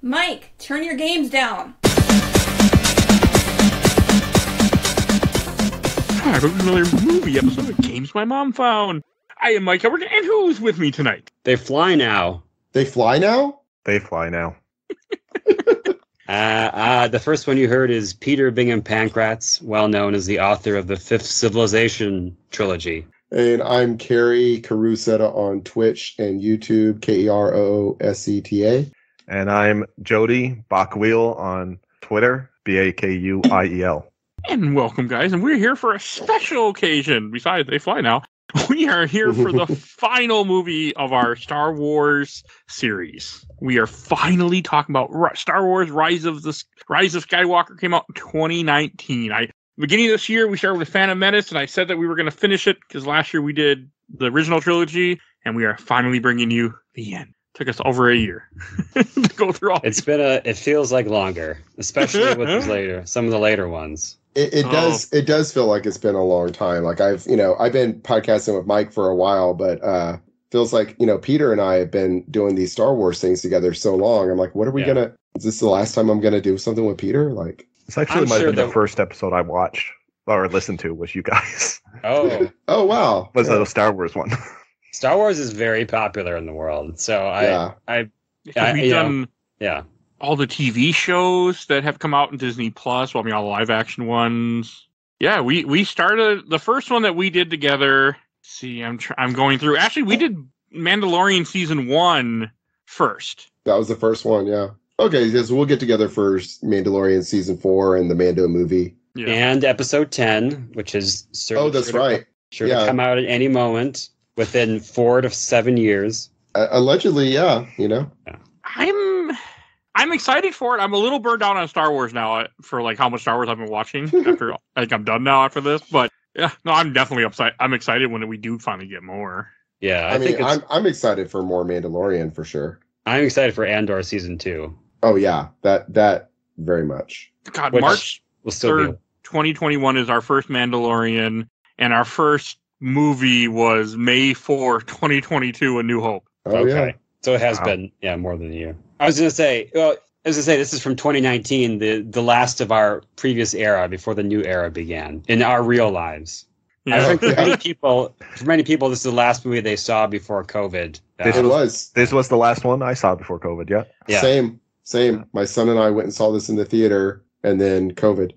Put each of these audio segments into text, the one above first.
Mike, turn your games down. Hi, welcome to another movie episode of Games My Mom Found. I am Mike Albertin, and who's with me tonight? They fly now. They fly now? They fly now. The first one you heard is Peter Bingham-Pankratz, well known as the author of the Fifth Civilization trilogy. And I'm Kerry Carusetta on Twitch and YouTube, Kerooseta. And I'm Jody Backwheel on Twitter, Bakuiel. And welcome, guys. And we're here for a special occasion. Besides, They Fly Now. We are here for the final movie of our Star Wars series. We are finally talking about Star Wars Rise of Skywalker. Came out in 2019. Beginning of this year, we started with Phantom Menace, and I said that we were going to finish it because last year we did the original trilogy, and we are finally bringing you the end. Took us over a year to go through all. It feels like longer, especially with some of the later ones. It does feel like it's been a long time. Like I've been podcasting with Mike for a while, but feels like, Peter and I have been doing these Star Wars things together so long. I'm like, what are we is this the last time I'm going to do something with Peter? Like, this actually might have been the first episode I watched or listened to was you guys. Oh. Oh, wow. Was the Star Wars one. Star Wars is very popular in the world. So we've done Yeah. all the TV shows that have come out in Disney Plus. Well, I mean, all the live action ones. Yeah, we started the first one that we did together. See, I'm going through. Actually, we did Mandalorian season 1 first. That was the first one, yeah. Okay, so we'll get together for Mandalorian season 4 and the Mando movie. Yeah. And episode 10, which is sure to come out at any moment within 4 to 7 years. Allegedly, yeah. I'm excited for it. I'm a little burned out on Star Wars now for like how much Star Wars I've been watching. After I'm done now after this. But yeah, no, I'm definitely upset. I'm excited when we do finally get more. Yeah, I mean, I'm excited for more Mandalorian for sure. I'm excited for Andor season 2. Oh yeah, that very much. God, March 3rd, 2021 is our first Mandalorian, and our first movie was May 4th, 2022, A New Hope. Oh, okay. Yeah. So it has been, more than a year. I was going to say, this is from 2019, the last of our previous era before the new era began in our real lives. Yeah. I think for many people, this is the last movie they saw before COVID. This was the last one I saw before COVID, yeah. Same. My son and I went and saw this in the theater, and then COVID.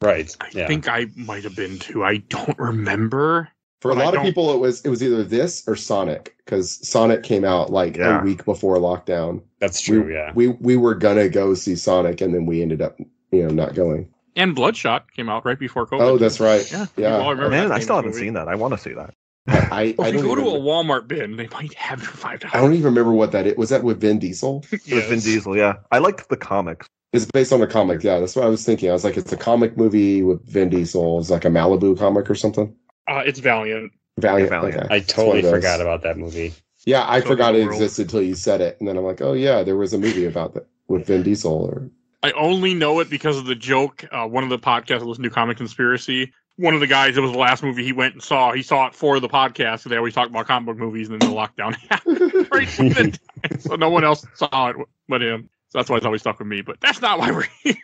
Right. I think I might have been too. I don't remember. For a lot of people, it was either this or Sonic, because Sonic came out a week before lockdown. That's true. We were gonna go see Sonic, and then we ended up, not going. And Bloodshot came out right before COVID. Oh, that's right. Yeah. Man, I still haven't seen that. I want to see that. If you go to a Walmart bin, they might have it for $5. I don't even remember what that is. Was that with Vin Diesel? Yes. It was Vin Diesel, yeah. I liked the comics. It's based on a comic, yeah. That's what I was thinking. I was like, it's a comic movie with Vin Diesel. It's like a Malibu comic or something. It's Valiant. Valiant. Okay. I totally forgot about that movie. Yeah, I forgot it existed until you said it. And then I'm like, oh, yeah, there was a movie about that with Vin Diesel. I only know it because of the joke. One of the podcasts I listened to, Comic Conspiracy, one of the guys, it was the last movie he went and saw. He saw it for the podcast. So they always talk about comic book movies, and then the lockdown happened. Right? So no one else saw it but him. So that's why it's always stuck with me. But that's not why we're here.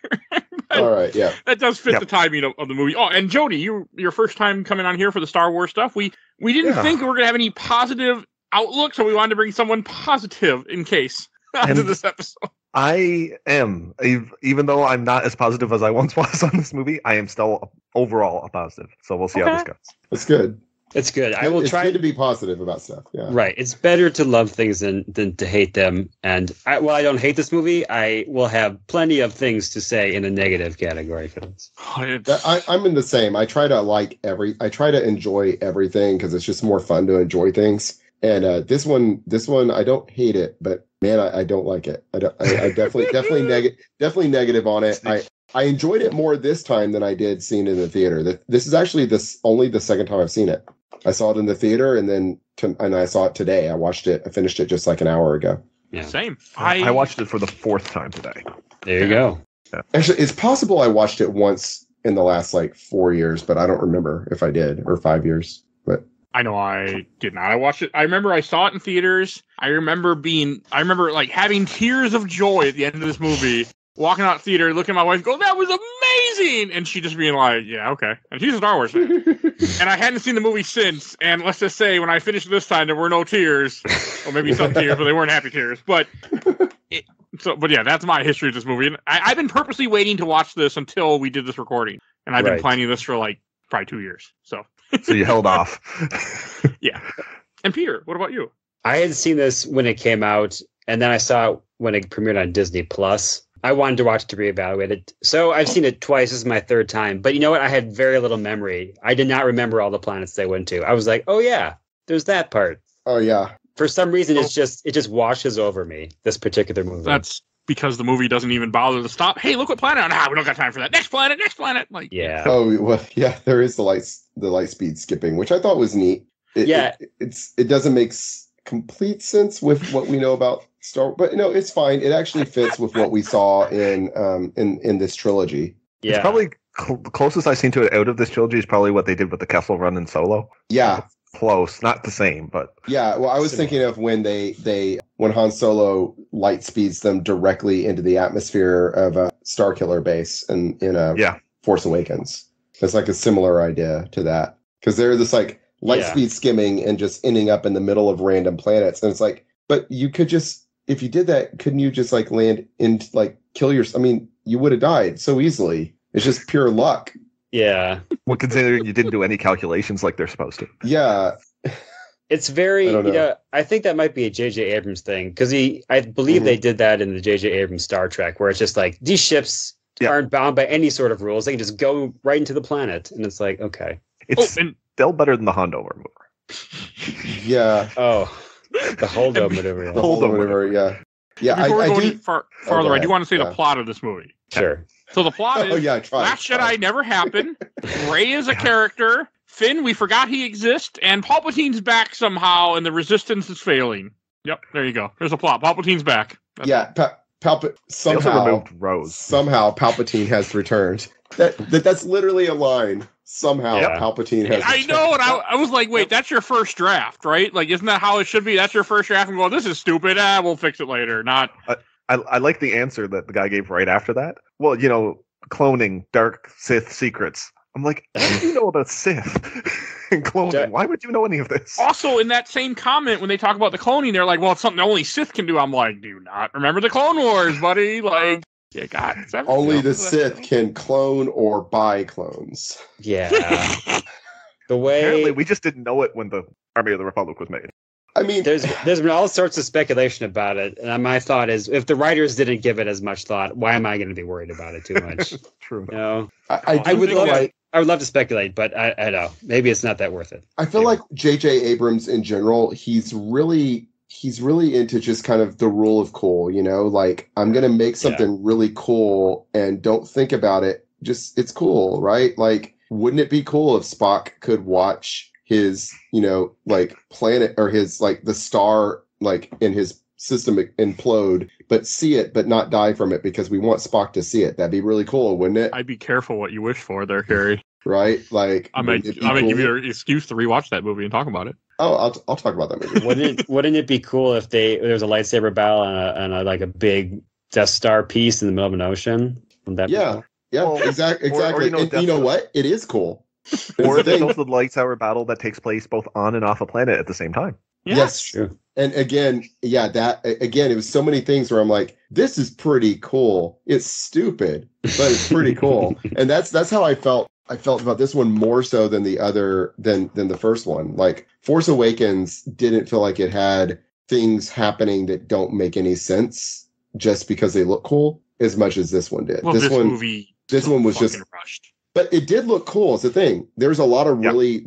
All right, yeah. That does fit the timing of the movie. Oh, and Jody, your first time coming on here for the Star Wars stuff. We didn't think we were going to have any positive outlook, so we wanted to bring someone positive in case onto this episode. I am. Even though I'm not as positive as I once was on this movie, I am still overall a positive. So we'll see how this goes. It's good. It's good. I will try to be positive about stuff. Yeah. Right. It's better to love things than to hate them. And while I don't hate this movie, I will have plenty of things to say in the negative category for this. I'm in the same. I try to enjoy everything because it's just more fun to enjoy things. And this one, I don't hate it, but man, I don't like it. I definitely negative on it. I enjoyed it more this time than I did seeing it in the theater. This is actually only the second time I've seen it. I saw it in the theater, and I saw it today. I finished it just like an hour ago. Yeah. Same. I watched it for the 4th time today. There you go. Yeah. Actually, it's possible I watched it once in the last 4 years, but I don't remember if I did, or 5 years. But I know I did not. I watched it. I remember I saw it in theaters. I remember like having tears of joy at the end of this movie, walking out of the theater, looking at my wife, go, "That was amazing!" And she just being like, "Yeah, okay." And she's a Star Wars fan. And I hadn't seen the movie since. And let's just say, when I finished this time, there were no tears, or maybe some tears, but they weren't happy tears. But yeah, that's my history of this movie. And I've been purposely waiting to watch this until we did this recording, and I've been planning this for like probably 2 years. So you held off. Yeah. And Peter, what about you? I had seen this when it came out, and then I saw it when it premiered on Disney Plus. I wanted to watch it to reevaluate it. So I've seen it twice. This is my third time. But you know what? I had very little memory. I did not remember all the planets they went to. I was like, oh, yeah, there's that part. Oh, yeah. For some reason, it just washes over me, this particular movie. That's because the movie doesn't even bother to stop. Hey, look what planet! We don't got time for that. Next planet. Like, yeah. Oh well, yeah. There is the light speed skipping, which I thought was neat. It doesn't make complete sense with what we know about Star Wars, but it's fine. It actually fits with what we saw in this trilogy. Yeah, it's probably closest I've seen to it out of this trilogy is probably what they did with the Kessel Run in Solo. Yeah. Close, not the same, but yeah. Well, I was thinking of when when Han Solo light speeds them directly into the atmosphere of a Starkiller base in Force Awakens. It's like a similar idea to that, because they're this like light speed skimming and just ending up in the middle of random planets, and it's like, but you could just, if you did that, couldn't you just like land in, like kill I mean, you would have died so easily. It's just pure luck. Yeah. Well, considering you didn't do any calculations like they're supposed to. Yeah. It's very, I think that might be a J.J. Abrams thing, because I believe they did that in the J.J. Abrams Star Trek, where it's just like, these ships aren't bound by any sort of rules. They can just go right into the planet. And it's like, okay. It's still better than the Hondo maneuver. Yeah. Oh, the holdo maneuver. The holdo maneuver, yeah. Yeah, Before we go any farther, I do want to say the plot of this movie. Sure. So the plot is Last Jedi never happened. Rey is a character. Finn, we forgot he exists. And Palpatine's back somehow, and the Resistance is failing. Yep, there you go. There's a plot. Palpatine's back. Somehow Palpatine has returned. That's literally a line. Somehow Palpatine has returned. I know, and I was like, wait, that's your first draft, right? Like, isn't that how it should be? That's your first draft. I'm going, this is stupid. We'll fix it later. Not... I like the answer that the guy gave right after that. Well, cloning, dark Sith secrets. I'm like, how do you know about Sith and cloning? Why would you know any of this? Also, in that same comment, when they talk about the cloning, they're like, well, it's something only Sith can do. I'm like, do you not remember the Clone Wars, buddy? Like, yeah, God. Only the Sith can clone or buy clones. Yeah. The way... Apparently, we just didn't know it when the Army of the Republic was made. I mean, there's been all sorts of speculation about it, and my thought is, if the writers didn't give it as much thought, why am I going to be worried about it too much? True. I would love to speculate, but I don't know. Maybe it's not that worth it. I feel like J.J. Abrams in general, he's really into just kind of the rule of cool, like, I'm going to make something really cool and don't think about it. Just, it's cool, right? Like, wouldn't it be cool if Spock could watch his, like planet or his, like the star, like in his system implode, but see it, but not die from it, because we want Spock to see it. That'd be really cool, wouldn't it? I'd be careful what you wish for there, Kerry. Right? Like, I might give you an excuse to rewatch that movie and talk about it. Oh, I'll talk about that movie. Wouldn't it be cool if there was a lightsaber battle and a big Death Star piece in the middle of an ocean? Wouldn't that be cool? Well, exactly. Or you know what? It is cool. Or there's also the lightsaber battle that takes place both on and off a planet at the same time. Yes, true. And again, it was so many things where I'm like, this is pretty cool. It's stupid, but it's pretty cool. And that's how I felt. I felt about this one more so than the other than the first one. Like, Force Awakens didn't feel like it had things happening that don't make any sense just because they look cool as much as this one did. Well, this one was just rushed. But it did look cool, is the thing. There's a lot of really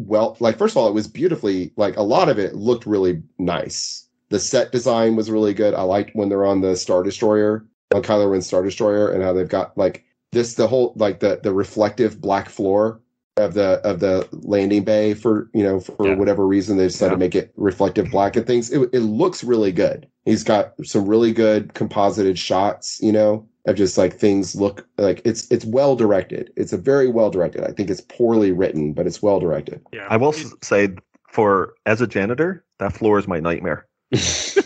first of all, it was beautifully, like, a lot of it looked really nice. The set design was really good. I liked when they're on the Star Destroyer, on Kylo Ren's Star Destroyer, and how they've got, like, the whole, like, the reflective black floor of the landing bay for whatever reason they decided to make it reflective black and things. It looks really good. He's got some really good composited shots, of just like things look like it's well directed. It's a very well directed. I think it's poorly written, but it's well directed. Yeah, I will say as a janitor, that floor is my nightmare.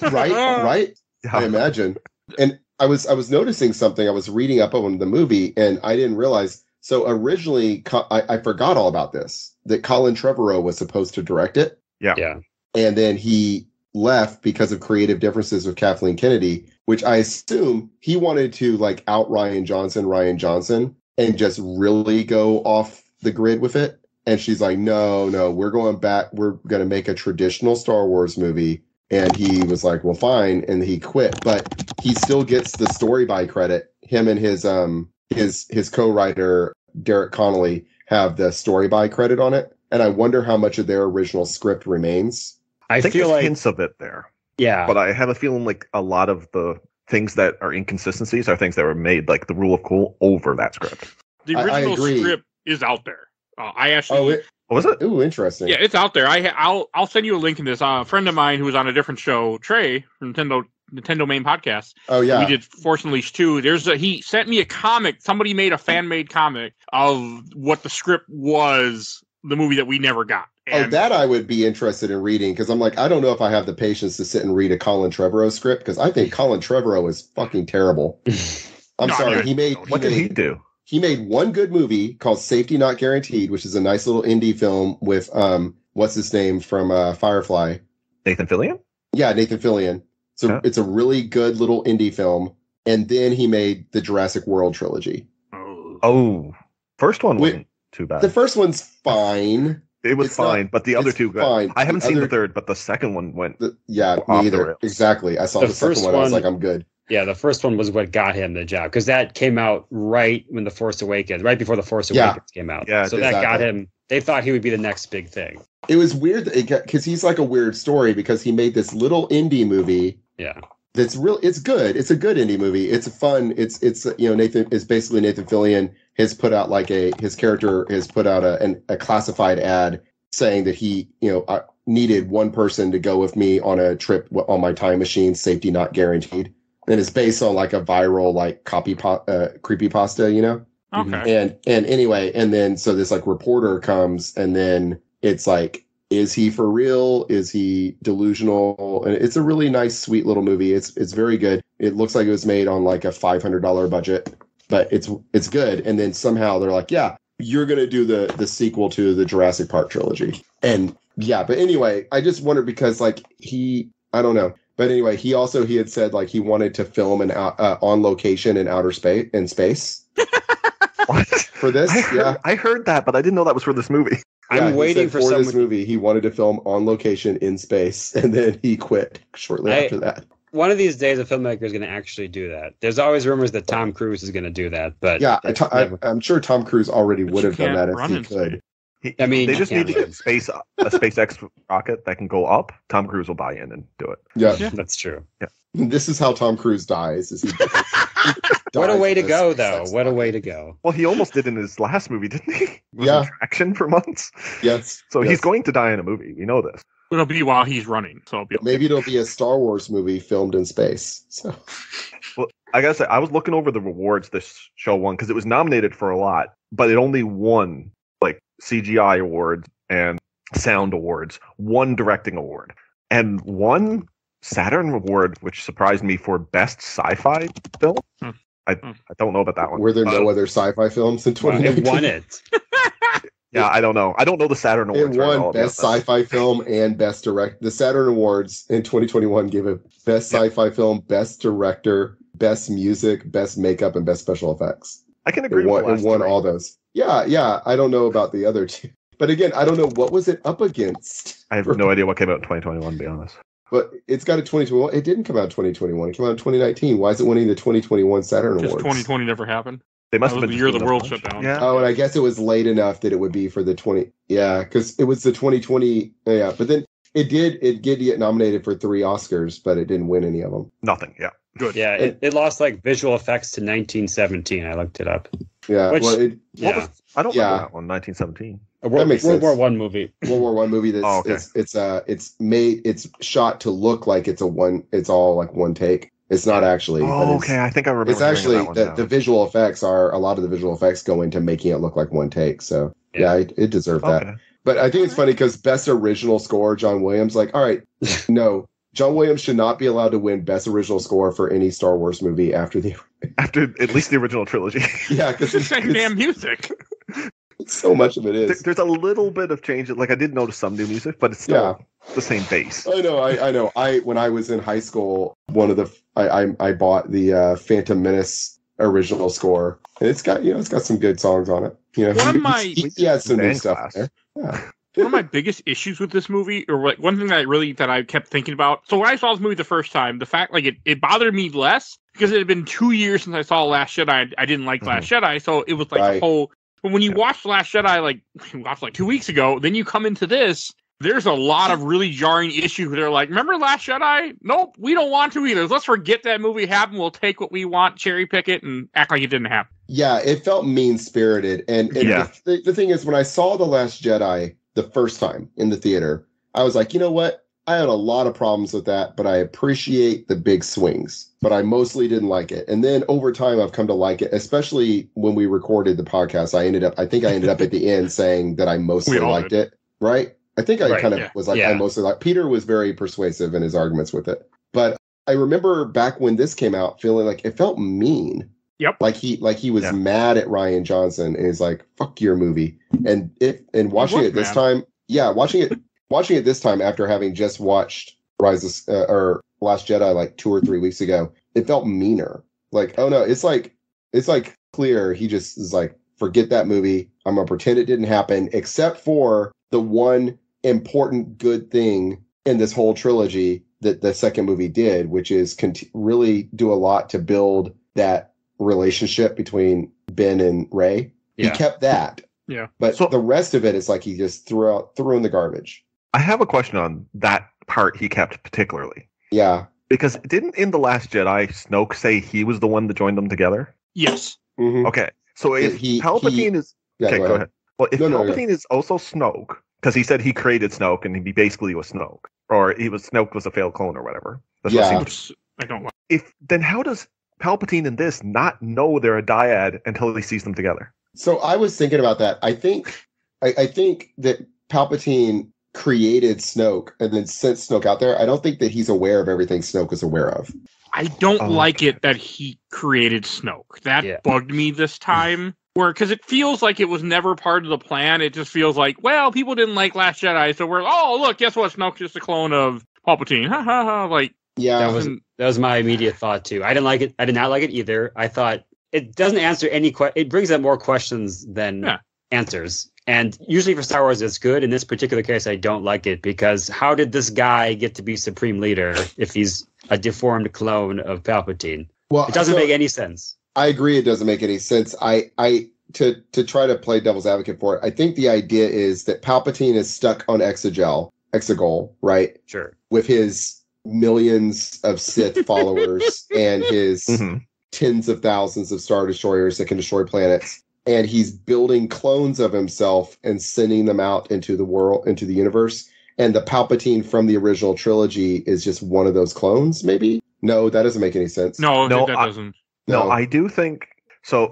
Right. Yeah. I imagine. And I was noticing something. I was reading up on the movie, and I didn't realize. So originally, I forgot all about this. That Colin Trevorrow was supposed to direct it. Yeah. And then he left because of creative differences with Kathleen Kennedy, which I assume he wanted to like out Rian Johnson, and just really go off the grid with it. And she's like, no, we're going back. We're going to make a traditional Star Wars movie. And he was like, well, fine. And he quit, but he still gets the story by credit. Him and his co-writer, Derek Connolly, have the story by credit on it. And I wonder how much of their original script remains. I think feel there's like hints of it there. Yeah. But I have a feeling like a lot of the things that are inconsistencies are things that were made, like the rule of cool, over that script. The I original agree. script is out there. I actually. Was it? Ooh, interesting. Yeah, it's out there. I'll send you a link in this. A friend of mine who was on a different show, Trey from Nintendo Main Podcast. Oh yeah, we did Force Unleashed 2. He sent me a comic. Somebody made a fan made comic of what the script was. The movie that we never got. And that I would be interested in reading, because I'm like, I don't know if I have the patience to sit and read a Colin Trevorrow script, because I think Colin Trevorrow is fucking terrible. I'm sorry. What did he do? He made one good movie called Safety Not Guaranteed, which is a nice little indie film with what's his name from Firefly? Nathan Fillion? Yeah, Nathan Fillion. So It's a really good little indie film. And then he made the Jurassic World trilogy. Oh, first one wasn't too bad. The first one's fine. It was fine, but the other two, fine. I haven't seen the third, but the second one went. Me either. Exactly. I saw the second one. I was like, I'm good. Yeah, the first one was what got him the job, because that came out right when The Force Awakens, right before The Force Awakens came out. Yeah, so that got him. They thought he would be the next big thing. It was weird because he's like a weird story, because he made this little indie movie. Yeah. That's real. It's good. It's a good indie movie. It's fun. It's Nathan is basically Nathan Fillion has put out his character has put out a classified ad saying that he needed one person to go with me on a trip on my time machine, safety not guaranteed, and it's based on like a viral like creepypasta, Okay. And anyway, and then so this like reporter comes, and then it's like, is he for real? Is he delusional? And it's a really nice, sweet little movie. It's very good. It looks like it was made on like a $500 budget, but it's good. And then somehow they're like, yeah, you're gonna do the sequel to the Jurassic Park trilogy. And yeah, but anyway, I just wondered because like I don't know. But anyway, he had said like he wanted to film on location in outer space. What? For this? I heard that, but I didn't know that was for this movie. I'm waiting for this movie. He wanted to film on location in space, and then he quit shortly after that. One of these days, a filmmaker is going to actually do that. There's always rumors that Tom Cruise is going to do that, but yeah, I'm sure Tom Cruise already would have done that if he could. They just need to get a SpaceX rocket that can go up. Tom Cruise will buy in and do it. Yeah, that's true. Yeah. This is how Tom Cruise dies. What a way to go, though. What a way to go. Well, he almost did in his last movie, didn't he? Yeah. Traction for months. Yes. So he's going to die in a movie. We know this. It'll be while he's running. So maybe it'll be a Star Wars movie filmed in space. So. Well, I gotta say, I was looking over the rewards this show won because it was nominated for a lot, but it only won like CGI awards and sound awards, one directing award, and one Saturn award, which surprised me for best sci-fi film. I don't know about that one. Were there no other sci-fi films in 2019? It won it. Yeah, I don't know. I don't know the Saturn awards. It won best sci-fi film and best direct. The Saturn Awards in 2021 gave it best sci-fi film, best director, best music, best makeup, and best special effects. I can agree with it won all those. Yeah. I don't know about the other two. But again, I don't know what was it up against. I have no idea what came out in 2021, to be honest. But it's got a 2021. It didn't come out in 2021. It came out in 2019. Why is it winning the 2021 Saturn Awards? 2020 never happened. They must have been the year the world shut down. Yeah. Oh, and I guess it was late enough that it would be for the 20. Yeah, because it was the 2020. Yeah, but then it did get nominated for 3 Oscars, but it didn't win any of them. Nothing. Yeah. Good. Yeah, it lost like visual effects to 1917. I looked it up. Yeah. Which, well, I don't remember that one. 1917. World War One movie. World War One movie. That's it's shot to look like it's all like one take. It's not actually. Oh, okay. I think I remember. It's actually the visual effects a lot of the visual effects go into making it look like one take. So yeah, it deserved that. But I think it's funny because best original score, John Williams. Like, all right, no, John Williams should not be allowed to win best original score for any Star Wars movie after at least the original trilogy. Yeah, because It's the same damn music. so much of it is. There's a little bit of change. Like I did notice some new music, but it's still the same bass. I know. When I was in high school, I bought the Phantom Menace original score, and it's got some good songs on it. You know, he has some new stuff there. Yeah. One of my biggest issues with this movie, or like one thing that I kept thinking about. So when I saw this movie the first time, the fact like it bothered me less because it had been 2 years since I saw Last Jedi. I didn't like Last Jedi, so it was like a whole. But when you watch Last Jedi, like you watched like 2 weeks ago, then you come into this. There's a lot of really jarring issues. They're like, remember Last Jedi? Nope, we don't want to either. Let's forget that movie happened. We'll take what we want, cherry pick it, and act like it didn't happen. Yeah, it felt mean-spirited. And the thing is, when I saw The Last Jedi the first time in the theater, I was like, you know what? I had a lot of problems with that, but I appreciate the big swings. But I mostly didn't like it. And then over time, I've come to like it, especially when we recorded the podcast. I think I ended up at the end saying that I mostly liked it, right? I think I was like, I mostly like. Peter was very persuasive in his arguments with it. But I remember back when this came out feeling like it felt mean. Yep. Like he was mad at Rian Johnson and he's like, fuck your movie. And watching it this time, watching it this time after having just watched or Last Jedi like 2 or 3 weeks ago, it felt meaner. Like, oh no, it's like clear he just is like, forget that movie. I'm gonna pretend it didn't happen, except for the one important good thing in this whole trilogy that the second movie did, which is really do a lot to build that relationship between Ben and Rey. He kept that. Yeah. But the rest of it is like he just threw in the garbage. I have a question on that part he kept particularly. Yeah. Because didn't in The Last Jedi Snoke say he was the one that joined them together? Yes. Mm-hmm. Okay. So if Palpatine is... Okay, go ahead. Well, if Palpatine is also Snoke, because he said he created Snoke and he basically was Snoke, or Snoke was a failed clone or whatever. That's I don't like. Then how does Palpatine in this not know they're a dyad until he sees them together? So I was thinking about that. I think that Palpatine created Snoke and then sent Snoke out there. I don't think that he's aware of everything Snoke is aware of. I don't like it that he created Snoke. That bugged me this time. Because it feels like it was never part of the plan. It just feels like, well, people didn't like Last Jedi, so look, guess what? Snoke's just a clone of Palpatine. Ha ha ha. Like, yeah, that was my immediate thought too. I didn't like it. I did not like it either. I thought it doesn't answer any it brings up more questions than answers. And usually for Star Wars, it's good. In this particular case, I don't like it because how did this guy get to be Supreme Leader if he's a deformed clone of Palpatine? Well, it doesn't make any sense. I agree. It doesn't make any sense. To try to play devil's advocate for it, I think the idea is that Palpatine is stuck on Exegol, right? Sure. With his millions of Sith followers and his tens of thousands of Star Destroyers that can destroy planets. And he's building clones of himself and sending them out into the world, into the universe. And the Palpatine from the original trilogy is just one of those clones, maybe? No, that doesn't make any sense. No, that doesn't. No, I do think so.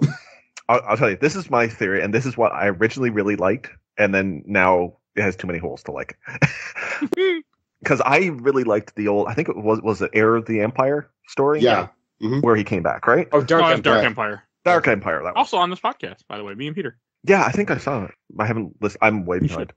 I'll tell you, this is my theory, and this is what I originally really liked, and then now it has too many holes to like. Because I really liked the old, I think it was the Heir of the Empire story? Yeah. Where he came back, right? Oh, Dark Empire. Dark Empire. That also on this podcast, by the way, me and Peter. Yeah, I think I saw it. I haven't listened. I'm way behind.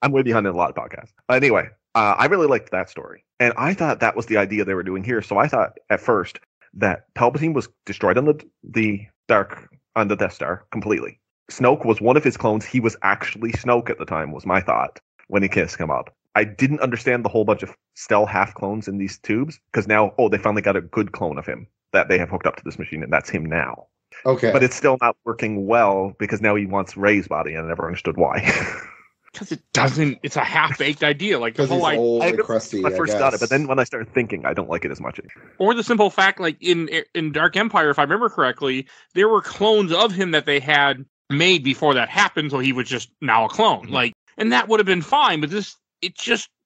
I'm way behind in a lot of podcasts. Anyway, I really liked that story. And I thought that was the idea they were doing here. So I thought at first that Palpatine was destroyed on the Death Star completely. Snoke was one of his clones. He was actually Snoke at the time, was my thought when he kissed him up. I didn't understand the whole bunch of Stel half clones in these tubes because now, they finally got a good clone of him that they have hooked up to this machine, and that's him now. Okay. But it's still not working well because now he wants Rey's body, and I never understood why. Because it doesn't. It's a half-baked idea. Like the whole idea. Old and crusty. I first got it, but then when I started thinking, I don't like it as much. Or the simple fact, like in Dark Empire, if I remember correctly, there were clones of him that they had made before that happened, so he was just now a clone. Like, and that would have been fine. But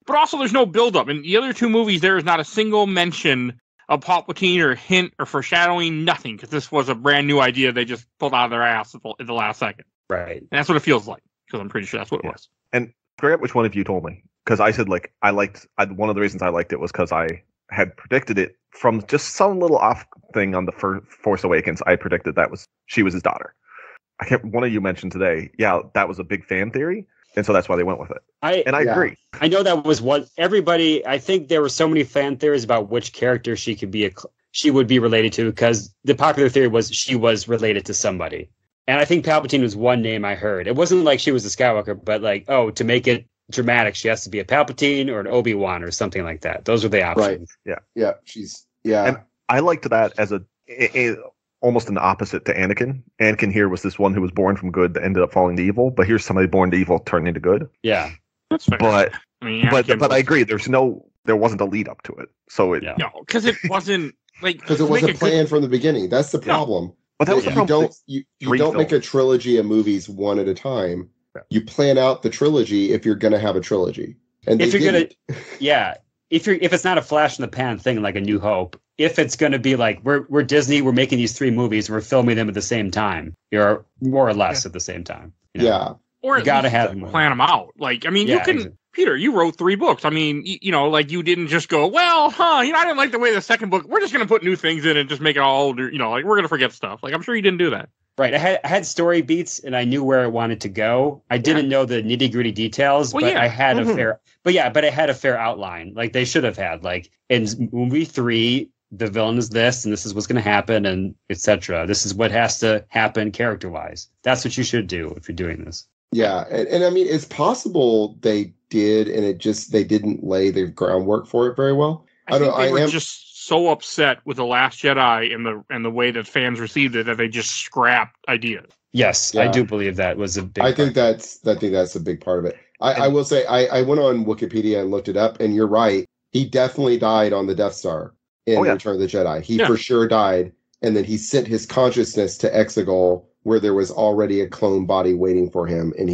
but also there's no buildup. In the other two movies, there is not a single mention of Palpatine or hint or foreshadowing, nothing, because this was a brand new idea they just pulled out of their ass at the last second. Right. And that's what it feels like. because I'm pretty sure that's what it was. And I forget which one of you told me, because I said like one of the reasons I liked it was because I had predicted it from just some little off thing on the Force Awakens. I predicted she was his daughter. One of you mentioned today, that was a big fan theory, and so that's why they went with it. I agree. I know that was what everybody. I think there were so many fan theories about which character she would be related to, because the popular theory was she was related to somebody. And I think Palpatine was one name I heard. It wasn't like she was a Skywalker, but like, to make it dramatic, she has to be a Palpatine or an Obi-Wan or something like that. Those were the options. Right. Yeah. And I liked that as almost an opposite to Anakin. Anakin here was this one who was born from good that ended up falling to evil, but here's somebody born to evil turning into good. Yeah. That's fair. But I mean, but I agree. There wasn't a lead up to it. So no, because it wasn't like because it wasn't planned from the beginning. That's the problem. But that was the problem. You don't make a trilogy of movies one at a time. Yeah. You plan out the trilogy if you're going to have a trilogy. And if it's not a flash in the pan thing like A New Hope, if it's going to be like we're Disney, we're making these 3 movies, we're filming them at the same time, you're more or less at the same time. Yeah. Or you got to have them plan them out. Like, I mean, you can. Exactly. Peter, you wrote 3 books. I mean, like you didn't just go, well, I didn't like the way the second book. We're just going to put new things in and just make it all older. Like we're going to forget stuff. Like I'm sure you didn't do that. Right. I had story beats and I knew where I wanted to go. I didn't know the nitty gritty details, but I had a fair. But I had a fair outline. Like they should have had. Like in movie 3, the villain is this, and this is what's going to happen, and etc. This is what has to happen character wise. That's what you should do if you're doing this. Yeah, and I mean, it's possible they did, and they didn't lay the groundwork for it very well. I were just so upset with The Last Jedi and the way that fans received it that they just scrapped ideas. Yes, I do believe that was a big. I think that's a big part of it. I will say I went on Wikipedia and looked it up, and you're right. He definitely died on the Death Star in Return of the Jedi. He for sure died, and then he sent his consciousness to Exegol, where there was already a clone body waiting for him, and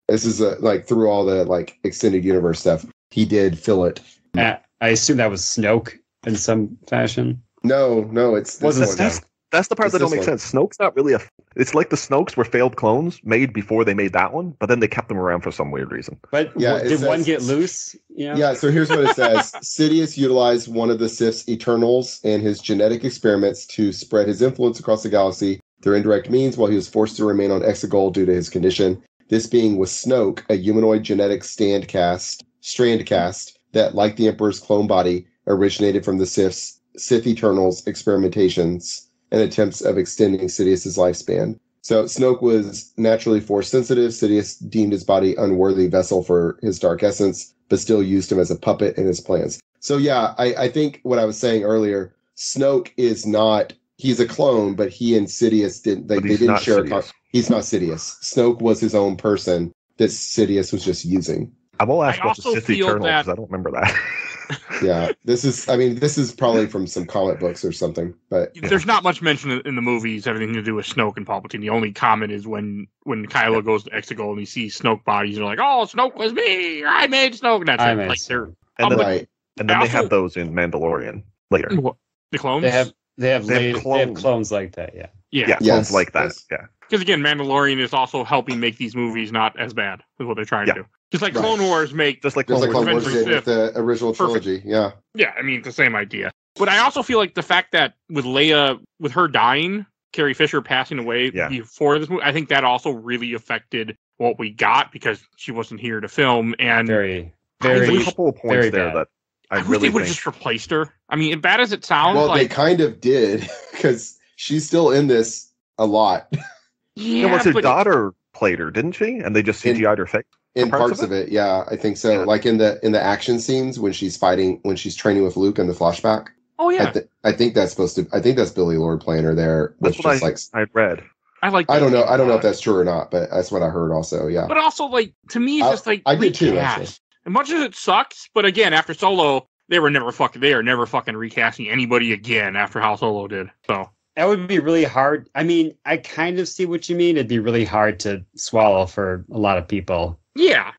this is through all the extended universe stuff, he did fill it. I assume that was Snoke in some fashion. No, it's this one. That's the part that don't make sense. Snoke's not really it's like the Snokes were failed clones made before they made that one, but then they kept them around for some weird reason. But did one get loose? Yeah, so here's what it says. Sidious utilized one of the Sith's Eternals and his genetic experiments to spread his influence across the galaxy through indirect means while he was forced to remain on Exegol due to his condition. This being was Snoke, a humanoid genetic strand cast that, like the Emperor's clone body, originated from the Sith Eternals experimentations and attempts of extending Sidious's lifespan. So Snoke was naturally force sensitive. Sidious deemed his body unworthy vessel for his dark essence, but still used him as a puppet in his plans. So I think what I was saying earlier, Snoke is not, he's a clone, but he and Sidious didn't share he's not Sidious. Snoke was his own person that Sidious was just using. I will ask about the Sith Eternal because I don't remember that. Yeah, this is probably from some comic books or something. But there's not much mention in the movies everything to do with Snoke and Palpatine. The only comment is when Kylo goes to Exegol and he sees Snoke bodies, they're like, "Oh, Snoke was me! I made Snoke." And that's it. And then they have those in Mandalorian later. The clones. They have clones like that. Yeah, clones like that. Yes. Yeah. Because again, Mandalorian is also helping make these movies not as bad is what they're trying to do. Just like Clone Wars make... Just like Clone Wars did with the original trilogy, yeah. Yeah, I mean, it's the same idea. But I also feel like the fact that with Leia, with her dying, Carrie Fisher passing away before this movie, I think that also really affected what we got because she wasn't here to film. And there's a couple of points there that I really would have just replaced her. I mean, as bad as it sounds, they kind of did because she's still in this a lot. Yeah, her daughter played her, didn't she? And they just CGI'd her face. In parts of it, yeah, I think so. Yeah. Like in the action scenes when she's training with Luke in the flashback. Oh yeah, I think that's Billie Lourd playing her there. That's what I read. I don't know if that's true or not, but that's what I heard also. Yeah, but also to me, it's just I did too. Actually. As much as it sucks, but again, after Solo, they are never fucking recasting anybody again after how Solo did. So. That would be really hard. I mean, I kind of see what you mean. It'd be really hard to swallow for a lot of people. Yeah.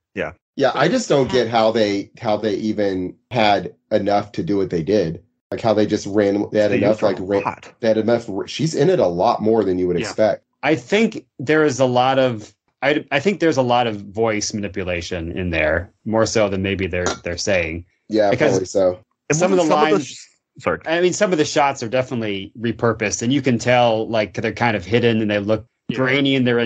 I just don't get how they even had enough to do what they did. Like how they just ran. They had enough. They had enough. She's in it a lot more than you would expect. I think there is a lot of I think there's a lot of voice manipulation in there, more so than maybe they're saying. Yeah, because probably so. Some of the lines. Sorry. I mean, some of the shots are definitely repurposed, and you can tell like they're kind of hidden and they look grainy, and they're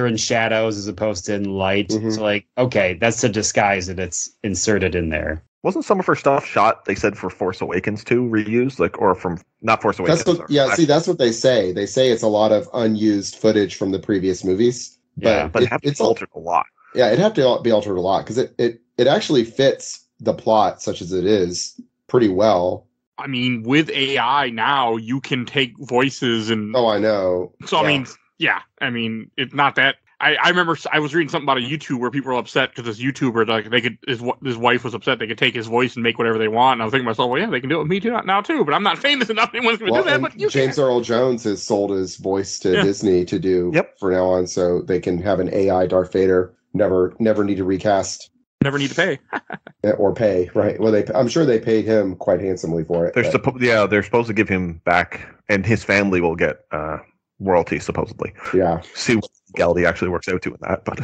in shadows as opposed to in light. Mhm. So like, okay, that's a disguise and it's inserted in there. Wasn't some of her stuff shot, they said, for Force Awakens too, reused? Like, or from, not Force Awakens. That's what they say. They say it's a lot of unused footage from the previous movies. But it have to be altered a lot. Yeah, it'd have to be altered a lot, because it actually fits the plot, such as it is, pretty well. I mean, with AI now, you can take voices and... Oh, I know. So, I mean, it's not that... I remember I was reading something about a YouTube where people were upset because this YouTuber, like, his wife was upset they could take his voice and make whatever they want. And I was thinking to myself, well, yeah, they can do it with me now too, but I'm not famous enough anyone's going to do that. But James Earl Jones has sold his voice to Disney to do for now on, so they can have an AI Darth Vader. Never need to recast. Never need to pay. Or pay, right? Well, I'm sure they paid him quite handsomely for it. They're supposed to give him back, and his family will get royalties, supposedly. Yeah. See what legality actually works out to in that. But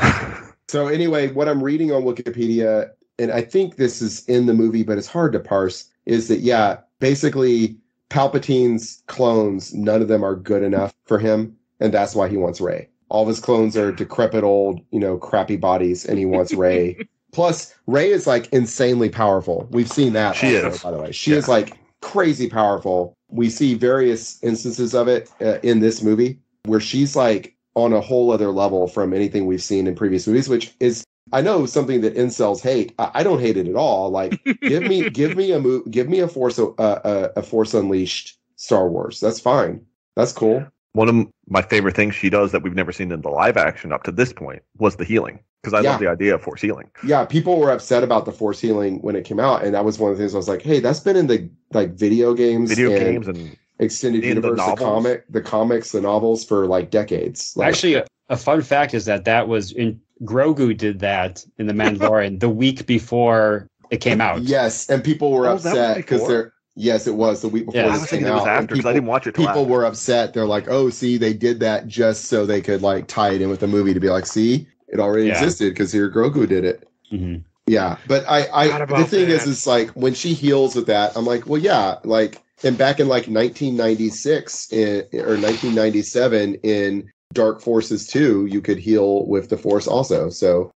so anyway, what I'm reading on Wikipedia, and I think this is in the movie, but it's hard to parse, is that, basically Palpatine's clones, none of them are good enough for him, and that's why he wants Rey. All of his clones are decrepit old, crappy bodies, and he wants Rey. Plus, Rey is like insanely powerful. We've seen that. She is, by the way. She is like crazy powerful. We see various instances of it in this movie where she's like on a whole other level from anything we've seen in previous movies, which is, I know, something that incels hate. I don't hate it at all. Like, give me a Force Unleashed Star Wars. That's fine. That's cool. One of my favorite things she does that we've never seen in the live action up to this point was the healing. Because I love the idea of Force healing. Yeah, people were upset about the Force healing when it came out, and that was one of the things I was like, "Hey, that's been in the video games and extended universe, the comics, the novels for like decades." Like, actually, a fun fact is that was in Grogu did that in the Mandalorian the week before it came out. Yes, and people were upset because they're. Yes, it was the week before. I was thinking it was after because I didn't watch it. People were upset. They're like, "Oh, see, they did that just so they could like tie it in with the movie to be like, see." It already existed because here Grogu did it. Mm-hmm. Yeah, but the thing is like when she heals with that, I'm like, well, yeah, like, and back in like 1996 or 1997 in Dark Forces 2, you could heal with the Force also. So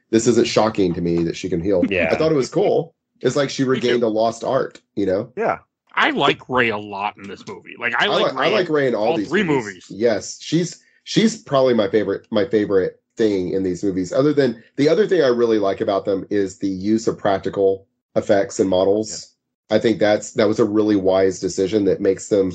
this isn't shocking to me that she can heal. Yeah, I thought it was cool. It's like she regained a lost art, Yeah. I like Rey a lot in this movie. Like I like Rey in all these three movies. Yes, she's probably my favorite thing in these movies. Other than the other thing I really like about them is the use of practical effects and models. Yeah. I think that was a really wise decision that makes them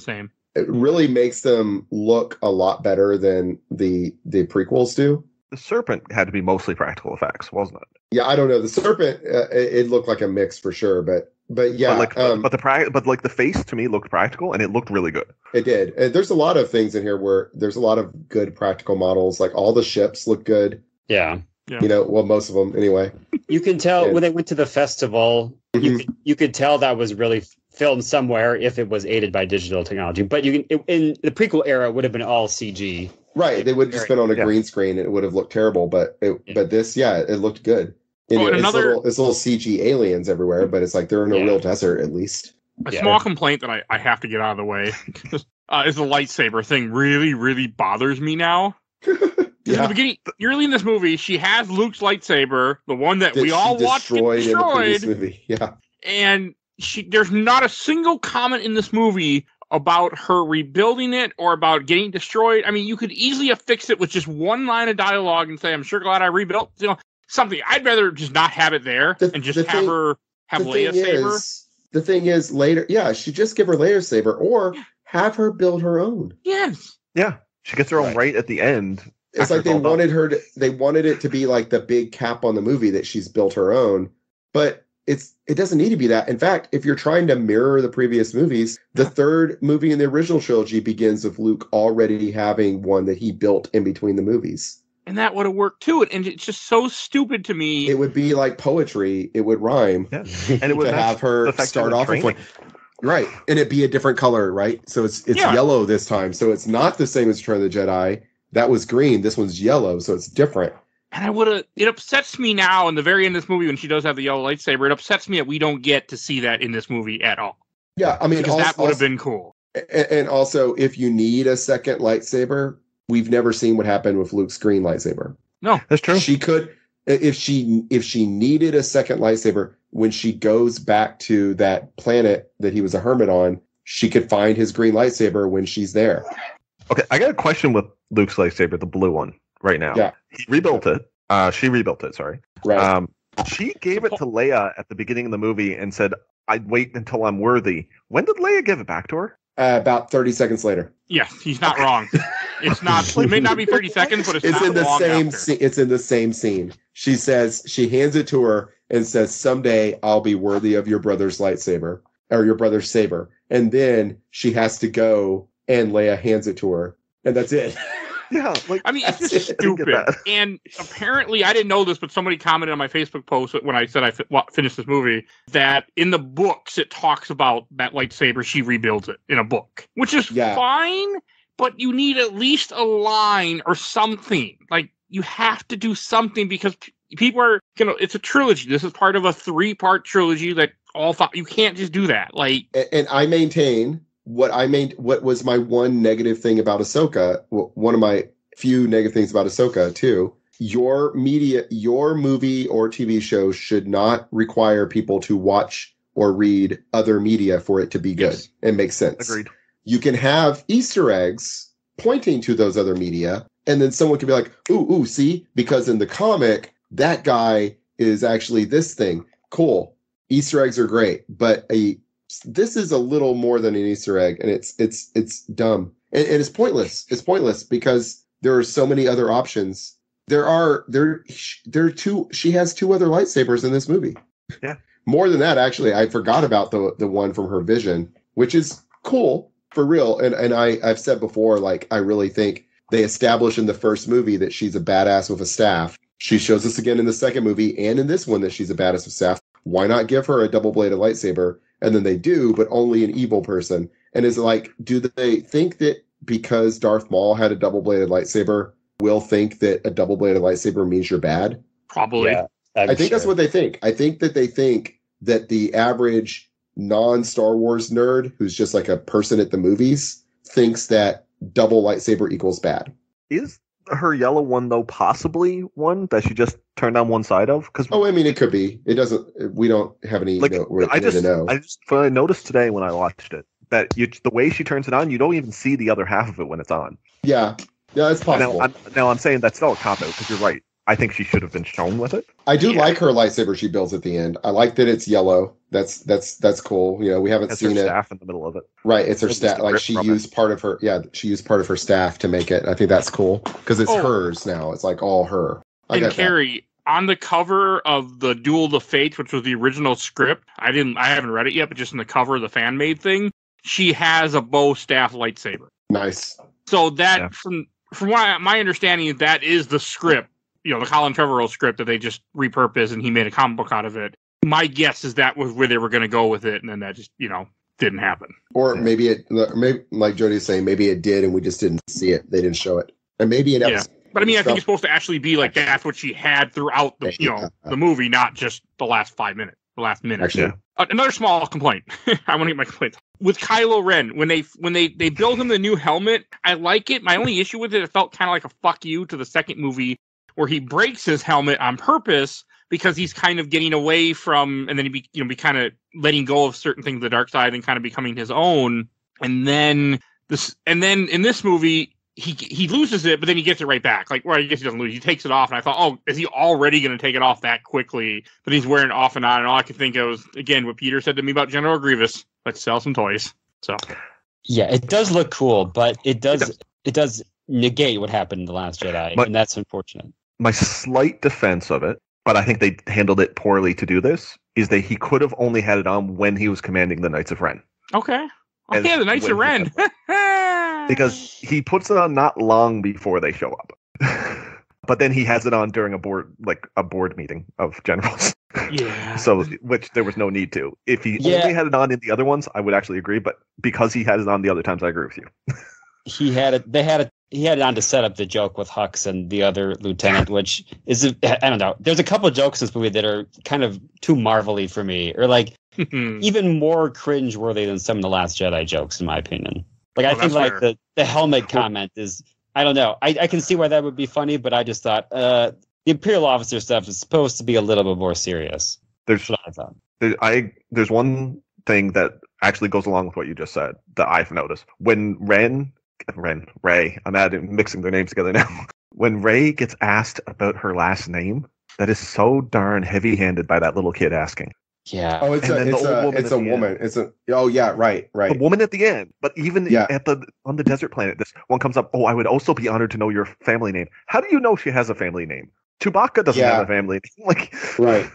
It really makes them look a lot better than the prequels do. The serpent had to be mostly practical effects, wasn't it? Yeah, I don't know. The serpent it looked like a mix for sure, but yeah, but the face to me looked practical and it looked really good. It did. And there's a lot of things in here where there's a lot of good practical models. Like all the ships look good. Yeah. Well, most of them anyway. You can tell when they went to the festival. Mm-hmm. You could tell that was really filmed somewhere if it was aided by digital technology. But in the prequel era, it would have been all CG. Right. They would have just been on a green screen and it would have looked terrible. But this, it looked good. It's little CG aliens everywhere, but it's like they're in a real desert at least. A small complaint that I have to get out of the way is the lightsaber thing really, really bothers me now. In the beginning, early in this movie, she has Luke's lightsaber, the one that we all watched get destroyed. In the previous movie. Yeah. And there's not a single comment in this movie about her rebuilding it or about getting destroyed. I mean, you could easily have fixed it with just one line of dialogue and say, "I'm sure glad I rebuilt." Something. I'd rather just not have it there and just have Leia saber. The thing is, later, she just give her Leia saber or have her build her own. Yes. Yeah, she gets her own right at the end. It's like they wanted it to be like the big cap on the movie that she's built her own, but it doesn't need to be that. In fact, if you're trying to mirror the previous movies, the third movie in the original trilogy begins with Luke already having one that he built in between the movies. And that would have worked too. And it's just so stupid to me. It would be like poetry. It would rhyme. Yeah. And it would have her start off with right. And it'd be a different color, right? So it's yellow this time. So it's not the same as Return of the Jedi. that was green. This one's yellow, so it's different. And it upsets me now in the very end of this movie when she does have the yellow lightsaber. It upsets me that we don't get to see that in this movie at all. Yeah, I mean, because that would have been cool. And also, if you need a second lightsaber, we've never seen what happened with Luke's green lightsaber. No, that's true. She could, if she needed a second lightsaber, when she goes back to that planet that he was a hermit on, she could find his green lightsaber when she's there. Okay, I got a question with Luke's lightsaber, the blue one, right now. Yeah. He rebuilt it. She rebuilt it, sorry. Right. She gave it to Leia at the beginning of the movie and said, I'd wait until I'm worthy. When did Leia give it back to her? About 30 seconds later. Yes, he's not wrong. It's not. It may not be 30 seconds, but it's not in the long same after. It's in the same scene. She says, she hands it to her and says, someday I'll be worthy of your brother's lightsaber or your brother's saber. And then she has to go and Leia hands it to her. And that's it. Yeah, like, I mean, it's just stupid. And apparently, I didn't know this, but somebody commented on my Facebook post when I said I finished this movie that in the books it talks about that lightsaber. She rebuilds it in a book, which is fine, but you need at least a line or something. Like, you have to do something because people are, it's a trilogy. This is part of a 3-part trilogy that all thought you can't just do that. Like, and I maintain. What was my one negative thing about Ahsoka, one of my few negative things about Ahsoka too, your movie or TV show should not require people to watch or read other media for it to be good and make sense. Agreed. You can have Easter eggs pointing to those other media, and then someone can be like, ooh, see? Because in the comic, that guy is actually this thing. Cool. Easter eggs are great, but this is a little more than an Easter egg, and it's dumb. And it's pointless. It's pointless because there are so many other options. She has 2 other lightsabers in this movie. Yeah. More than that, actually. I forgot about the one from her vision, which is cool for real. And I've said before, like, I really think they establish in the first movie that she's a badass with a staff. She shows us again in the second movie and in this one that she's a badass with staff. Why not give her a double-bladed lightsaber? And then they do, but only an evil person. And is it like, do they think that because Darth Maul had a double-bladed lightsaber, we'll think that a double-bladed lightsaber means you're bad? Probably. Yeah, I think that's what they think. I think that they think that the average non-Star Wars nerd, who's just like a person at the movies, thinks that double lightsaber equals bad. Is her yellow one, though, possibly one that she just turned on one side of? I mean, it could be. It doesn't. We don't have any. Like, I noticed today when I watched it that the way she turns it on, you don't even see the other half of it when it's on. Yeah, it's possible. Now I'm saying that's still a cop out because you're right. I think she should have been shown with it. I do like her lightsaber she builds at the end. I like that it's yellow. That's cool. We haven't seen it. Staff in the middle of it. Right, it's her staff. Like she used part of her. Yeah, she used part of her staff to make it. I think that's cool because it's hers now. It's like all her. And Kerry, on the cover of the Duel of the Fates, which was the original script, I haven't read it yet, but just in the cover of the fan made thing, she has a bow staff lightsaber. Nice. So that from my understanding, that is the script. The Colin Trevorrow script that they just repurposed and he made a comic book out of it. My guess is that was where they were going to go with it, and then that just, didn't happen. Or maybe like Jody's saying, maybe it did and we just didn't see it. They didn't show it. And maybe an episode. But I mean, I think it's supposed to actually be like that's what she had throughout the, the movie, not just the last 5 minutes, the last minute. Actually. Another small complaint. I want to get my complaint. With Kylo Ren, when they build him the new helmet, I like it. My only issue with it felt kind of like a fuck you to the second movie, where he breaks his helmet on purpose because he's kind of getting away from, and then he be kind of letting go of certain things of the dark side and kind of becoming his own. And then in this movie, he loses it, but then he gets it right back. Like, well, I guess he doesn't lose. He takes it off, and I thought, oh, is he already going to take it off that quickly? But he's wearing it off and on, and all I could think of was, again, what Peter said to me about General Grievous. Let's sell some toys. So, yeah, it does look cool, but it does negate what happened in The Last Jedi, and that's unfortunate. My slight defense of it, but I think they handled it poorly to do this, is that he could have only had it on when he was commanding the Knights of Ren. Okay. Okay, the Knights of Ren. Because he puts it on not long before they show up. But then he has it on during a board meeting of generals. Yeah. So, which there was no need to. If he only had it on in the other ones, I would actually agree. But because he had it on the other times, I agree with you. They had it he had on to set up the joke with Hux and the other lieutenant, which is, I don't know. There's a couple of jokes in this movie that are kind of too marvelly for me, or like even more cringe-worthy than some of the Last Jedi jokes, in my opinion. Like, I think like the helmet comment is, I don't know. I can see why that would be funny, but I just thought the Imperial officer stuff is supposed to be a little bit more serious. That's what I thought. There's one thing that actually goes along with what you just said that I've noticed. When Rey, I'm mixing their names together now. When Rey gets asked about her last name, that is so darn heavy-handed by that little kid asking. Yeah. Oh, it's a woman. Right. The woman at the end. But even on the desert planet, this one comes up. Oh, I would also be honored to know your family name. How do you know she has a family name? Chewbacca doesn't have a family name. Like,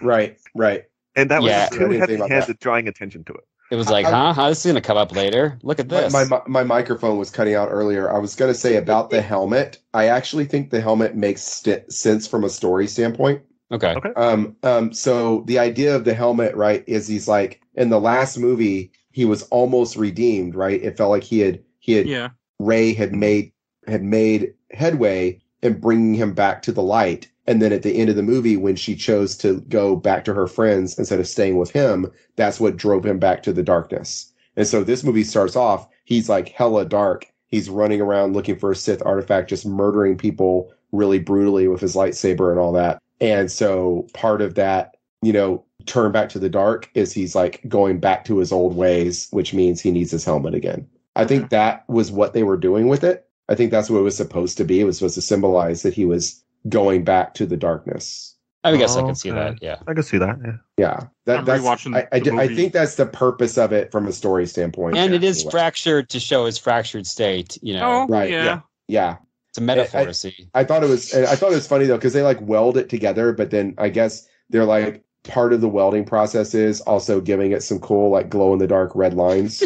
right. And that was too heavy-handed, drawing attention to it. It was like, huh? This is going to come up later. Look at this. My microphone was cutting out earlier. I was going to say about the helmet. I actually think the helmet makes sense from a story standpoint. Okay. So the idea of the helmet, right, is he's like, in the last movie, he was almost redeemed, right? It felt like Rey had made headway in bringing him back to the light. And then at the end of the movie, when she chose to go back to her friends instead of staying with him, that's what drove him back to the darkness. And so this movie starts off, he's like hella dark. He's running around looking for a Sith artifact, just murdering people really brutally with his lightsaber and all that. And so part of that, turn back to the dark is he's like going back to his old ways, which means he needs his helmet again. I think that was what they were doing with it. I think that's what it was supposed to be. It was supposed to symbolize that he was going back to the darkness. I guess I can see that. Yeah, I can see that. Yeah. I think that's the purpose of it from a story standpoint. And it is fractured to show his fractured state. Right? Yeah. It's a metaphor. See, I thought it was funny though because they like weld it together, but then I guess they're like part of the welding process is also giving it some cool like glow in the dark red lines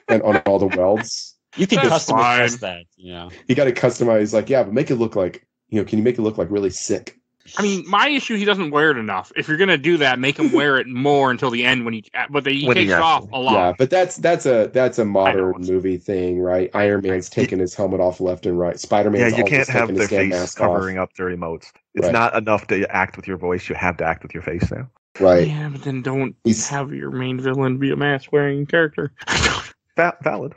and on all the welds. You can customize that. You got to customize but make it look like. Can you make it look like really sick? I mean, my issue, he doesn't wear it enough. If you're going to do that, make him wear it more until the end when he takes it off a lot. Yeah, but that's a modern movie thing, right? Iron Man's taking his helmet off left and right. Spider-Man's you can't have their face mask covering up their emotes. It's not enough to act with your voice. You have to act with your face now. Right. Yeah, but then don't have your main villain be a mask-wearing character. Valid.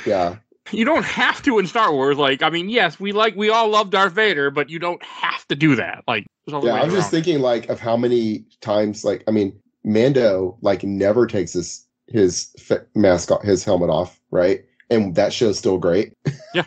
Yeah. You don't have to in Star Wars. Like, I mean, yes, we all love Darth Vader, but you don't have to do that. Like, I'm just thinking like of how many times, like, I mean, Mando like never takes his mask off, his helmet off, right? And that show's still great. Yeah.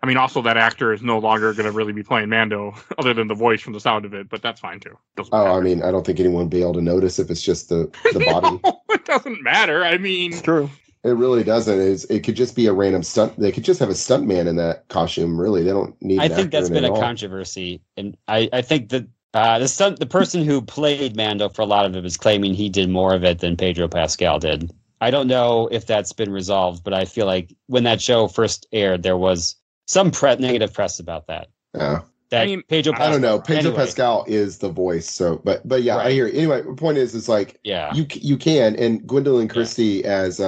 I mean, also that actor is no longer going to really be playing Mando, other than the voice from the sound of it. But that's fine too. I mean, I don't think anyone would be able to notice if it's just the body. No, it doesn't matter. I mean, it's true. It really doesn't. It could just be a random stunt. They could just have a stuntman in that costume. Really, they don't need. I think that's been a controversy, and I think that the person who played Mando for a lot of it is claiming he did more of it than Pedro Pascal did. I don't know if that's been resolved, but I feel like when that show first aired, there was some negative press about that. Yeah. Pedro Pascal, I don't know. Pedro Pascal is the voice, so but yeah, right. I hear it. Anyway, the point is like you can, and Gwendolyn Christie as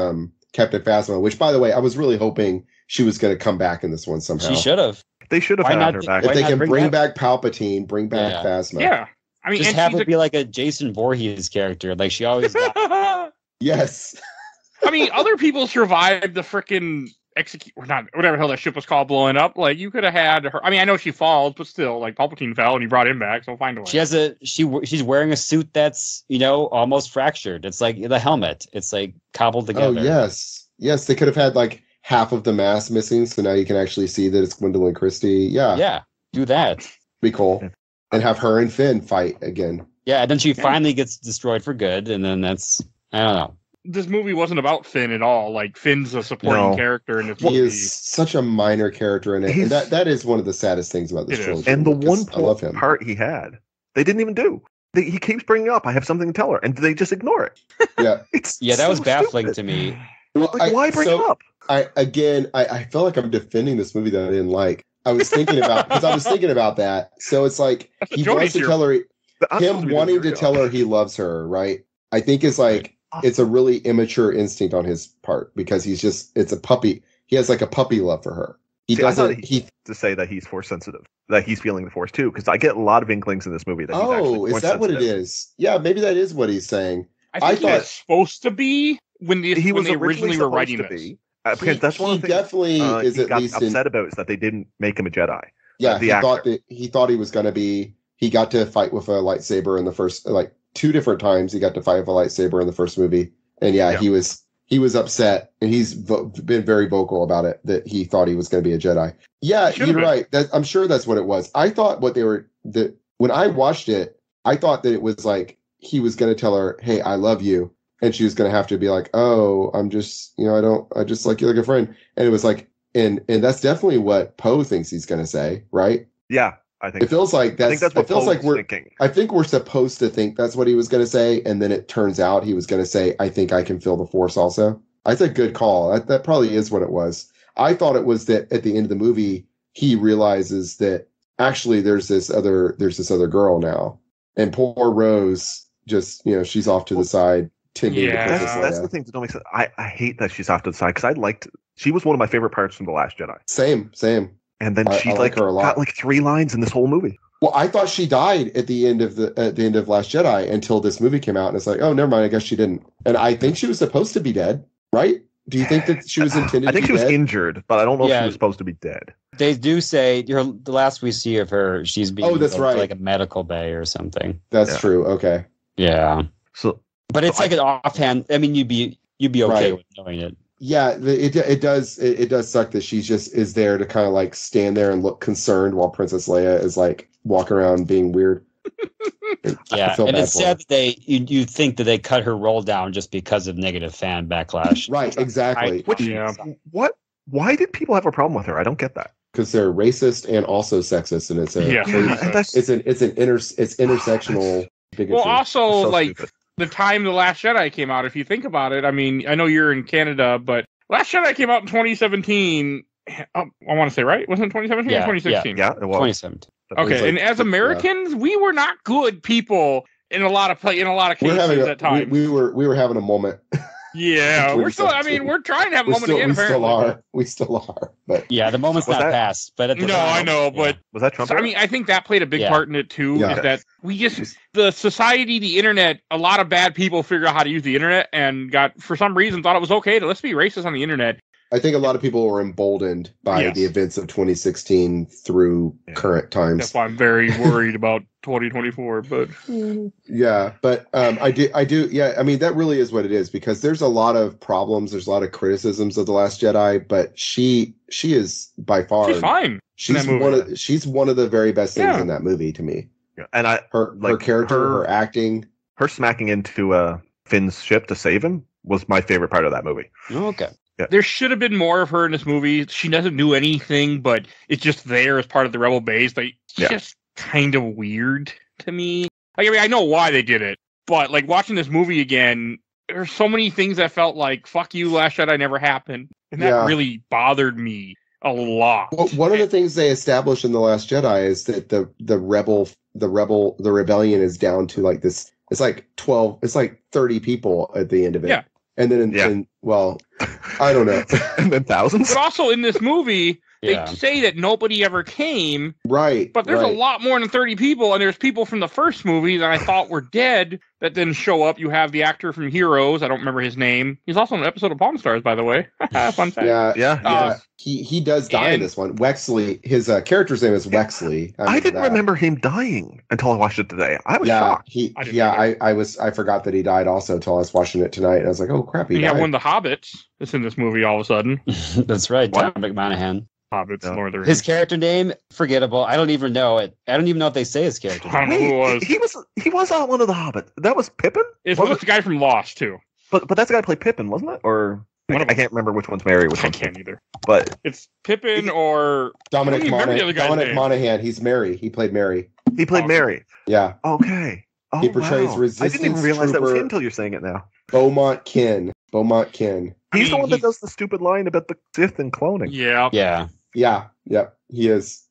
Captain Phasma, which, by the way, I was really hoping she was going to come back in this one somehow. She should have. They should have had her back. If they can bring back Palpatine, bring back Phasma. Yeah. I mean, just have her be like a Jason Voorhees character. Like she always got. Yes. I mean, other people survived the frickin' whatever the hell that ship was called blowing up. Like, you could have had her. I mean, I know she falls, but still, like, Palpatine fell and he brought him back, so find a way. She's wearing a suit that's, almost fractured. It's like the helmet. It's like cobbled together. Oh, yes. Yes, they could have had like half of the mask missing, so now you can actually see that it's Gwendolyn Christie. Yeah. Yeah, do that. Be cool. And have her and Finn fight again. Yeah, and then she finally gets destroyed for good, and then that's, I don't know. This movie wasn't about Finn at all. Like, Finn's a supporting character in this movie. He is such a minor character in it. And that is one of the saddest things about this trilogy. And the one part he had, they didn't even do. He keeps bringing up, I have something to tell her, and they just ignore it. Yeah. That was baffling to me. Well, why bring it up? I feel like I'm defending this movie that I didn't like. I was thinking about that. So it's like he wants to tell her, him wanting to tell her he loves her, right? I think is like, it's a really immature instinct on his part because it's a puppy. He has like a puppy love for her. He doesn't. To say that he's force sensitive, that he's feeling the force too, because I get a lot of inklings in this movie that he's actually force is that what it sensitive. is? Yeah, maybe that is what he's saying. I think he was supposed to be when they originally were writing this. Because that's one of the things definitely is at least upset about is that they didn't make him a Jedi. Yeah, he thought he was going to be. He got to fight with a lightsaber in the first, like 2 different times. He got to fight with a lightsaber in the first movie, and he was upset, and he's been very vocal about it that he thought he was going to be a Jedi. Yeah, you're right. I'm sure that's what it was. I thought when I watched it, I thought that it was like he was going to tell her, "Hey, I love you," and she was going to have to be like, "Oh, I'm just, I just like you like a friend," and it was like. And that's definitely what Poe thinks he's going to say, right? Yeah, I think it feels like that's. I think that's what Poe's thinking. I think we're supposed to think that's what he was going to say, and then it turns out he was going to say, "I think I can feel the Force." Also, that's a good call. That probably is what it was. I thought it was that at the end of the movie he realizes that actually there's this other girl now, and poor Rose just she's off to the side. That's the thing that don't make sense. I hate that she's off to the side because she was one of my favorite parts from The Last Jedi. Same. And then she like her a lot. Got like 3 lines in this whole movie. Well, I thought she died at the end of Last Jedi until this movie came out, and it's like, oh, never mind. I guess she didn't. And I think she was supposed to be dead, right? Do you think that she was intended? I think to be she was injured, but I don't know if she was supposed to be dead. They do say the last we see of her, she's being that's right. like a medical bay or something. That's true. Okay. Yeah. But it's like an offhand. I mean, you'd be okay with knowing it. Yeah, it does suck that she just is there to kind of like stand there and look concerned while Princess Leia is like walking around being weird. Yeah, and it's sad that you think that they cut her role down just because of negative fan backlash. Right, exactly. Why did people have a problem with her? I don't get that. Because they're racist and also sexist, and it's intersectional. Bigotry. Well, also stupid. The time The Last Jedi came out, if you think about it, I mean, I know you're in Canada, but Last Jedi came out in 2017. I want to say, right? Wasn't it 2017 or 2016? Yeah, it was. 2017. Okay, and as Americans, we were not good people in a lot of cases at times. We were having a moment. Yeah, we're still. I mean, we're trying to have a moment again. We still are. But yeah, the moment's not passed. But at the time, I know. But was that Trump? I mean, I think that played a big part in it too. Yeah. Is that we just the society, the internet. A lot of bad people figured out how to use the internet and for some reason thought it was okay to let's be racist on the internet. I think a lot of people were emboldened by the events of 2016 through current times. That's why I'm very worried about 2024. But I do. Yeah, I mean that really is what it is because there's a lot of problems. There's a lot of criticisms of The Last Jedi, but she is by far she's fine. She's one of the very best things in that movie to me. Yeah. And her character, her acting, her smacking into Finn's ship to save him was my favorite part of that movie. Okay. Yeah. There should have been more of her in this movie. She doesn't do anything, but it's just there as part of the Rebel base. Like, it's just kind of weird to me. Like, I mean, I know why they did it, but like watching this movie again, there's so many things that felt like "fuck you, Last Jedi" never happened, and that really bothered me a lot. Well, one of the things they established in The Last Jedi is that the rebellion is down to like this. It's like 12. It's like 30 people at the end of it. Yeah. And then, well, I don't know. And then thousands. But also in this movie, they say that nobody ever came. Right. But there's a lot more than 30 people, and there's people from the first movie that I thought were dead that didn't show up. You have the actor from Heroes. I don't remember his name. He's also on an episode of Pawn Stars, by the way. Fun fact. Yeah. He does die in this one. Wexley, his character's name is Wexley. I didn't remember him dying until I watched it today. I was shocked. I forgot that he died also until I was watching it tonight. And I was like, oh crap, he died. Yeah, one of the Hobbits is in this movie all of a sudden. That's right, John McMonaghan. Hobbits, Lord of the Rings. His character name, forgettable. I don't even know it. I don't even know if they say his character name. I don't know who it was. He was on one of the Hobbits. That was Pippin? It's the guy from Lost, too. But that's the guy who played Pippin, wasn't it? Or I can't remember which one's Mary. I can't either. But it's Pippin or Dominic Monaghan. He's Mary. He played Mary. He played Mary. Yeah. Okay. Oh, he portrays resistance. I didn't even realize that was him until you're saying it now. Beaumont Kin. He's the one that does the stupid line about the Sith and cloning. Yeah. Yeah. He is.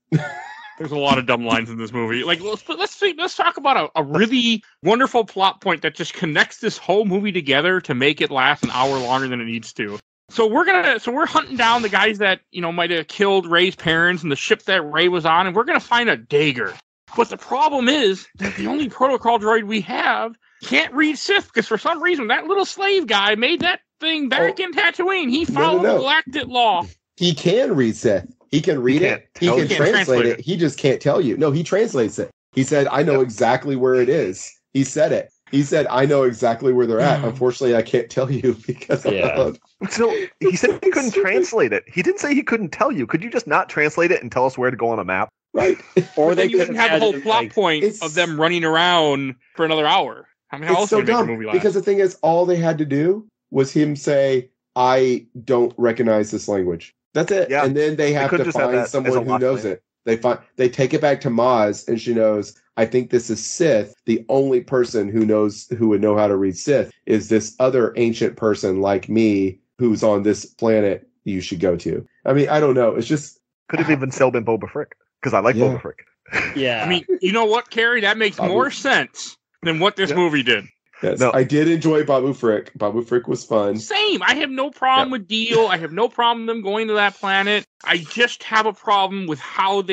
There's a lot of dumb lines in this movie. Like, let's talk about a really wonderful plot point that just connects this whole movie together to make it last an hour longer than it needs to. So we're hunting down the guys that, might have killed Rey's parents and the ship that Rey was on, and we're gonna find a dagger. But the problem is that the only protocol droid we have can't read Sith, because for some reason that little slave guy made that thing back in Tatooine. He followed the Galactic law. He can read Sith. He can read it. He can translate it. He just can't tell you. No, he translates it. He said, I know exactly where it is. He said it. He said, I know exactly where they're at. Unfortunately, I can't tell you because I'm So he said he couldn't translate it. He didn't say he couldn't tell you. Could you just not translate it and tell us where to go on a map? Right. Or they couldn't have the whole plot point of them running around for another hour. I mean, how else would make a movie last? Because the thing is, all they had to do was him say, I don't recognize this language. That's it. Yeah. And then they have to find someone who knows it. They take it back to Maz, and she knows, I think this is Sith. The only person who would know how to read Sith is this other ancient person like me who's on this planet you should go to. I mean, I don't know. It's just could have even still been Boba Frick, because I like Boba Frick. Yeah. I mean, you know what, Kerry? That makes more sense than what this movie did. Yes, no. I did enjoy Babu Frick. Babu Frick was fun. Same. I have no problem with Deal. I have no problem with them going to that planet. I just have a problem with how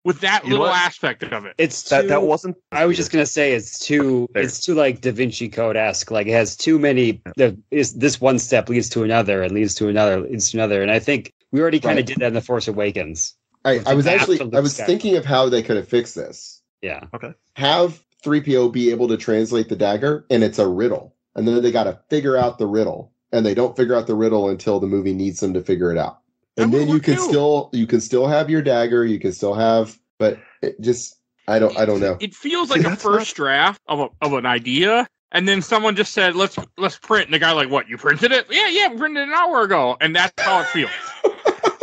with that little aspect of it. It's too, that wasn't. I was just gonna say it's too like Da Vinci Code-esque. Like it has too many. This one step leads to another, and leads to another, and I think we already kind of did that in The Force Awakens. I was thinking of how they could have fixed this. Yeah. Okay. Have 3PO be able to translate the dagger, and it's a riddle, and then they got to figure out the riddle, and they don't figure out the riddle until the movie needs them to figure it out. And then you can still have your dagger, you can still have, but it just I don't know. It feels like a first draft of an idea, and then someone just said let's print, and the guy like, what, you printed it? Yeah, we printed it an hour ago, and that's how it feels.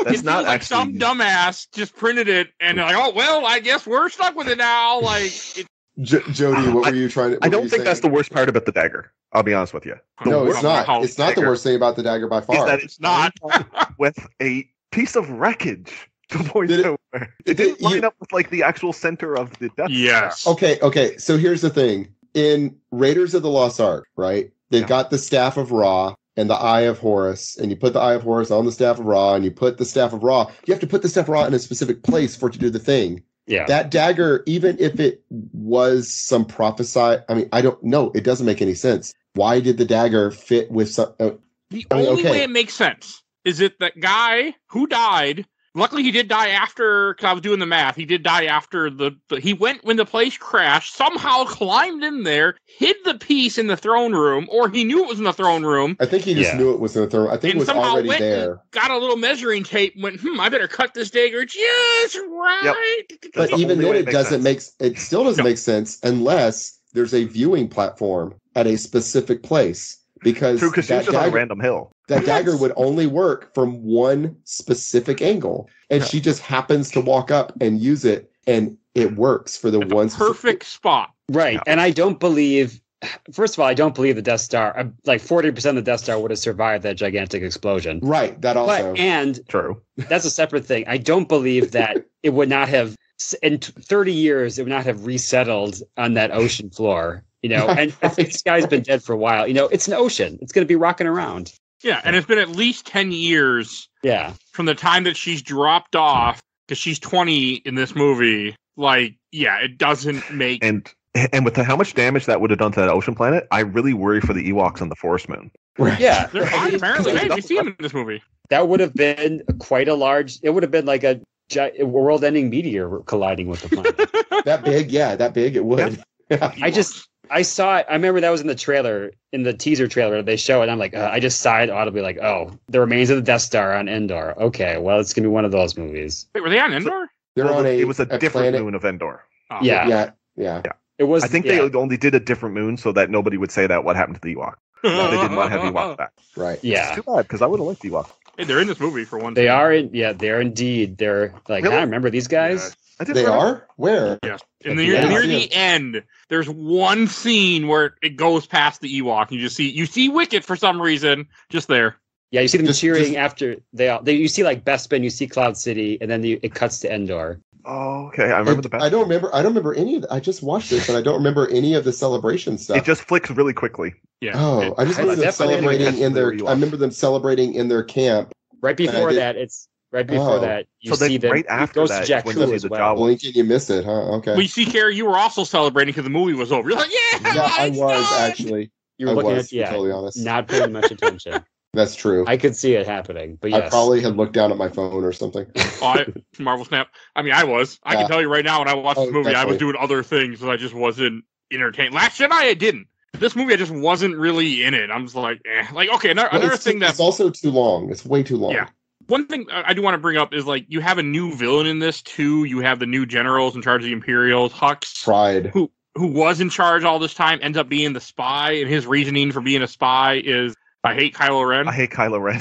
That's not like actually some dumbass just printed it, and they're like, oh well, I guess we're stuck with it now. Like. Jody, what were you trying to? I don't think that's the worst part about the dagger. I'll be honest with you. No, it's not. It's not the worst thing about the dagger by far. It's not with a piece of wreckage. It didn't line up with like the actual center of the Death Star. Okay. So here's the thing: in Raiders of the Lost Ark, right? They've got the Staff of Ra and the Eye of Horus, and you put the Eye of Horus on the Staff of Ra, and you put the Staff of Ra. You have to put the Staff of Ra in a specific place for it to do the thing. Yeah. That dagger, even if it was some prophesy, I mean, I don't know. It doesn't make any sense. Why did the dagger fit with some? The only way it makes sense is that guy who died. Luckily, he did die after, because I was doing the math. He did die after he went when the place crashed, somehow climbed in there, hid the piece in the throne room, or he knew it was in the throne room. I think he just knew it was in the throne room. I think it was already there. Got a little measuring tape and went, I better cut this dagger just right. Yep. But even then, it still doesn't make sense unless there's a viewing platform at a specific place. Because she's just on a random hill. That dagger would only work from one specific angle. And she just happens to walk up and use it, and it works for the one perfect spot. Right. Yeah. And I don't believe, first of all, the Death Star, like 40% of the Death Star would have survived that gigantic explosion. Right. That also. True. That's a separate thing. I don't believe that it would not have, in 30 years, it would not have resettled on that ocean floor. And this guy's been dead for a while. It's an ocean. It's going to be rocking around. Yeah, and it's been at least 10 years from the time that she's dropped off, because she's 20 in this movie. Like, yeah, it doesn't make... And with how much damage that would have done to that ocean planet, I really worry for the Ewoks on the Forest Moon. Right. Yeah. They're fine, apparently. Hey, you see them in this movie. That would have been quite a large... It would have been like a world-ending meteor colliding with the planet. That big? Yeah, that big, it would. Yeah. I saw it. I remember that was in the trailer, in the teaser trailer. They show it. And I'm like, I just sighed audibly, like, oh, the remains of the Death Star on Endor. Okay, well, it's gonna be one of those movies. Wait, were they on Endor? It was a different moon of Endor. Oh. Yeah. It was. I think they only did a different moon so that nobody would say that what happened to the Ewok. They didn't want to have Ewok back. Right. Yeah. It's too bad, because I would have liked Ewok. Hey, they're in this movie for one. They are in. Yeah, they're indeed. They're like, really? I remember these guys. They are? Where? Yes. Near the end, there's one scene where it goes past the Ewok. You see Wicket for some reason just there. Yeah, you see them cheering after you see like Bespin, you see Cloud City, and then it cuts to Endor. Oh, okay. I remember the best. I don't remember any of. I just watched it, but I don't remember any of the celebration stuff. It just flicks really quickly. Yeah. Oh, I just remember them celebrating in their. I remember them celebrating in their camp. Right before that, you see them. Right after goes that, to Jakku when as the well. Blink and you missed it, huh? Okay. We see, Kerry, you were also celebrating because the movie was over. You're like, yeah, I was done! actually. You were looking at, to be totally honest. not paying much attention. That's true. I could see it happening, but yes. I probably had looked down at my phone or something. Marvel Snap. I mean, I was. I can tell you right now, when I watched this movie, I was doing other things, so I just wasn't entertained. Last Jedi, I didn't. This movie, I just wasn't really in it. I'm just like, eh. Like, okay, another thing that's... It's also too long. It's way too long. Yeah. One thing I do want to bring up is, like, you have a new villain in this, too. You have the new generals in charge of the Imperials. Hux, Pride. who was in charge all this time, ends up being the spy, and his reasoning for being a spy is, I hate Kylo Ren. I hate Kylo Ren.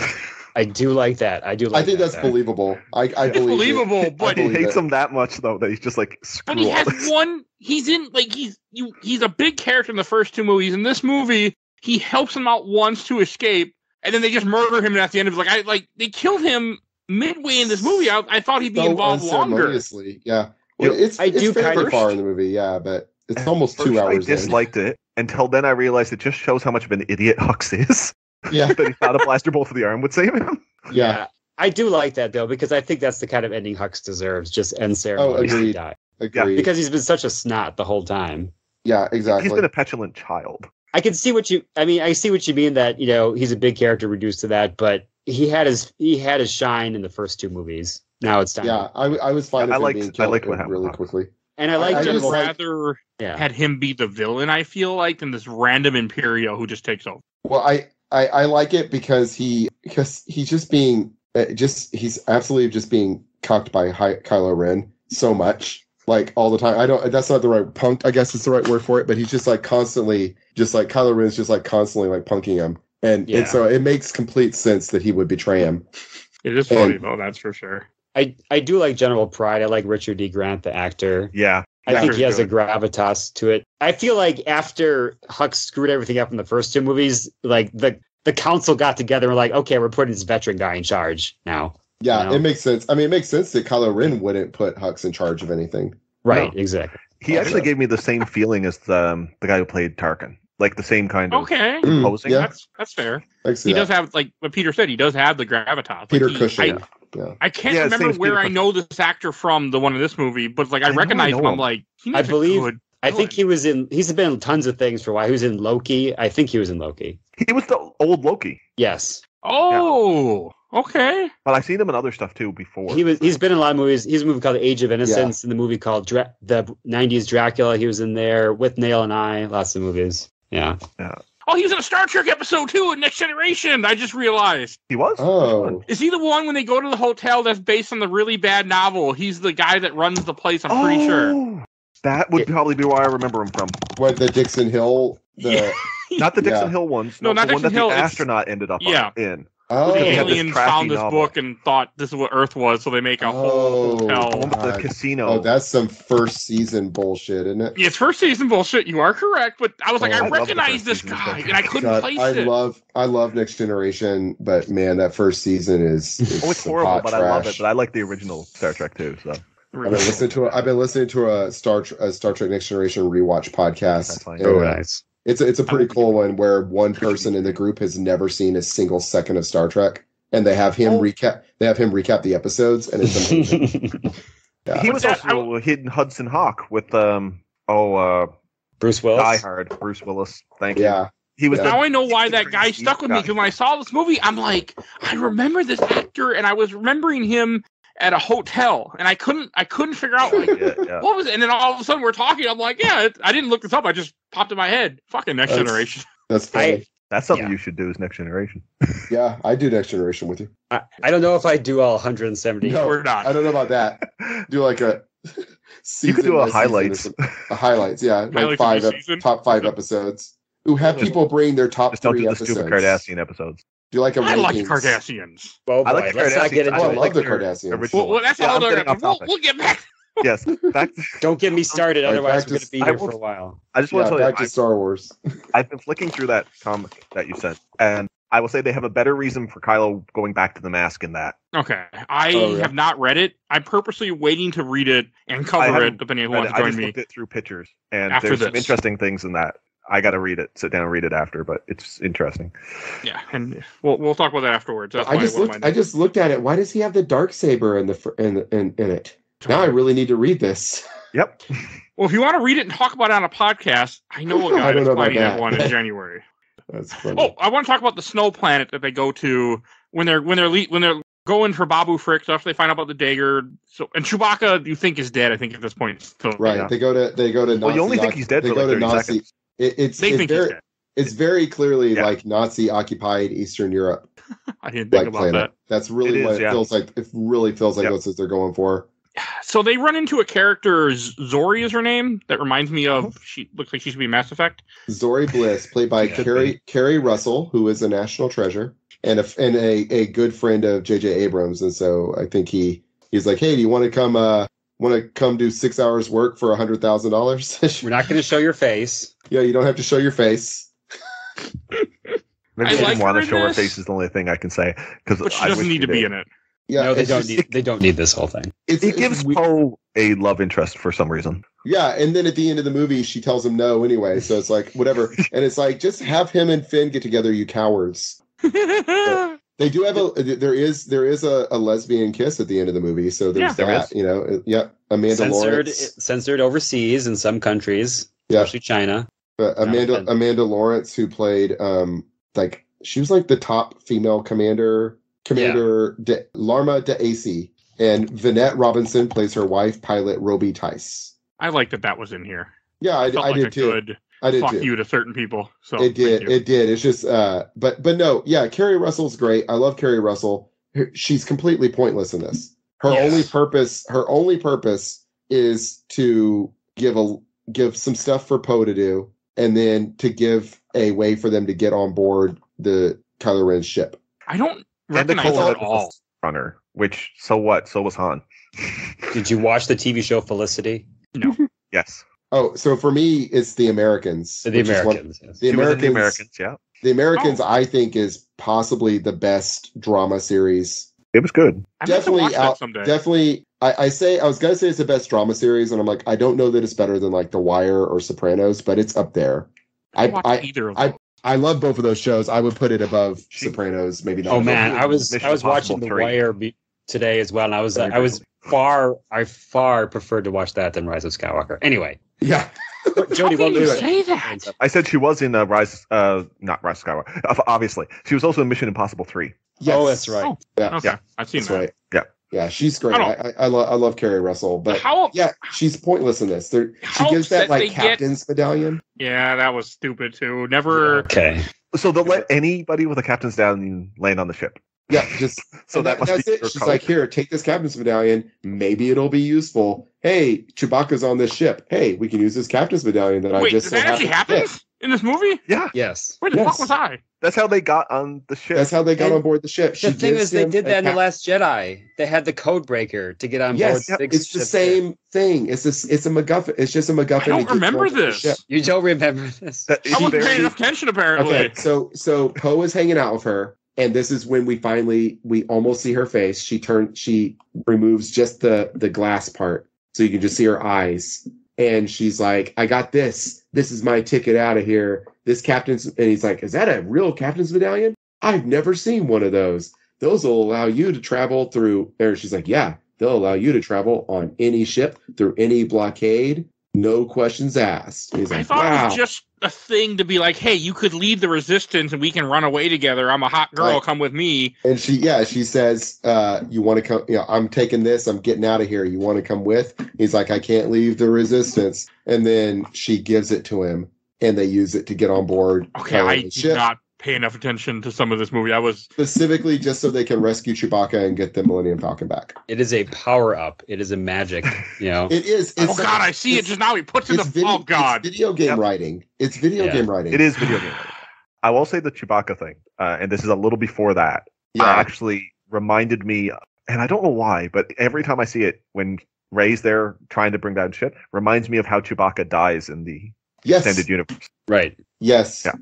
I do like that. I think that's believable. I it's believable, but he hates him that much though that he's just like screw. But he has one. He's in like he's a big character in the first two movies. In this movie, he helps him out once to escape, and then they just murder him. And at the end of it, they killed him midway in this movie. I thought he'd be involved longer. Yeah, well, it's do kind of far in the movie. Yeah, but it's almost 2 hours. I disliked it until then. I realized it just shows how much of an idiot Hux is. Yeah, that he thought a blaster bolt for the arm would save him. Yeah, I do like that though, because I think that's the kind of ending Hux deserves. Just end ceremony. Agreed. Die. Agreed. Because he's been such a snot the whole time. Yeah, exactly. He's been a petulant child. I can see what you. I mean, I see what you mean that he's a big character reduced to that, but he had his shine in the first two movies. Now it's time. Yeah, I was fine. I liked what happened really quickly. And I just General rather had him be the villain. I feel like than this random Imperial who just takes over. Well, I like it because he's just being he's absolutely just being cucked by Kylo Ren so much, like all the time. That's not the right punk. I guess it's the right word for it, but he's just like constantly, just like Kylo Ren's just like constantly like punking him, and so it makes complete sense that he would betray him. It is funny though, that's for sure. I do like General Pride. I like Richard D. Grant, the actor. Yeah. I think he has a gravitas to it. I feel like after Hux screwed everything up in the first two movies, like the council got together and were like, okay, we're putting this veteran guy in charge now. Yeah, it makes sense. I mean, it makes sense that Kylo Ren wouldn't put Hux in charge of anything. Right, exactly. He actually gave me the same feeling as the guy who played Tarkin. Like the same kind of imposing. Yeah. That's fair. He does have, like what Peter said, he does have the gravitas. Peter Cushing. I can't remember where I know this actor from, the one in this movie, but like I recognize him. I'm like, I think he's been in tons of things for a while. He was in Loki. I think he was in Loki. He was the old Loki. Yes. Oh, okay. But I've seen him in other stuff too before. He's been in a lot of movies. He's in a movie called Age of Innocence, in the movie called the 90s Dracula. He was in there with Nail and I. Lots of movies. Yeah. Oh, he was in a Star Trek episode too in Next Generation. I just realized. He was? Oh. Is he the one when they go to the hotel that's based on the really bad novel? He's the guy that runs the place, I'm pretty sure. That would probably be where I remember him from. What, the Dixon Hill? Not the Dixon Hill ones. No, not the Dixon one that Hill. The astronaut ended up in. Oh, the aliens found this book and thought this is what Earth was, so they make a whole hotel. The one with the casino. Oh, that's some first season bullshit, isn't it? Yeah, it's first season bullshit. You are correct, but I was like, I recognize this guy, and I couldn't place it. I love Next Generation, but man, that first season is it's horrible, but trash. I love it. But I like the original Star Trek too. So I've been listening to a Star Trek Next Generation rewatch podcast. Nice. It's a pretty cool one where one person in the group has never seen a single second of Star Trek, and they have him recap. They have him recap the episodes, and it's amazing. He was also hidden Hudson Hawk with Bruce Willis. Die Hard. Bruce Willis. Thank you. Yeah. He was now I know why that guy stuck with me, because when I saw this movie, I'm like, I remember this actor, and I was remembering him at a hotel, and I couldn't figure out what was it. And then all of a sudden we're talking. I'm like, I didn't look this up. I just popped in my head. Fucking Next Generation. That's funny. That's something you should do is Next Generation. Yeah, I do Next Generation with you. I don't know if I do all 170. No, we're not. I don't know about that. Do like a season. You could do a highlights. A highlights, yeah, like top 5 episodes. Who have people bring their top just 3 don't do episodes. The stupid Kardashian episodes. Do you like I like Kardashians. Well, I like the Kardashians. I love the Kardashians. Well, that's all we'll get back. Yes. Don't get me started, otherwise we're going to be here for a while. I just want to tell you, back to Star Wars. I've been flicking through that comic that you sent, and I will say they have a better reason for Kylo going back to the mask in that. Okay. I yeah. have not read it. I'm purposely waiting to read it and cover it, depending on who wants to I join just me. looked it through pictures, and After there's some this. interesting things in that. I got to read it, sit down and read it after, but it's interesting. Yeah, and we'll talk about that afterwards. That's I just looked at it. Why does he have the Darksaber in it? Now I really need to read this. Yep. Well, if you want to read it and talk about it on a podcast, I know a guy that's planning that one in January. That's funny. Oh, I want to talk about the snow planet that they go to when they're going for Babu Frick stuff. They find out about the dagger. So, and Chewbacca, you think is dead? I think at this point. So, right. Yeah. They go to. Nazi, Well, you only think he's dead for like 30 seconds. It's very clearly like Nazi occupied Eastern Europe. I didn't think about that. That's really what it feels like. It really feels like that's what they're going for. So they run into a character, Zori is her name, that reminds me of, she looks like she should be Mass Effect. Zori Bliss, played by Kerry Russell, who is a national treasure, and a good friend of J.J. Abrams. And so I think he's like, hey, do you want to come do 6 hours work for $100,000? We're not going to show your face. Yeah, you don't have to show your face. Maybe she didn't want to show her face is the only thing I can say. But she doesn't need to be in it. Yeah, no, they don't need this whole thing. It gives Poe a love interest for some reason. Yeah, and then at the end of the movie, she tells him no anyway. So it's like, whatever. And it's like, just have him and Finn get together, you cowards. They do have there is a lesbian kiss at the end of the movie. So there's that, you know. Amanda Lawrence. Censored overseas in some countries, especially China. Amanda Lawrence, who played, she was like the top female Commander Larma D'Acy, and Vinette Robinson plays her wife, pilot Roby Tice. I like that was in here. Yeah, I did too. I did fuck too. you to certain people. So it did. It's just, but no, yeah. Kerry Russell's great. I love Kerry Russell. She's completely pointless in this. Her only purpose is to give some stuff for Poe to do, and then to give a way for them to get on board the Kylo Ren's ship. I don't recognize her at all. Runner, which so what? So was Han. Did you watch the TV show Felicity? No. Yes. Oh, so for me, it's The Americans. The Americans. The Americans, yeah. The Americans, I think, is possibly the best drama series. It was good. Definitely. I was gonna say it's the best drama series, and I'm like, I don't know that it's better than like The Wire or Sopranos, but it's up there. Either of them. I love both of those shows. I would put it above Sopranos, maybe not. Oh man, I was watching The Wire today as well, and I far preferred to watch that than Rise of Skywalker. Anyway, yeah. Jody, what did you say that? I said she was in not Rise of Skywalker. Obviously, she was also in Mission Impossible 3. Yes. Oh, that's right. Oh, yeah, okay. I've seen that. Right. Yeah. Yeah, she's great. I love Kerry Russell, but she's pointless in this. She gives that like captain's medallion. Yeah, that was stupid too. Never. Okay. So they'll let anybody with a captain's medallion land on the ship. Yeah, just so that's it. She's like, here, take this captain's medallion. Maybe it'll be useful. Hey, Chewbacca's on this ship. Hey, we can use this captain's medallion that I just. Wait, that actually happens in this movie? Yeah. Yes. Where the fuck was I? That's how they got on the ship. That's how they got on board the ship. The thing is, they did that in The Last Jedi. They had the code breaker to get on board. It's the same thing. It's a MacGuffin. It's just a MacGuffin. I don't remember this. You don't remember this? I wasn't paying enough attention, apparently. Okay, so Poe is hanging out with her, and this is when we almost see her face. She removes just the glass part, so you can just see her eyes. And she's like, I got this. This is my ticket out of here. This captain's, and he's like, is that a real captain's medallion? I've never seen one of those. Those will allow you to travel through, or she's like, yeah, they'll allow you to travel on any ship, through any blockade, no questions asked. And he's like, I thought it was just a thing to be like, hey, you could lead the resistance and we can run away together. I'm a hot girl, come with me. And she says, you want to come, I'm taking this, I'm getting out of here. You want to come with? He's like, I can't leave the resistance. And then she gives it to him, and they use it to get on board. Okay, I did not pay enough attention to some of this movie. I was specifically just so they can rescue Chewbacca and get the Millennium Falcon back. It is a power up. It is a magic, It is. God, I see it just now. He puts in the oh god. It's video game writing. It's video game writing. It is video game writing. I will say the Chewbacca thing, and this is a little before that. Actually reminded me, and I don't know why, but every time I see it when Rey's there trying to bring down shit, reminds me of how Chewbacca dies in the extended universe. Right. Yes. Yeah.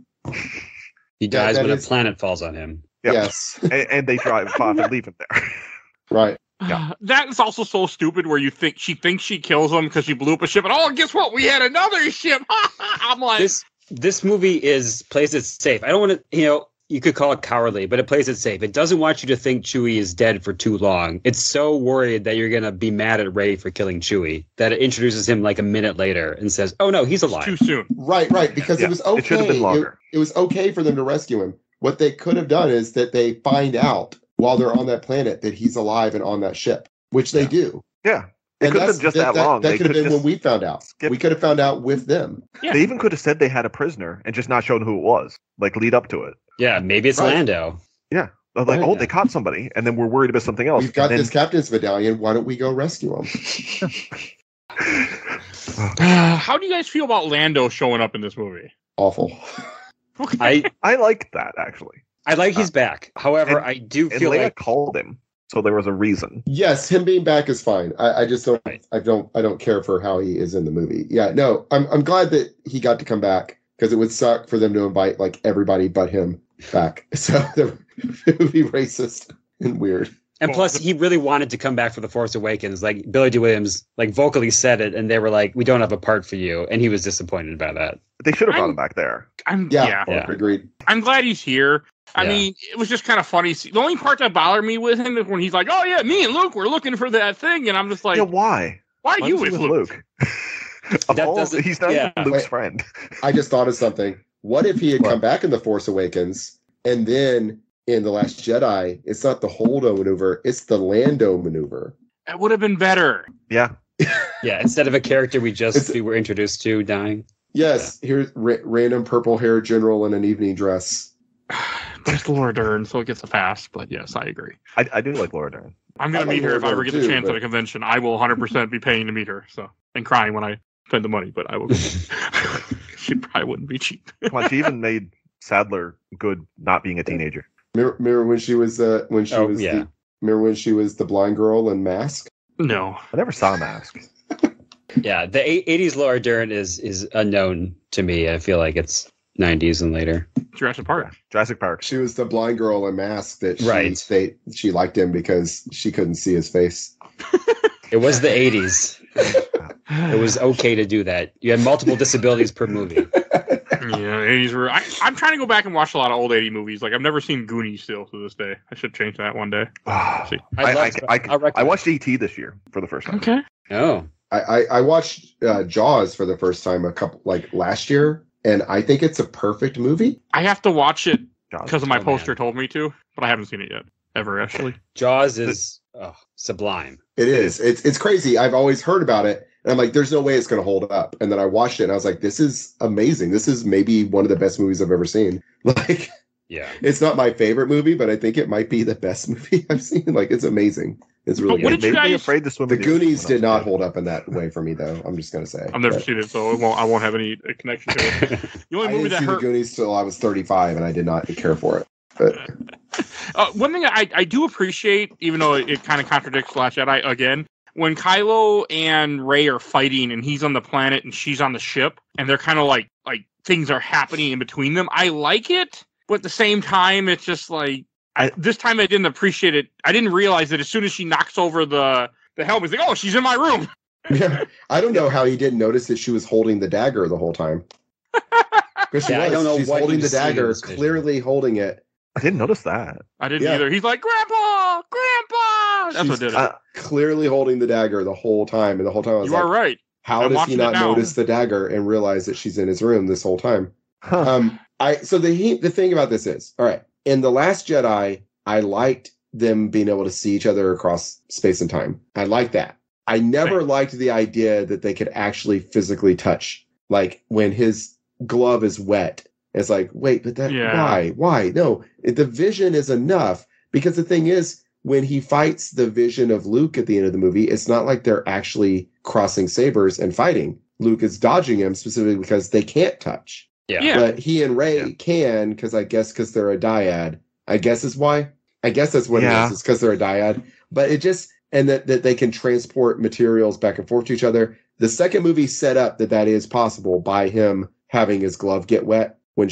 He dies when a is- planet falls on him. Yep. Yes. And they drive off and leave him there. Right. Yeah. That is also so stupid where she thinks she kills him because she blew up a ship, and guess what? We had another ship. I'm like, this movie plays it safe. I don't want to, you could call it cowardly, but it plays it safe. It doesn't want you to think Chewie is dead for too long. It's so worried that you're going to be mad at Rey for killing Chewie that it introduces him like a minute later and says, oh no, he's alive. too soon. Right. Because it was okay. It should have been longer. It was okay for them to rescue him. What they could have done is that they find out while they're on that planet that he's alive and on that ship, which they do. Yeah. It could have been just that long. That could have been when we found out. We could have found out with them. Yeah. They even could have said they had a prisoner and just not shown who it was, like lead up to it. Yeah, maybe it's Lando. Yeah. Like, they caught somebody, and then we're worried about something else. We've got this captain's medallion. Why don't we go rescue him? How do you guys feel about Lando showing up in this movie? Awful. Okay. I liked that, actually. I like he's back. However, I do feel Leia like called him, so there was a reason. Yes, him being back is fine. I just don't. Right. I don't care for how he is in the movie. Yeah, no, I'm glad that he got to come back because it would suck for them to invite like everybody but him back. So it would be racist and weird. And plus, he really wanted to come back for The Force Awakens. Like, Billy D. Williams, like, vocally said it, and they were like, we don't have a part for you. And he was disappointed about that. They should have brought him back there. Yeah. Agreed. I'm glad he's here. I mean, it was just kind of funny. The only part that bothered me with him is when he's like, oh, yeah, me and Luke, we're looking for that thing. And I'm just like, why? Why are you with Luke? He's not even Luke's friend. I just thought of something. What if he had come back in The Force Awakens, and then in The Last Jedi, it's not the Holdo maneuver, it's the Lando maneuver? That would have been better. Yeah. Yeah, instead of a character we were introduced to dying. Yes, here's random purple-haired general in an evening dress. It's Laura Dern, so it gets a pass. But yes, I agree. I do like Laura Dern. I'm going to meet her if I ever get the chance at a convention. I will 100% be paying to meet her. So and crying when I spend the money, but I will. She probably wouldn't be cheap. Come on, she even made Sadler good not being a teenager. Remember when she was remember when she was the blind girl in Mask? No, I never saw Mask. Yeah, the 80s Laura Dern is unknown to me. I feel like it's 90s and later. Jurassic Park. Jurassic Park. She was the blind girl in Mask that she liked him because she couldn't see his face. It was the 80s. It was okay to do that. You had multiple disabilities per movie. Yeah, 80s were. I'm trying to go back and watch a lot of old 80 movies. Like I've never seen Goonies still to this day. I should change that one day. I watched E.T. this year for the first time. Okay. Oh. I watched Jaws for the first time last year, and I think it's a perfect movie. I have to watch it because of my poster told me to, but I haven't seen it yet ever actually. Jaws is sublime. It is. It's crazy. I've always heard about it, and I'm like, there's no way it's going to hold up. And then I watched it, and I was like, this is amazing. This is maybe one of the best movies I've ever seen. Like, yeah, it's not my favorite movie, but I think it might be the best movie I've seen. Like, it's amazing. It's really good. The Goonies did not hold up in that way for me, though. I'm just going to say. I've never seen it, so I won't have any connection to it. The only movie that hurt the Goonies till I was 35, and I did not care for it. But one thing I do appreciate, even though it kind of contradicts Last Jedi again, when Kylo and Rey are fighting and he's on the planet and she's on the ship, and they're kind of like things are happening in between them. I like it, but at the same time, it's just like this time I didn't appreciate it. I didn't realize that as soon as she knocks over the helmet, he's like, "Oh, she's in my room." Yeah, I don't know how he didn't notice that she was holding the dagger the whole time. Because I don't know, she's holding the dagger, clearly holding it. I didn't notice that. I didn't either. He's like, Grandpa! That's what did it. Clearly holding the dagger the whole time. And the whole time I was are right. How does he not notice the dagger and realize that she's in his room this whole time? Huh. So the thing about this is, all right, in The Last Jedi, I liked them being able to see each other across space and time. I liked that. I never liked the idea that they could actually physically touch. Like when his glove is wet. It's like, wait, but why? No, the vision is enough, because the thing is, when he fights the vision of Luke at the end of the movie, it's not like they're actually crossing sabers and fighting. Luke is dodging him specifically because they can't touch. Yeah. But he and Rey can, because they're a dyad. I guess is why. I guess that's what it is. It's because they're a dyad. But it just, and that they can transport materials back and forth to each other. The second movie set up that is possible by him having his glove get wet when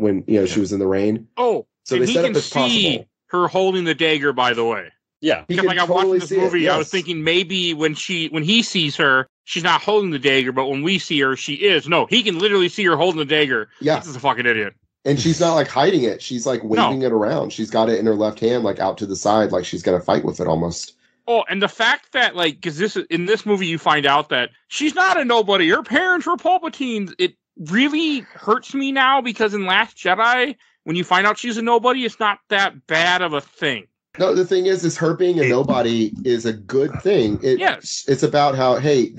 when she was in the rain. Oh, so they set up as possible. Her holding the dagger, by the way. Yeah, because like I watched this movie, I was thinking maybe when he sees her, she's not holding the dagger, but when we see her, she is. No, he can literally see her holding the dagger. Yeah, this is a fucking idiot. And she's not like hiding it; she's like waving it around. She's got it in her left hand, like out to the side, like she's gonna fight with it almost. Oh, and the fact that like, because in this movie you find out that she's not a nobody. Her parents were Palpatines. It really hurts me now because in Last Jedi, when you find out she's a nobody, it's not that bad of a thing. No, the thing is her being a nobody is a good thing. Yes. It's about how, hey,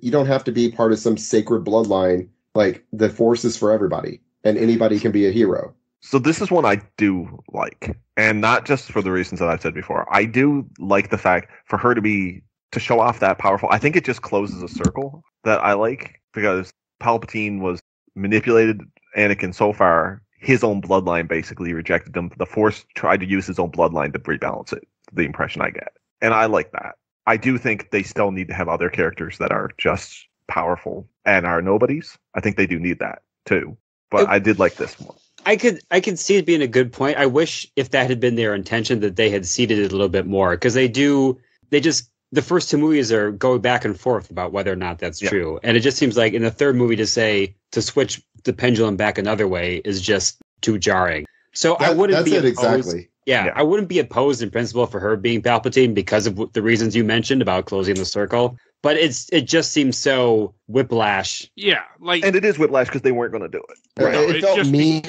you don't have to be part of some sacred bloodline. Like, the Force is for everybody, and anybody can be a hero. So this is one I do like, and not just for the reasons that I've said before. I do like the fact for her to show off that powerful. I think it just closes a circle that I like, because Palpatine was manipulated Anakin so far. His own bloodline basically rejected him. The Force tried to use his own bloodline to rebalance it, the impression I get. And I like that. I do think they still need to have other characters that are just powerful and are nobodies. I think they do need that too. But I did like this one. I could see it being a good point. I wish if that had been their intention that they had seeded it a little bit more, because the first two movies are going back and forth about whether or not that's true. And it just seems like in the third movie to switch the pendulum back another way is just too jarring. So I wouldn't be opposed. Exactly. Yeah, I wouldn't be opposed in principle for her being Palpatine because of the reasons you mentioned about closing the circle. But it just seems so whiplash. Yeah, and it is whiplash because they weren't going to do it. Right. It felt mean.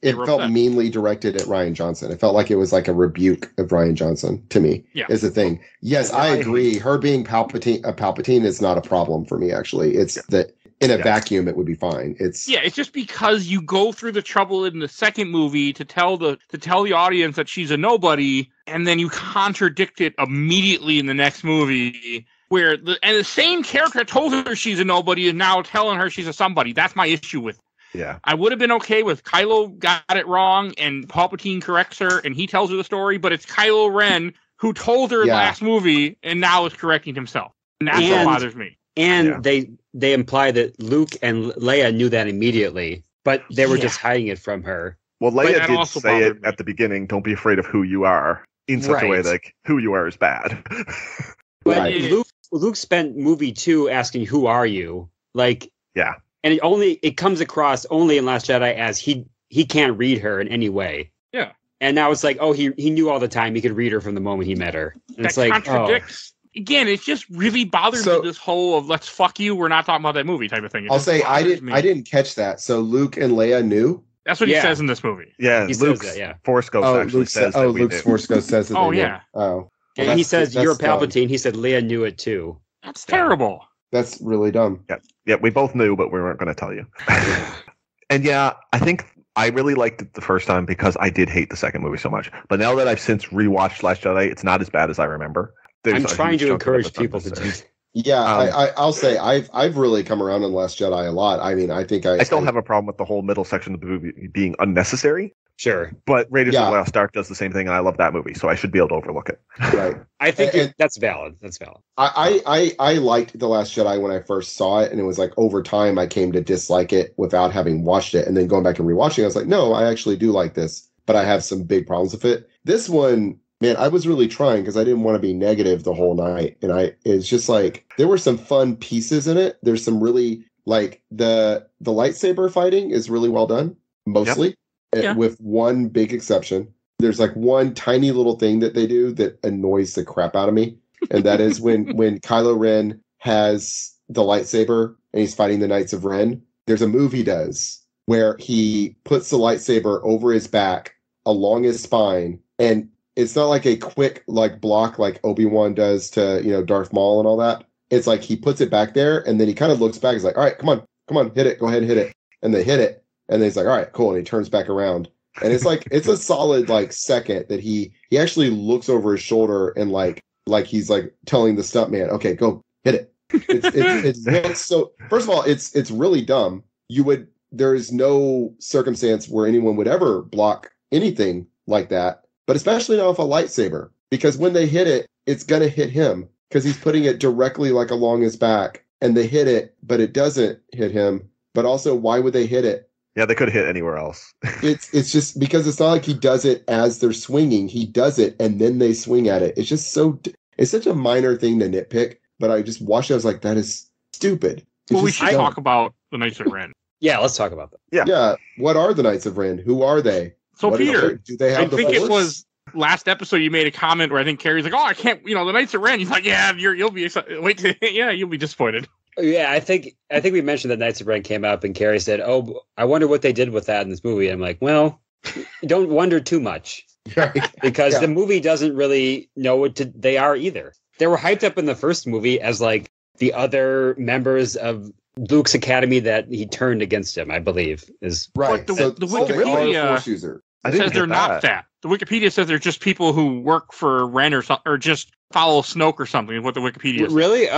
It felt meanly directed at Rian Johnson. It felt like it was like a rebuke of Rian Johnson to me. Yeah, is the thing. Yes, I agree. Her being Palpatine is not a problem for me. Actually, it's that in a vacuum it would be fine. It's just because you go through the trouble in the second movie to tell the audience that she's a nobody, and then you contradict it immediately in the next movie. Where the same character told her she's a nobody is now telling her she's a somebody. That's my issue with it. Yeah. I would have been okay with Kylo got it wrong and Palpatine corrects her and he tells her the story, but it's Kylo Ren who told her last movie and now is correcting himself. And that's what bothers me. And they imply that Luke and Leia knew that immediately, but they were just hiding it from her. Well, Leia did say it at the beginning, don't be afraid of who you are, in such a way that who you are is bad. But Luke spent movie 2 asking, "Who are you?" And it comes across only in Last Jedi as he can't read her in any way. Yeah. And now it's like, oh, he knew all the time. He could read her from the moment he met her. And it's like, contradicts. Again, it just really bothers me, this whole of let's fuck you, we're not talking about that movie type of thing. I'll say I didn't catch that. So Luke and Leia knew? That's what he says in this movie. Yeah, Luke's Force Ghost actually says that. Luke's Force Ghost says that. Oh. Well, and he says, "You're Palpatine." He said, "Leia knew it too." That's terrible. That's really dumb. Yeah, we both knew, but we weren't going to tell you. And I think I really liked it the first time because I did hate the second movie so much. But now that I've since rewatched Last Jedi, it's not as bad as I remember. I'm trying to encourage people to do that. Yeah, I'll say I've really come around on Last Jedi a lot. I mean, I think I still have a problem with the whole middle section of the movie being unnecessary. Sure. But Raiders of the Lost Ark does the same thing, and I love that movie, so I should be able to overlook it. Right. I think that's valid. That's valid. I liked The Last Jedi when I first saw it, and it was like over time I came to dislike it without having watched it, and then going back and rewatching it, I was like, no, I actually do like this, but I have some big problems with it. This one, man, I was really trying because I didn't want to be negative the whole night, and it's just like there were some fun pieces in it. There's some really like the lightsaber fighting is really well done, mostly. Yep. With one big exception. There's like one tiny little thing that they do that annoys the crap out of me. And that is when Kylo Ren has the lightsaber and he's fighting the Knights of Ren. There's a move he does where he puts the lightsaber over his back along his spine. And it's not like a quick like block like Obi-Wan does to, Darth Maul and all that. It's like he puts it back there and then he kind of looks back. He's like, all right, come on, hit it. Go ahead and hit it. And they hit it. And then he's like, all right, cool. And he turns back around. And it's like, it's a solid like second that he actually looks over his shoulder and like he's like telling the stuntman, okay, go hit it. It's so, first of all, it's really dumb. There is no circumstance where anyone would ever block anything like that, but especially not with a lightsaber, because when they hit it, it's going to hit him because he's putting it directly like along his back and they hit it, but it doesn't hit him. But also, why would they hit it? Yeah, they could have hit anywhere else. It's just because it's not like he does it as they're swinging. He does it and then they swing at it. It's just it's such a minor thing to nitpick. But I just watched it. I was like, that is stupid. Well, we should talk about the Knights of Ren. Yeah, let's talk about that. Yeah. What are the Knights of Ren? Who are they? So Peter, do they have I think Force? it was last episode you made a comment where I think Kerry's like, "Oh, I can't." The Knights of Ren. He's like, "Yeah, you'll be excited. You'll be disappointed." Yeah, I think we mentioned that Knights of Ren came up, and Kerry said, "Oh, I wonder what they did with that in this movie." And I'm like, "Well, don't wonder too much, because the movie doesn't really know what they are either. They were hyped up in the first movie as like the other members of Luke's academy that he turned against him, I believe, is right." But the Wikipedia says they're not that. The Wikipedia says they're just people who work for Ren or just follow Snoke or something. Is what the Wikipedia says. Really?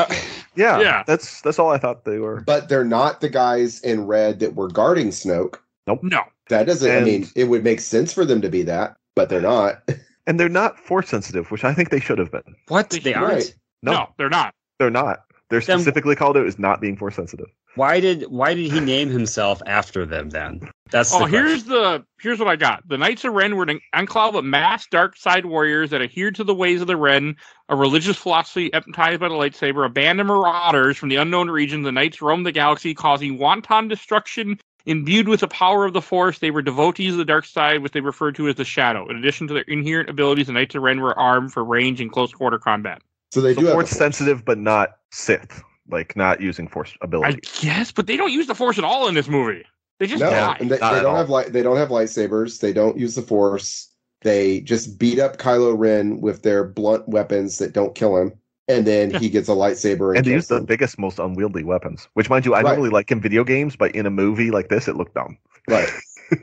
Yeah. That's all I thought they were. But they're not the guys in red that were guarding Snoke. Nope. No. That doesn't. I mean, it would make sense for them to be that, but they're not. And they're not Force sensitive, which I think they should have been. What? They aren't? Right. No, they're not. They're not. They're specifically called out as not being Force sensitive. Why did he name himself after them then? That's here's what I got. The Knights of Ren were an enclave of masked dark side warriors that adhered to the ways of the Ren, a religious philosophy hypnotized by the lightsaber. A band of marauders from the unknown region, the Knights roamed the galaxy, causing wanton destruction. Imbued with the power of the Force, they were devotees of the dark side, which they referred to as the Shadow. In addition to their inherent abilities, the Knights of Ren were armed for range and close quarter combat. So they do Force sensitive, but not Sith. Like, not using Force abilities. I guess, but they don't use the Force at all in this movie. They just die. And they don't have lightsabers. They don't use the Force. They just beat up Kylo Ren with their blunt weapons that don't kill him, and then he gets a lightsaber. And they use the biggest, most unwieldy weapons. Which, mind you, I don't really like in video games, but in a movie like this, it looked dumb. Right.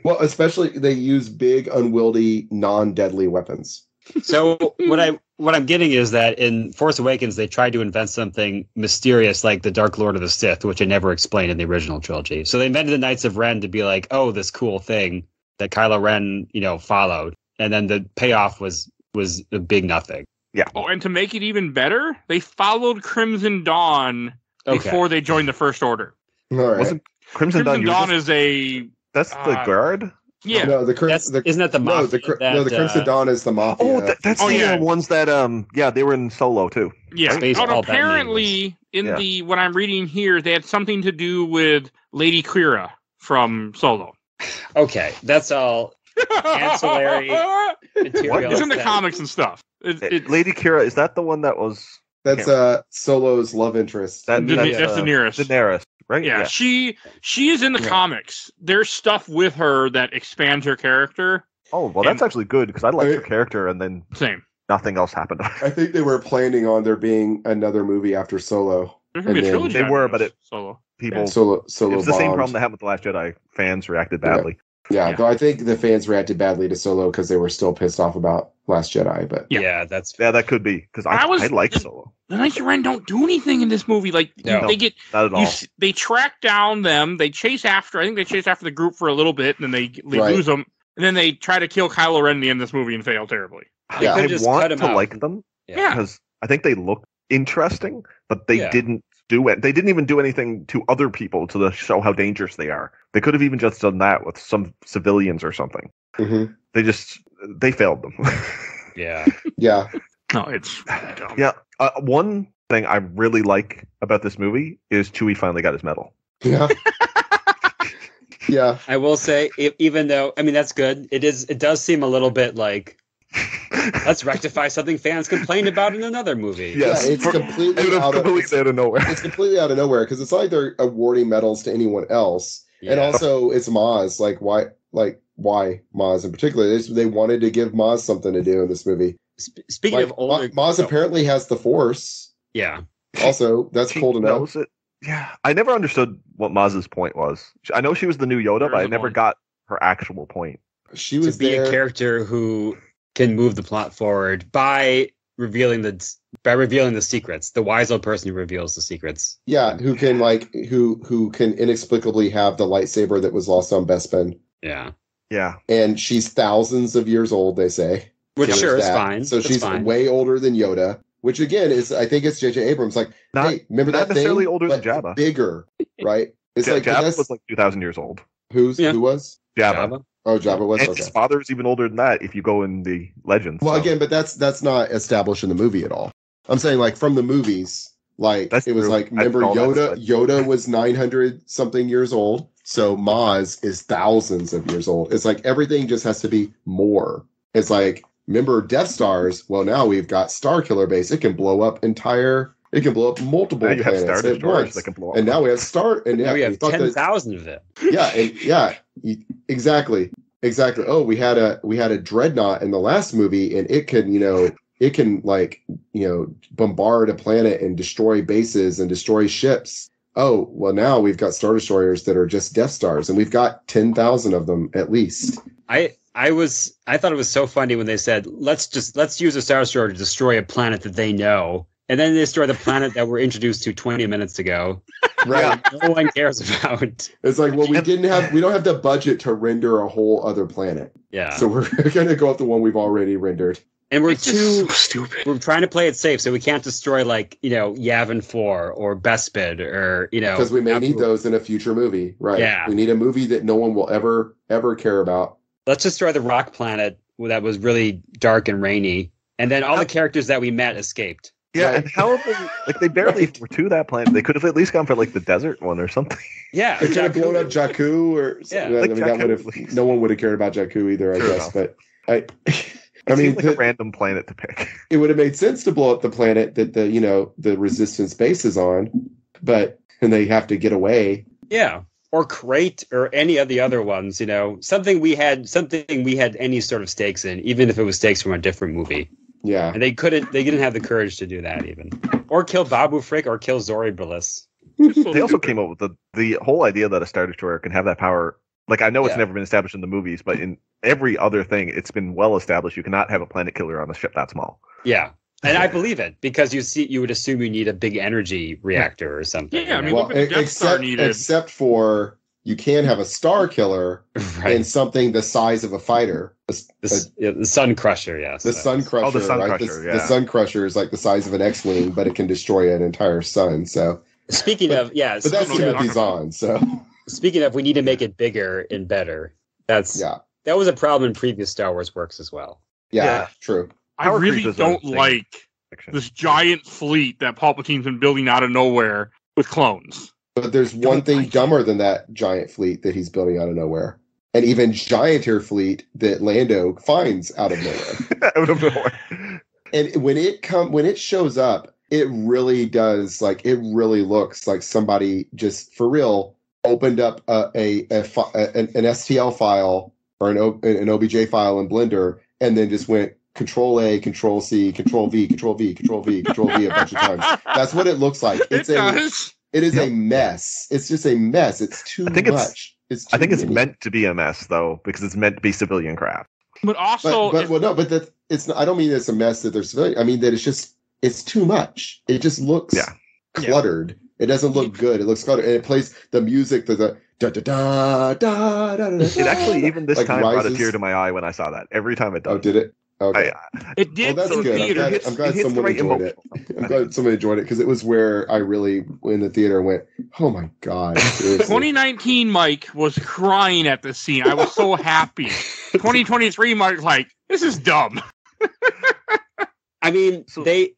Well, especially they use big, unwieldy, non-deadly weapons. So what I'm getting is that in Force Awakens they tried to invent something mysterious like the Dark Lord of the Sith, which I never explained in the original trilogy. So they invented the Knights of Ren to be like, oh, this cool thing that Kylo Ren, followed, and then the payoff was a big nothing. Yeah. Oh, and to make it even better, they followed Crimson Dawn before they joined the First Order. All right. Wasn't Crimson Dawn is a that's the guard. Yeah. No, isn't that the Mafia? The Crimson Dawn is the Mafia. Oh, that's the ones that they were in Solo too. Yeah. Right? Apparently, what I'm reading here, they had something to do with Lady Kira from Solo. Okay, that's all ancillary material. It's in the comics and stuff. Lady Kira, is that the one that was? That's Solo's love interest. That's Daenerys. Daenerys, right? Yeah, she is in the comics. There's stuff with her that expands her character. Oh, well, that's actually good because I liked her character, and then nothing else happened. I think they were planning on there being another movie after Solo. There's gonna be a trilogy. They were, but Solo. Solo. It's the same problem they had with The Last Jedi. Fans reacted badly. Yeah, though I think the fans reacted badly to Solo because they were still pissed off about Last Jedi. But that could be because I like Solo. The Knights of Ren don't do anything in this movie. Like they get not at all. They track down them. They chase after. I think they chase after the group for a little bit, and then they lose them. And then they try to kill Kylo Ren in the end of this movie and fail terribly. Yeah. I want to like them because I think they look interesting, but they didn't do it. They didn't even do anything to other people to show how dangerous they are. They could have even just done that with some civilians or something. Mm-hmm. They failed them. Yeah. No, it's dumb. Yeah. One thing I really like about this movie is Chewie finally got his medal. Yeah. Yeah. I will say, even though that's good, it does seem a little bit like let's rectify something fans complained about in another movie. Yes, it's completely out of nowhere. It's completely out of nowhere because it's not like they're awarding medals to anyone else, and also it's Maz. Like why Maz in particular? They wanted to give Maz something to do in this movie. Speaking of older, Maz apparently has the Force. Yeah. Also, that's cool to know. Yeah, I never understood what Maz's point was. I know she was the new Yoda, but I never got her actual point. She was to be a character who can move the plot forward by revealing the secrets. The wise old person who reveals the secrets. Yeah, who can who can inexplicably have the lightsaber that was lost on Bespin. Yeah. Yeah. And she's thousands of years old, they say. Which sure is fine. So she's way older than Yoda. Which again is, I think it's J.J. Abrams. Like, hey, remember that thing? Not necessarily older than Jabba. Bigger, right? It's like Jabba was like 2,000 years old. Who was? Jabba. Oh, Jabba was. And Okay. his father's even older than that if you go in the legends. Well, so. again, but that's not established in the movie at all. I'm saying like from the movies, like That's it was true. like remember All that Yoda was 900 something years old, so Maz is thousands of years old. It's like everything just has to be more. It's like remember Death Stars. Well, now we've got Star Killer Base. It can blow up multiple Now you have planets Star at Destroyers once. that can blow up. And now we have Now we have thought that- 10,000 of them. Exactly. Oh, we had a dreadnought in the last movie, and it can bombard a planet and destroy bases and destroy ships. Oh, well, now we've got Star Destroyers that are just Death Stars, and we've got 10,000 of them at least. I thought it was so funny when they said, let's use a Star Destroyer to destroy a planet that they know. And then they destroy the planet that we're introduced to 20 minutes ago. Right. No one cares about. It's like, well, we don't have the budget to render a whole other planet. Yeah. So we're going to go with the one we've already rendered. And we're It's just so stupid. we're trying to play it safe, so we can't destroy Yavin 4 or Bespin or Because we may need those in a future movie. Right. Yeah. We need a movie that no one will ever care about. Let's destroy the rock planet that was really dark and rainy, and then all the characters that we met escaped. Yeah, Right. and how they barely were to that planet. They could have at least gone for the desert one or something. Yeah, They could have blown up Jakku or Yeah, like that would Jakku. have no one would have cared about Jakku either, I True guess. enough. But It seemed like a random planet to pick. it would have made sense to blow up the planet that the resistance base is on, and they have to get away. yeah, or Crate or any of the other ones. Something we had any sort of stakes in, even if it was stakes from a different movie. Yeah. And they didn't have the courage to do that even, or kill Babu Frick or kill Zori Bliss. They also came up with the whole idea that a Star Destroyer can have that power. I know it's never been established in the movies, but in every other thing, it's been well established. You cannot have a planet killer on a ship that small. Yeah. And I believe it, because you would assume you need a big energy reactor or something. Yeah, I mean, look what the Death Star needed. Except for you can have a Star Killer right. in something the size of a fighter. The Sun Crusher, yes. The Sun Crusher. Oh, the Sun right? Crusher, The Sun Crusher is like the size of an X-wing, but it can destroy an entire sun. So, Speaking of, but that's Timothy Zahn. So, speaking of, we need to make it bigger and better. That was a problem in previous Star Wars works as well. Yeah. True. I Power really creep is a don't thing. like this giant fleet that Palpatine's been building out of nowhere with clones. But there's one thing dumber than that giant fleet that he's building out of nowhere. An even gianter fleet that Lando finds out of nowhere. Out of nowhere. And when it shows up, it really does, it really looks like somebody just for real opened up an STL file or an OBJ file in Blender and then just went Control A, Control C, Control V, Control V, Control V, Control V a bunch of times. That's what it looks like. It is a mess. It's just a mess. It's too much. I think it's meant to be a mess, though, because it's meant to be civilian craft. But also, it's not, I don't mean it's a mess that there's civilian. I mean that it's too much. It just looks cluttered. It doesn't look good. It looks cluttered, and it plays the music to the da da da da da da. It actually even this time brought a rises. tear to my eye when I saw that. Every time it does. Oh, did it? Okay. it did. Well, that's for good. theater. I'm glad it hits someone the right enjoyed it. I'm glad somebody enjoyed it because it was where I really, in the theater, went, "Oh my god!" seriously. 2019 Mike was crying at the scene. I was so happy. 2023 Mike this is dumb. I mean,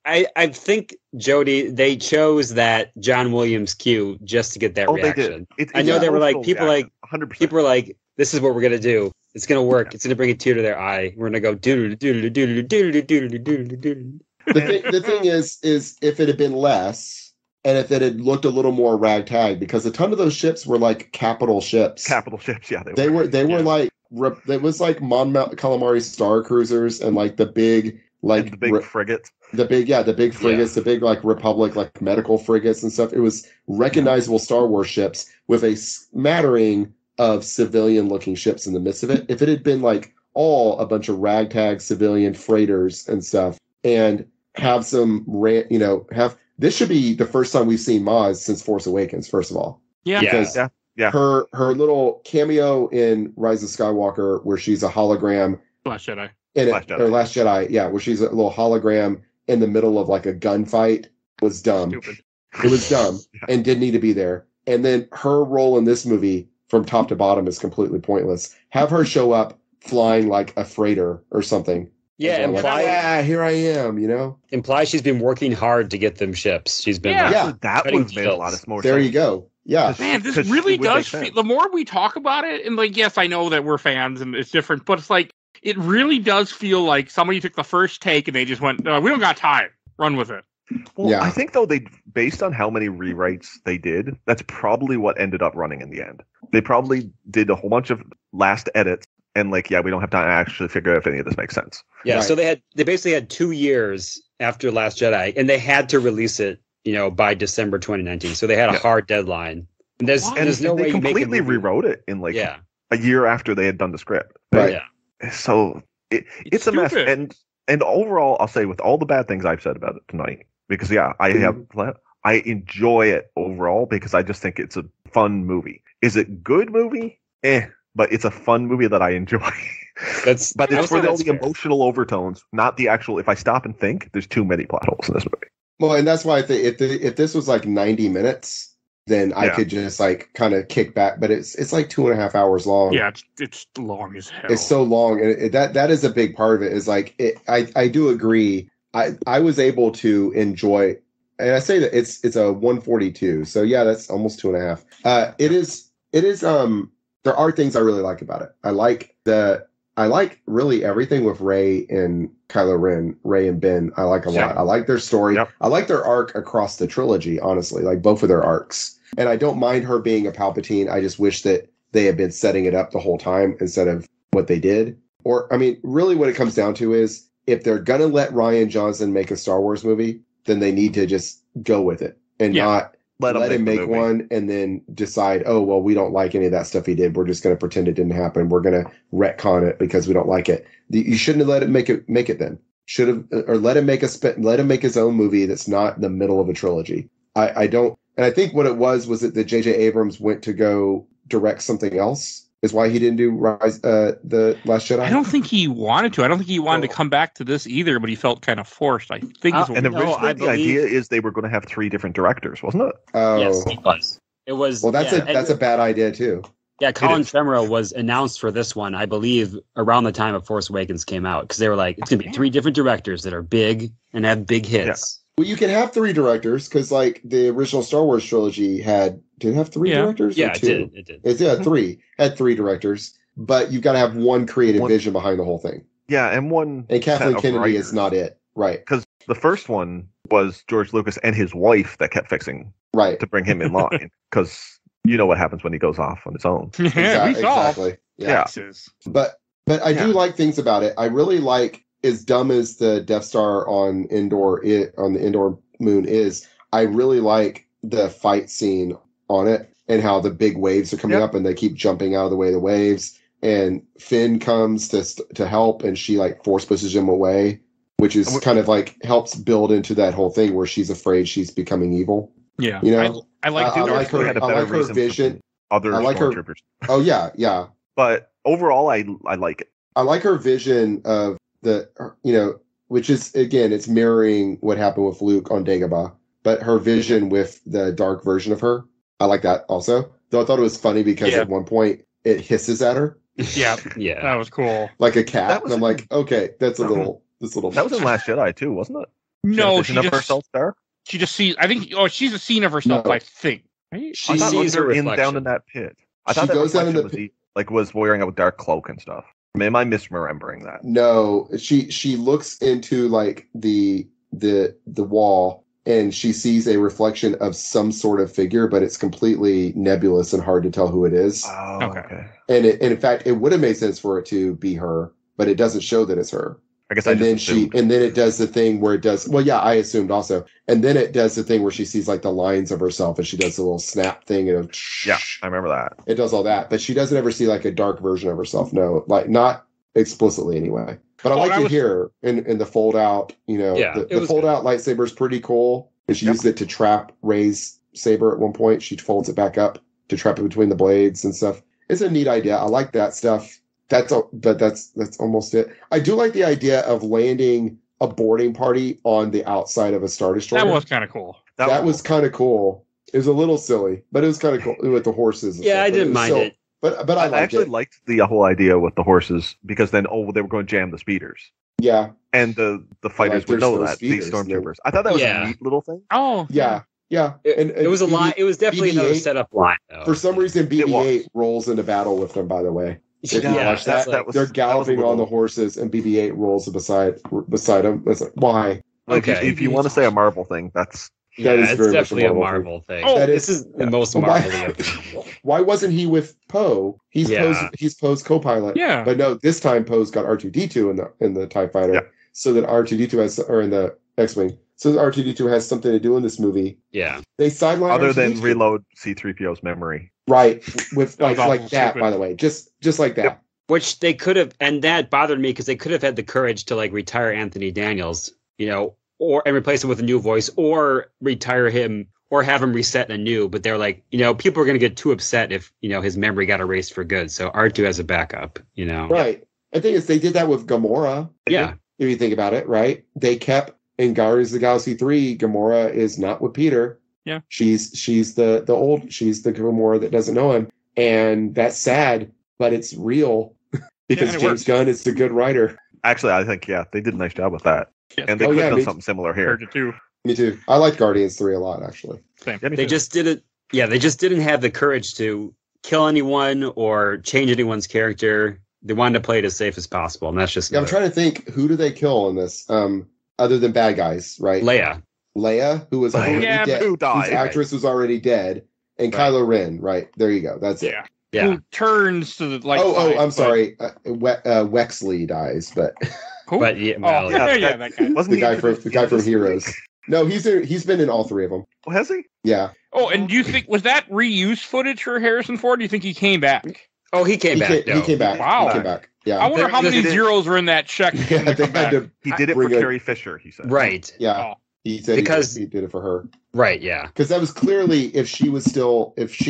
I think, Jody, they chose that John Williams cue just to get that reaction. They did. I know they were like, people 100%. were like, this is what we're going to do. It's going to work. It's going to bring a tear to their eye. We're going to go doodle doodle doodle doodle doodle doodle doodle. The thing is if it had been less and if it had looked a little more ragtag, because a ton of those ships were like capital ships. Capital ships, yeah. They were like, it was like Mon Calamari Star Cruisers and like the big, like the big frigates. The big frigates, the big Republic, medical frigates and stuff. It was recognizable Star Wars ships with a smattering of civilian looking ships in the midst of it. If it had been all a bunch of ragtag civilian freighters and stuff and have some, this should be the first time we've seen Maz since Force Awakens, first of all. Yeah. Because her little cameo in Rise of Skywalker where she's a hologram. Last Jedi. Or Last Jedi, where she's a little hologram in the middle of a gunfight was dumb. Stupid. It was dumb and didn't need to be there. And then her role in this movie from top to bottom is completely pointless. Have her show up flying like a freighter or something. Yeah, here I am, you know? Imply she's been working hard to get them ships. She's been that cutting would have made a lot of more There sense. you go. Yeah. Man, this really does feel, the more we talk about it, and like, yes, I know that we're fans and it's different, but it's like, it really does feel like somebody took the first take and they just went, we don't got time. Run with it. Well, yeah. I think, though, based on how many rewrites they did, that's probably what ended up running in the end. They probably did a whole bunch of last edits and we don't have time to actually figure out if any of this makes sense. Yeah, right. So they basically had 2 years after Last Jedi, and they had to release it, by December 2019. So they had a hard deadline. And there's no way they completely rewrote it in a year after they had done the script. Right. Yeah. So it's a mess. And overall, I'll say, with all the bad things I've said about it tonight, because I enjoy it overall because I just think it's a fun movie. Is it a good movie? But it's a fun movie that I enjoy. But it's for all the emotional overtones, not the actual. If I stop and think, there's too many plot holes in this movie. Well, and that's why I think if this was 90 minutes, then I could just kind of kick back. But it's 2.5 hours long. Yeah, it's long as hell. It's so long, and that is a big part of it. Is I do agree. I was able to enjoy, and I say that it's a 142. So yeah, that's almost 2.5. It is. There are things I really like about it. I like really everything with Rey and Kylo Ren, Rey and Ben. I like a lot. I like their story. Yep. I like their arc across the trilogy, honestly, like both of their arcs. And I don't mind her being a Palpatine. I just wish that they had been setting it up the whole time instead of what they did. Or, I mean, really what it comes down to is if they're going to let Rian Johnson make a Star Wars movie, then they need to just go with it and not let him make one and then decide, oh, well, we don't like any of that stuff he did. We're just going to pretend it didn't happen. We're going to retcon it because we don't like it. You shouldn't have let him make it then. Should have, or let him make his own movie that's not in the middle of a trilogy. I don't, and I think what it was that the J.J. Abrams went to go direct something else. Is why he didn't do the Last Jedi. I don't think he wanted to. I don't think he wanted to come back to this either, but he felt kind of forced. I think. And originally, the idea is they were going to have 3 different directors, wasn't it? Oh, yes, it was. It was. Well, that's a bad idea too. Yeah, Colin Trevorrow was announced for this one, I believe, around the time of Force Awakens came out, because they were like, it's going to be 3 different directors that are big and have big hits. Yeah. Well, you can have 3 directors because, the original Star Wars trilogy did it have 3 directors? Yeah, or 2? It did. It's 3. Had 3 directors. But you've got to have one creative vision behind the whole thing. Yeah, and one. And Kathleen Kennedy is not it, right? Because the first one was George Lucas and his wife that kept fixing, to bring him in line. Because you know what happens when he goes off on his own. Exactly. Yeah. But I do like things about it. I really like, as dumb as the Death Star on the Endor moon is, I really like the fight scene on it. And how the big waves are coming up and they keep jumping out of the way of the waves. And Finn comes to help and she force pushes him away, which is kind of helps build into that whole thing where she's afraid she's becoming evil. Yeah. You know, I like her vision. Other stormtroopers. Oh yeah. But overall, I like it. I like her vision of which is, again, it's mirroring what happened with Luke on Dagobah, but her vision with the dark version of her. I like that also. Though I thought it was funny because at one point it hisses at her. Yeah. That was cool. Like a cat. And I'm like, okay, that's a little. That was in Last Jedi too, wasn't it? No, she just herself there. She just sees. I think. Oh, she's a scene of herself. No. I think. Right? She sees her down in that pit. I thought goes down in the pit. Was wearing a dark cloak and stuff. Am I misremembering that? No, she looks into the wall. And she sees a reflection of some sort of figure, but it's completely nebulous and hard to tell who it is. Oh, okay. And in fact, it would have made sense for it to be her, but it doesn't show that it's her. I guess. And then it does the thing where it does. Well, yeah, I assumed also. And then it does the thing where she sees the lines of herself, and she does the little snap thing, and yeah, I remember that. It does all that, but she doesn't ever see a dark version of herself. No, not explicitly anyway. But I like it here in the fold out, the fold out lightsaber is pretty cool. And she used it to trap Rey's saber at one point. She folds it back up to trap it between the blades and stuff. It's a neat idea. I like that stuff. That's almost it. I do like the idea of landing a boarding party on the outside of a Star Destroyer. That was kind of cool. That was kind of cool. It was a little silly, but it was kind of cool with the horses. Yeah, I didn't mind it. But I actually liked the whole idea with the horses because then they were going to jam the speeders. Yeah, and the fighters would know that these stormtroopers. I thought that was a neat little thing. Oh, yeah. And it was a line. It was definitely another setup line. Though. For some reason, BB-8 rolls into battle with them. By the way, if you watch that, they're galloping on the horses, and BB-8 rolls beside them. That's like, why? Okay, if you want to say a Marvel thing, it's definitely a Marvel thing. Oh, this is the most Marvel. Why wasn't he with Poe? He's Poe's co-pilot. Yeah, but no, this time Poe's got R2-D2 in the TIE fighter, so that R2-D2 in the X-wing. So R2-D2 has something to do in this movie. Yeah, they sideline other R2-D2. than reload C-3PO's memory. Right, with like that. Stupid. By the way, just like that. Yep. Which they could have, and that bothered me because they could have had the courage to like retire Anthony Daniels, and replace him with a new voice, or retire him, or have him reset anew. But they're like, people are going to get too upset if his memory got erased for good. So R2 has a backup. Right. I think they did that with Gamora. Yeah. If you think about it, right? They kept. In Guardians of the Galaxy 3, Gamora is not with Peter. Yeah. She's the Gamora that doesn't know him. And that's sad, but it's real because James Gunn is a good writer. Actually, I think, they did a nice job with that. Yeah. And they could have done something similar here. Me too. I like Guardians 3 a lot, actually. Same. They just didn't have the courage to kill anyone or change anyone's character. They wanted to play it as safe as possible, and that's just... I'm trying to think, who do they kill in this? Other than bad guys, right? Leia, who was already dead. Who died? Whose actress was already dead. And Kylo Ren, right? There you go. That's it. Yeah. Who turns to the I'm sorry. Wexley dies, but who? But that guy. Wasn't the guy from Heroes. No, he's been in all three of them. Oh, has he? Yeah. Oh, and do you think was that reused footage for Harrison Ford? Or do you think he came back? Oh, he came back. He came back. Wow. He came back. Yeah. I wonder how many zeros were in that check. He did it for Carrie Fisher, he said. Right. Yeah. He said he did it for her. Right, yeah. Because that was clearly, if she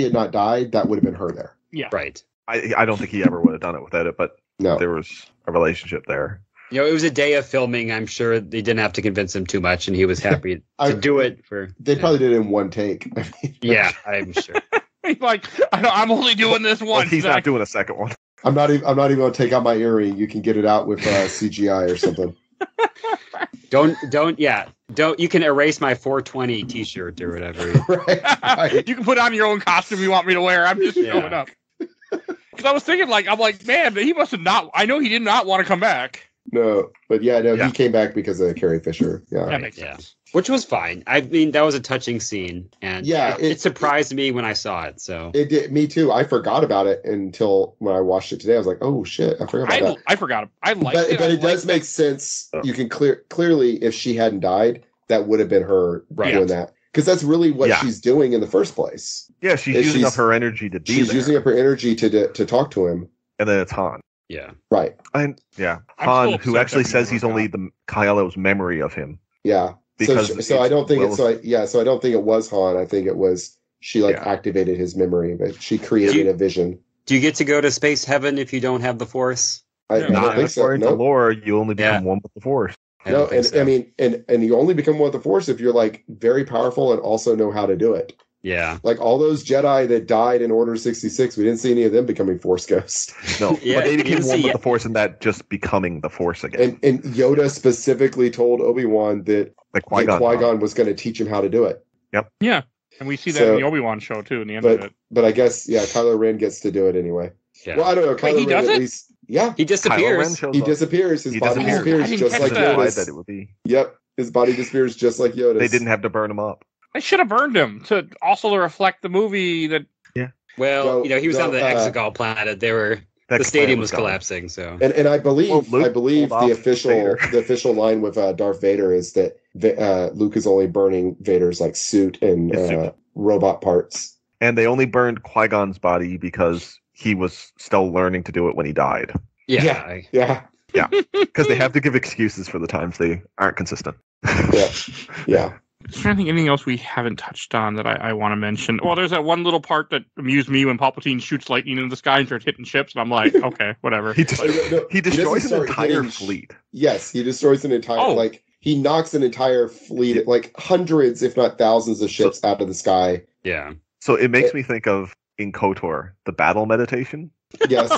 had not died, that would have been her there. Yeah. Right. I don't think he ever would have done it without it, but there was a relationship there. It was a day of filming. I'm sure they didn't have to convince him too much, and he was happy to do it. They probably did it in one take. Yeah, I'm sure. He's like, I'm only doing this once. He's not doing a second one. I'm not even going to take out my earring. You can get it out with CGI or something. Don't. You can erase my 420 T-shirt or whatever. Right. You can put on your own costume you want me to wear. I'm just showing up. Because I was thinking, man, he must have not. I know he did not want to come back. No, but he came back because of Carrie Fisher. Yeah, that makes sense. Which was fine. I mean, that was a touching scene, and it surprised me when I saw it. So it did me too. I forgot about it until when I watched it today. I was like, "Oh shit, I forgot about that." I forgot. I liked it, but it does make sense. You can clearly, if she hadn't died, that would have been her doing that, because that's really what she's doing in the first place. Yeah, she's using up her energy to be there. She's using up her energy to talk to him, and then it's Han. Yeah. Right. Han, who actually says he's only Kylo's memory of him. Yeah. So I don't think so I don't think it was Han. I think it was she activated his memory, but she created a vision. Do you get to go to space heaven if you don't have the Force? I don't think so. According to lore, you only become one with the Force. No, I mean, you only become one with the Force if you're like very powerful and also know how to do it. Yeah. Like all those Jedi that died in Order 66, we didn't see any of them becoming Force ghosts. No, but they became one with the Force, and that just becoming the Force again. And Yoda specifically told Obi-Wan that Qui-Gon was going to teach him how to do it. Yep. Yeah. And we see that in the Obi-Wan show, too, in the end of it. But I guess, Kylo Ren gets to do it anyway. Yeah. Well, I don't know. Kylo Ren at least... Yeah. He disappears. He disappears. His body disappears just like Yoda's. That it would be. Yep. His body disappears just like Yoda's. They didn't have to burn him up. They should have burned him to also reflect the movie that... Yeah. Well, he was on the Exegol planet. The stadium was collapsing, so... And I believe the official line with Darth Vader is that Luke is only burning Vader's suit and robot parts. And they only burned Qui-Gon's body because he was still learning to do it when he died. Yeah. Because they have to give excuses for the times they aren't consistent. Yeah. I'm trying to think anything else we haven't touched on that I want to mention. Well, there's that one little part that amused me when Palpatine shoots lightning into the sky and starts hitting ships, and I'm like, okay, whatever. He destroys an entire fleet. Yes, he destroys an entire he knocks an entire fleet, hundreds, if not thousands, of ships out of the sky Yeah. So it makes me think of in KOTOR, the battle meditation. Yes.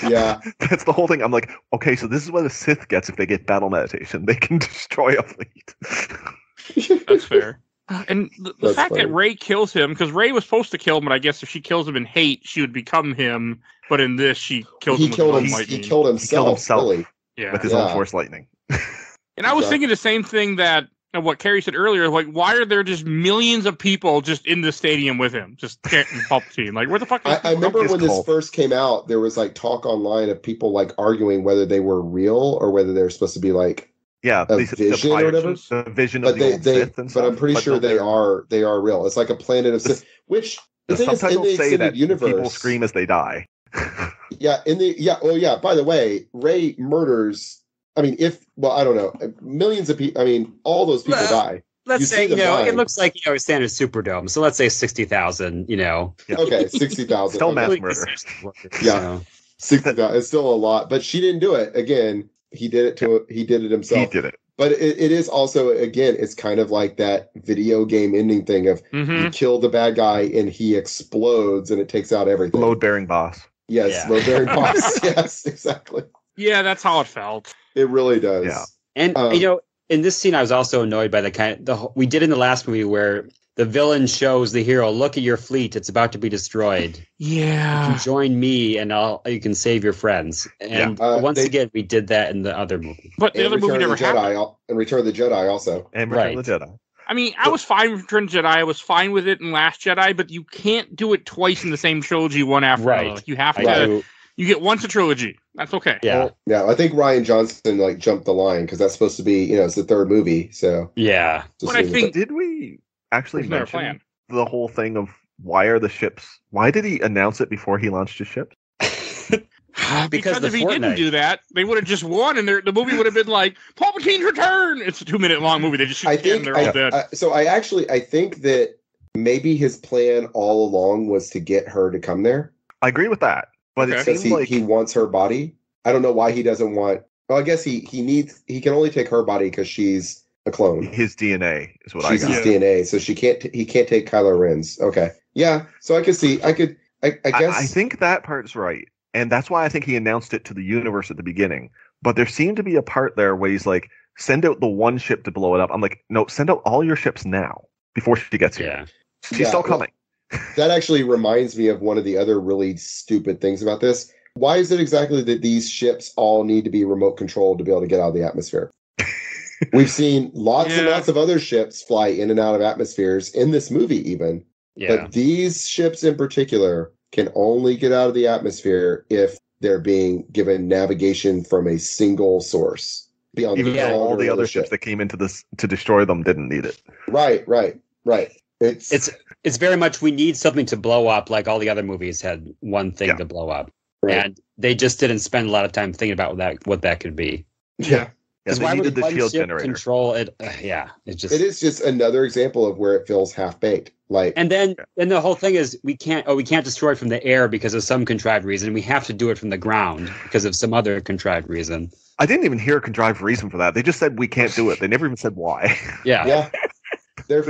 Yeah. That's the whole thing. I'm like, okay, so this is what a Sith gets if they get battle meditation. They can destroy a fleet. That's fair. And the fact funny. that Rey kills him, because Rey was supposed to kill him, but I guess if she kills him in hate, she would become him. But in this, she kills him with her own He lightning. killed himself. Really. Yeah. With his own Force lightning. And I was thinking the same thing that what Kerry said earlier. Like, why are there just millions of people just in the stadium with him, just chanting Palpatine? Like, where the fuck? I remember when this first came out, there was like talk online of people like arguing whether they were real or whether they were supposed to be like a vision or whatever. The vision of the old Sith and stuff. But I'm pretty sure they are real. It's like a planet of Sith, which the thing is, in the say that universe, people scream as they die. By the way, Rey murders. I mean, I don't know, millions of people. I mean, all those people die. Let's say, it looks like, a standard Superdome. So let's say 60,000, Yeah. Okay, 60,000. Still mass murder. Yeah. 60,000. It's still a lot, but she didn't do it. Again, he did it himself. He did it. But it is also, again, it's kind of like that video game ending thing of you kill the bad guy and he explodes and it takes out everything. Load-bearing boss. Yes, load-bearing boss. Yes, exactly. Yeah, that's how it felt. It really does. Yeah. And, in this scene, I was also annoyed by we did in the last movie where the villain shows the hero, look at your fleet, it's about to be destroyed. Yeah. You can join me and you can save your friends. And once again, we did that in the other movie. But the other movie never happened. And Return of the Jedi also. And Return of the Jedi. I mean, I was fine with Return of the Jedi. I was fine with it in Last Jedi, but you can't do it twice in the same trilogy, one after another. Like, you have to... You get once a trilogy. That's okay. Yeah. Yeah, I think Rian Johnson jumped the line because that's supposed to be, it's the third movie. So yeah. But I think did we actually mention the whole thing of why did he announce it before he launched his ship? because if he didn't do that, they would have just won, and the movie would have been like Palpatine's return. It's a 2-minute long movie. They just shoot and they're all dead. I think that maybe his plan all along was to get her to come there. I agree with that. But it seems like he wants her body. I don't know why he doesn't want. Well, I guess he can only take her body because she's a clone. His DNA is what she's his DNA, so he can't take Kylo Ren's. Okay, yeah. So I could see. I guess. I think that part's right, and that's why I think he announced it to the universe at the beginning. But there seemed to be a part there where he's like, "Send out the one ship to blow it up." I'm like, "No, send out all your ships now before she gets here. Yeah. She's still coming." That actually reminds me of one of the other really stupid things about this. Why is it exactly that these ships all need to be remote controlled to be able to get out of the atmosphere? We've seen lots and lots of other ships fly in and out of atmospheres in this movie even. Yeah. But these ships in particular can only get out of the atmosphere if they're being given navigation from a single source. Even though all the other ships that came into this to destroy them didn't need it. Right. It's very much we need something to blow up, like all the other movies had one thing to blow up, and they just didn't spend a lot of time thinking about what that could be. Yeah, because why would the shield generator control it? It is just another example of where it feels half baked. And then the whole thing is we can't destroy it from the air because of some contrived reason. We have to do it from the ground because of some other contrived reason. I didn't even hear a contrived reason for that. They just said we can't do it. They never even said why. Yeah. They're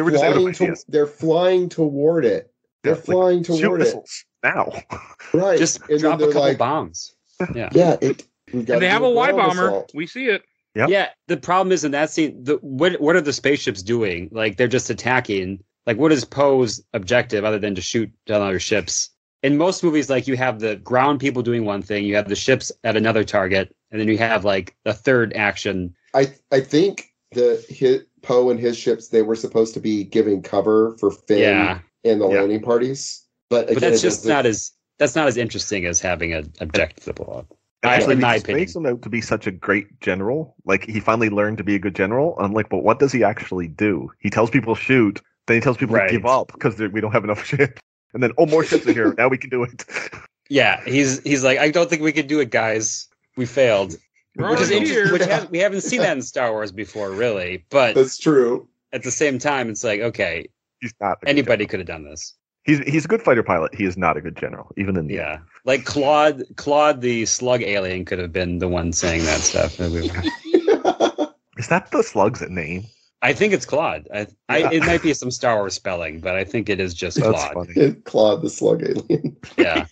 flying toward it. They're flying toward it now. Right. Just drop a couple bombs. Yeah. Yeah. And they have a Y bomber. Assault. We see it. Yep. Yeah. The problem is in that scene, what are the spaceships doing? Like they're just attacking. Like what is Poe's objective other than to shoot down other ships? In most movies, like you have the ground people doing one thing, you have the ships at another target, and then you have like the third action. I think Poe and his ships, they were supposed to be giving cover for Finn and the landing parties. But again, that's just not as interesting as having an objective to blow up. Actually, in my opinion, makes him out to be such a great general. Like he finally learned to be a good general. I'm like, but what does he actually do? He tells people shoot, then he tells people to give up because we don't have enough ships. And then, more ships are here. Now we can do it. Yeah, he's like, I don't think we can do it, guys. We failed. Which is interesting. We haven't seen that in Star Wars before, really. But that's true. At the same time, it's like, okay, he's not. Anybody could have done this. He's a good fighter pilot. He is not a good general, even in the end. Like Claude the slug alien could have been the one saying that stuff. Is that the slug's name? I think it's Claude. It might be some Star Wars spelling, but I think it is just Claude. Funny. Claude the slug alien. Yeah.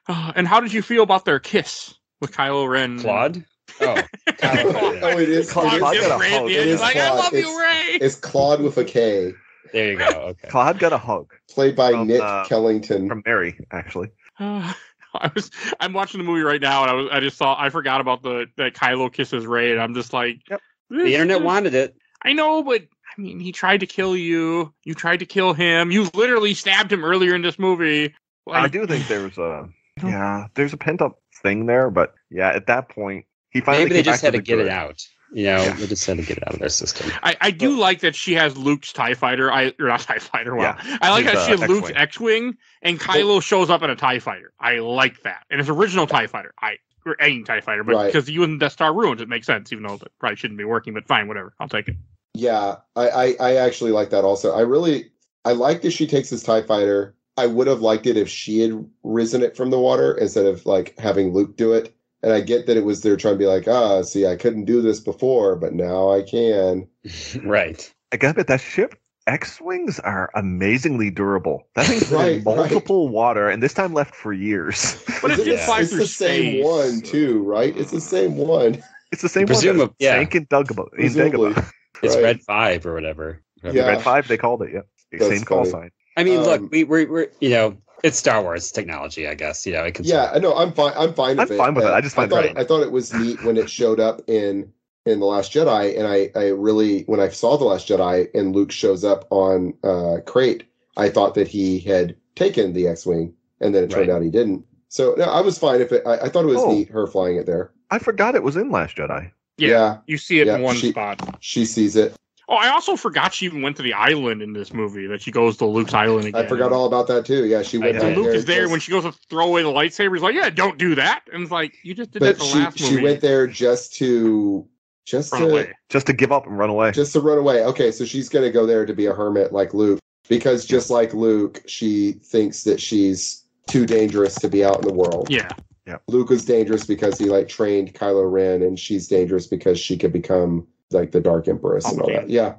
And how did you feel about their kiss with Kylo Ren? Claude? Oh, Kylo Ren. Oh, it is. Claude. It Claude is, got a Ray at hug. the It end. is He's like, I Claude. love you, Ray. it's Claude with a K, There you go. Okay. Claude got a hug played by From, Nick from Kellington. Mary, actually. I'm watching the movie right now, and I forgot about that Kylo kisses Ray, and I'm just like, Yep. The internet wanted it. I know, but I mean, he tried to kill you. You tried to kill him. You literally stabbed him earlier in this movie. I do think there's a pent up thing there, but yeah, at that point, he finally Maybe they came just back had to get the it good. out. You know, they just had to get it out of their system. I do like that she has Luke's TIE fighter. Or not TIE fighter. Wow. Yeah. I like His, how she has Luke's X-Wing. X-Wing, and Kylo shows up in a TIE fighter. I like that. And it's original TIE fighter. Or any TIE fighter, but Right. because you and Death Star ruins, it makes sense, even though that probably shouldn't be working, but fine, whatever. I'll take it. Yeah, I actually like that also. I like that she takes his TIE fighter. I would have liked it if she had risen it from the water instead of like having Luke do it. And I get that they're trying to be like, see, I couldn't do this before, but now I can. Right. I gotta admit, that ship X-Wings are amazingly durable. That thing's been Right, in multiple water, and this time left for years. But it just flies It's through the same space. one too, right? It's the same one. It's the same Presumably, one that yeah. sank in Dagobah. Presumably. It's Right. Red 5 or whatever. Yeah. Red 5, they called it, yeah. That's Same call funny. sign. I mean, look, Um, we're it's Star Wars technology, I guess. You know, it can. Yeah, I know. I'm fine. I'm fine with I'm it. fine with it. I just find it thought funny. I thought it was neat when it showed up in The Last Jedi, and I really, when I saw The Last Jedi and Luke shows up on Crate, I thought that he had taken the X-wing, and then it turned Right. out he didn't. So no, I was fine if it. I thought it was Oh. neat her flying it there. I forgot it was in Last Jedi. Yeah, you see it Yeah, in one she- spot. She sees it. Oh, I also forgot she even went to the island in this movie, that she goes to Luke's island again. I forgot all about that too. Yeah, she went I back did. Luke there. is there just- when she goes to throw away the lightsaber. He's like, yeah, don't do that. And it's like, you just did but that the last she movie. went there just Run to away. Just to give up and run away. Just to run away. Okay, so she's going to go there to be a hermit like Luke. Because just like Luke, she thinks that she's too dangerous to be out in the world. Yeah. Luke was dangerous because he like trained Kylo Ren, and she's dangerous because she could become like the Dark Empress and all that. Yeah.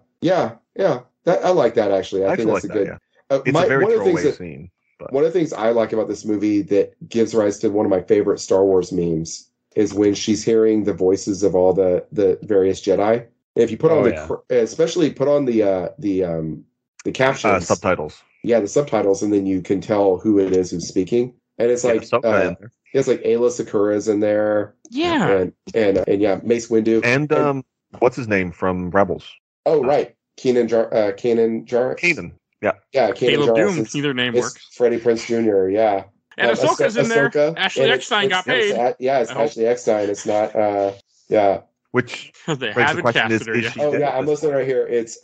I like that actually. I think that's like a good. that, yeah. It's a very throwaway scene. But One of the things I like about this movie that gives rise to one of my favorite Star Wars memes is when she's hearing the voices of all the various Jedi. And if you put on especially put on the captions, subtitles. Yeah, the subtitles, and then you can tell who it is who's speaking. And it's like Ahsoka in there. it's like Ayla Sakura's in there. Yeah. And yeah, Mace Windu. And what's his name from Rebels? Oh right, Kanan Jarrus. Kanan. Yeah. Yeah, Kanan Caleb Jarrus. Doom, either name It's works. Freddie Prinze Jr. Yeah. And Ahsoka's in there. Ashley and Eckstein got paid. It's I hope. Ashley Eckstein. It's not. Yeah. Which They begs the haven't question, casted her is yet. she Oh dead yeah, at I'm this listening point? right here. It's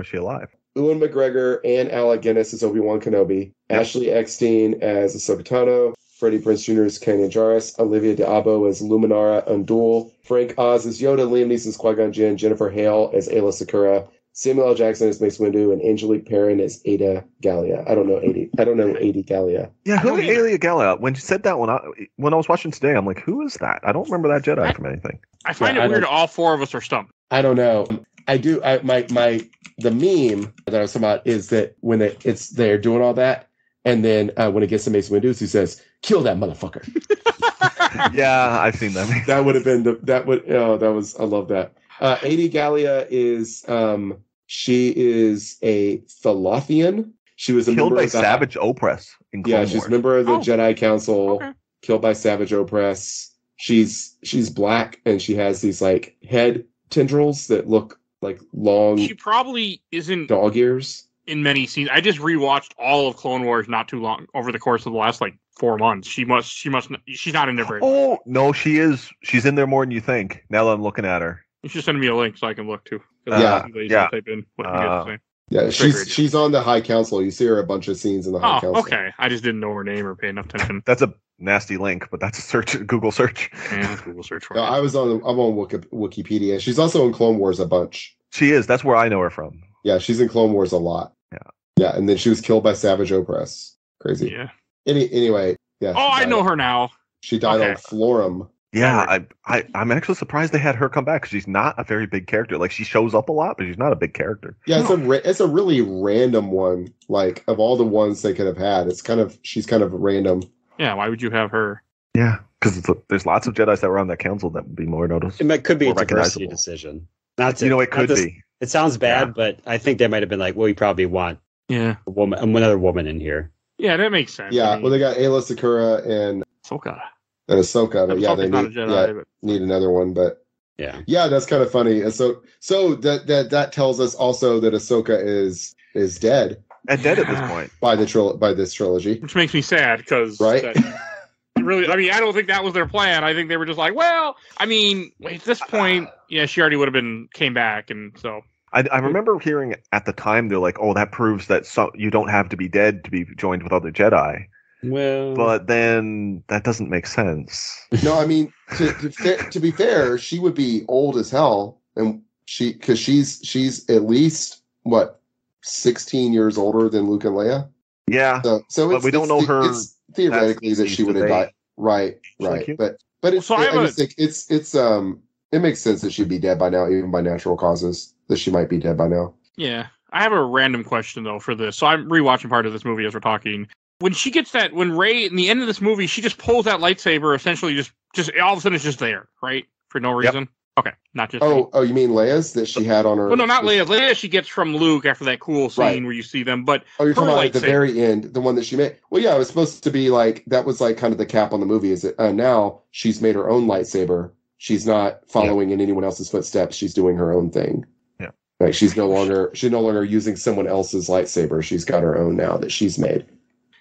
Is she alive? Ewan McGregor and Alec Guinness as Obi-Wan Kenobi. Yep. Ashley Eckstein as Ahsoka Tano. Freddie Prinze Jr. as Kanan Jarrus. Olivia d'Abo as Luminara Undul. Frank Oz as Yoda. Liam Neeson as Qui-Gon Jinn. Jennifer Hale as Ayla Sakura. Samuel L. Jackson as Mace Windu, and Angelique Perrin as Ada Gallia. I don't know Ada Gallia. Yeah, I who don't is either. Alia Gala? When you said that, when I was watching today, I'm like, who is that? I don't remember that Jedi from anything. I find Yeah, it I weird don't- all four of us are stumped. I don't know. I do. The meme that I was talking about is that when they're doing all that, and then when it gets to Mace Windu, he says, "Kill that motherfucker." Yeah, I've seen that. That would have been I love that. Ada Gallia is she is a Thalothian. She was a Killed member by of the Savage Opress in Clone Yeah, Wars. she's a member of the Oh. Jedi Council. Okay. Killed by Savage Opress. She's black, and she has these like head tendrils that look like long She probably isn't dog ears. in many scenes. I just rewatched all of Clone Wars not too long over the course of the last like 4 months. She's not in there very much. Oh no, she is. She's in there more than you think. Now that I'm looking at her. You should send me a link so I can look too. 'Cause Yeah. I'm too lazy to Yeah. type in what you guys are saying. Yeah, Triggered. she's on the High Council. You see her a bunch of scenes in the High Oh, Council. okay. I just didn't know her name or pay enough attention. That's a nasty link, but that's a Google search. And Google search for No, it. I'm on Wikipedia. She's also in Clone Wars a bunch. She is. That's where I know her from. Yeah, she's in Clone Wars a lot. Yeah, and then she was killed by Savage Opress. Crazy. Yeah. Anyway, yeah. Oh, I know her now. She died Okay. on Florum. Yeah, I'm actually surprised they had her come back because she's not a very big character. Like, she shows up a lot, but she's not a big character. Yeah, it's a really random one. Like, of all the ones they could have had, she's kind of random. Yeah, why would you have her? Yeah, because there's lots of Jedis that were on that council that would be more noticed. It could be a diversity recognizable decision. It could be. It sounds bad, but I think they might have been like, well, we probably want another woman in here. Yeah, that makes sense. Yeah, well, they got Ayla Secura and Ahsoka. But yeah, they need another one. But yeah, that's kind of funny. And so that tells us also that Ahsoka is dead. And dead at this point by this trilogy, which makes me sad because really, I mean, I don't think that was their plan. I think they were just like, well, I mean, at this point, she already would have came back, and so. I remember hearing at the time they're like, oh, that proves that you don't have to be dead to be joined with other Jedi. Well, but then that doesn't make sense. No, I mean, to be fair, she would be old as hell, and because she's at least 16 years older than Luke and Leia. Yeah. So but we don't know her. It's theoretically that she would have died. Right. But it's. So I just think it's it makes sense that she'd be dead by now, even by natural causes. That she might be dead by now. Yeah, I have a random question though for this. So I'm rewatching part of this movie as we're talking. When she gets when Rey in the end of this movie, she just pulls that lightsaber. Essentially, just all of a sudden it's just there, right, for no reason. Yep. Okay, not just. Oh, you mean Leia's that she had on her? Well, no, not Leia. Leia she gets from Luke after that cool scene where you see them. But you're talking about at the very end, the one that she made. Well, yeah, it was supposed to be like that was like kind of the cap on the movie. Is that now she's made her own lightsaber? She's not following in anyone else's footsteps. She's doing her own thing. Yeah, like she's no longer using someone else's lightsaber. She's got her own now that she's made,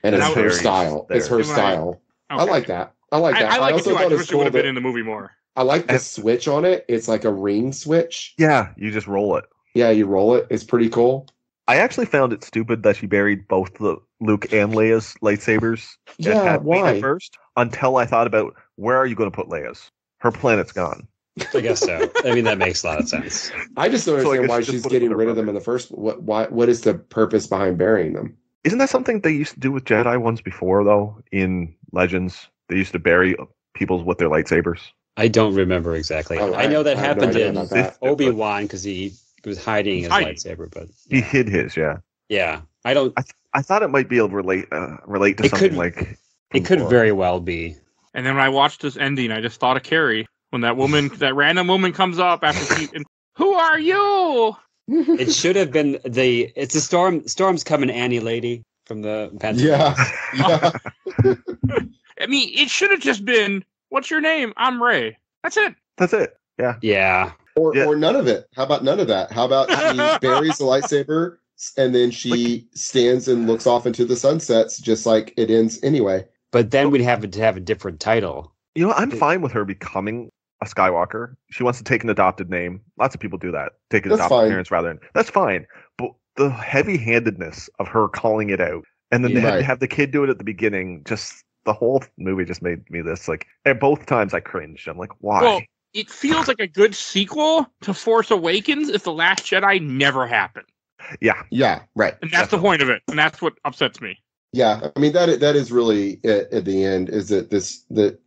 and it's her style. It's her style. I like that. I like that. I also thought it was cool would have been in the movie more. I like the switch on it. It's like a ring switch. Yeah, you just roll it. Yeah, you roll it. It's pretty cool. I actually found it stupid that she buried both the Luke and Leia's lightsabers. Yeah, why? First, until I thought about where are you going to put Leia's? Her planet's gone. I guess so. I mean, that makes a lot of sense. I just don't understand why she's getting rid of them in the first. What is the purpose behind burying them? Isn't that something they used to do with Jedi ones before, though? In Legends, they used to bury people with their lightsabers. I don't remember exactly. I know that happened in Obi-Wan because he was hiding his lightsaber, but he hid his. Yeah. I don't. I thought it might be able to relate to something like. It could very well be. And then when I watched this ending, I just thought of Kerry when that random woman comes up after and, who are you? It should have been it's a Storm's coming, Annie lady from the Yeah. I mean, it should have just been. What's your name? I'm Rey. That's it. Yeah. Yeah. Or none of it. How about none of that? How about she buries the lightsaber and then she stands and looks off into the sunsets just like it ends anyway. But then we'd have to have a different title. You know, I'm fine with her becoming a Skywalker. She wants to take an adopted name. Lots of people do that. Take an adopted parents rather than. That's fine. But the heavy-handedness of her calling it out and then they had to have the kid do it at the beginning just. The whole movie just made me this at both times I cringed. I'm like, why? Well, it feels like a good sequel to Force Awakens if The Last Jedi never happened. Yeah, right. And that's the point of it. And that's what upsets me. Yeah, I mean that is really at the end is that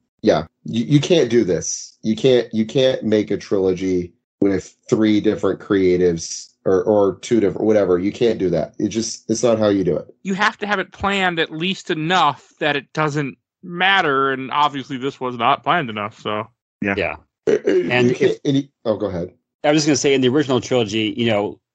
you can't do this. You can't make a trilogy with 3 different creatives or 2 different whatever. You can't do that. It's not how you do it. You have to have it planned at least enough that it doesn't matter, and obviously this was not planned enough, so yeah. And go ahead. I was just going to say in the original trilogy,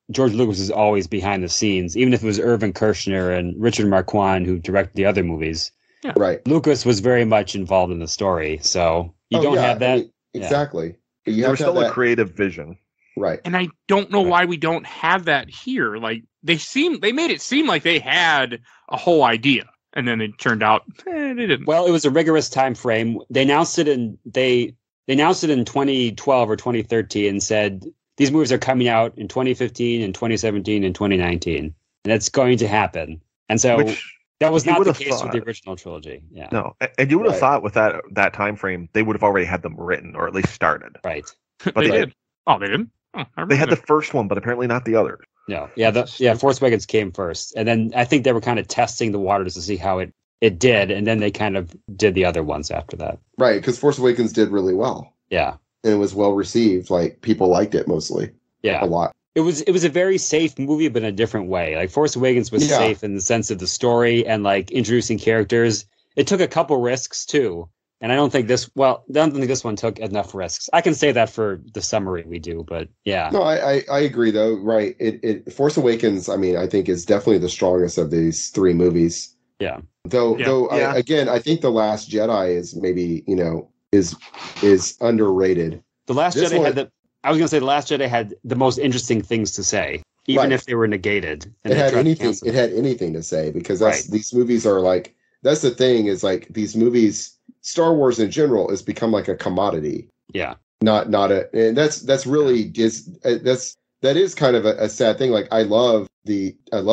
George Lucas is always behind the scenes, even if it was Irvin Kershner and Richard Marquand who directed the other movies. Yeah. Right. Lucas was very much involved in the story, so you don't have that. Exactly. There was still a creative vision. Right. And I don't know why we don't have that here. Like they made it seem like they had a whole idea, and then it turned out they didn't. Well, it was a rigorous time frame. They announced it in 2012 or 2013 and said these movies are coming out in 2015 and 2017 and 2019, and that's going to happen. And so that was not the case with the original trilogy. Yeah. No, and you would have thought with that time frame they would have already had them written or at least started. Right. But they did. Oh, they didn't. Oh, they had the first one, but apparently not the other. No, Force Awakens came first, and then I think they were kind of testing the waters to see how it it did, and then they kind of did the other ones after that. Right, because Force Awakens did really well. Yeah. And it was well received. Like, people liked it mostly. Yeah. A lot. It was a very safe movie, but in a different way. Like, Force Awakens was safe in the sense of the story and, like, introducing characters. It took a couple risks, too. And I don't think this one took enough risks. I can say that for the summary we do, but yeah. No, I agree, though. Right. Force Awakens, I mean, I think is definitely the strongest of these three movies. Yeah. Again, I think The Last Jedi is maybe, is underrated. The Last Jedi I was going to say The Last Jedi had the most interesting things to say, even if they were negated. It had anything to say, because these movies are like, that's the thing, is like these movies, Star Wars in general has become like a commodity. Yeah. And that's really that is kind of a sad thing. Like, I love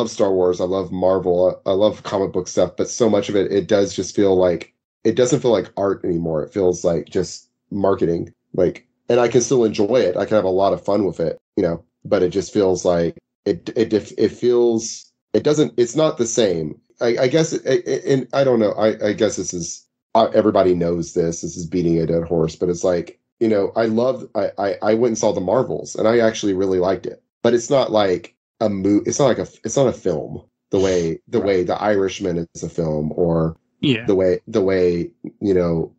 Star Wars. I love Marvel. I love comic book stuff, but so much of it does just feel like, it doesn't feel like art anymore. It feels like just marketing. Like, and I can still enjoy it. I can have a lot of fun with it, but it just feels like it's not the same. I guess, and I don't know. I guess this is, everybody knows this. This is beating a dead horse, but it's like, I went and saw the Marvels, and I actually really liked it. But it's not like a movie. It's not a film. The way The Irishman is a film, or the way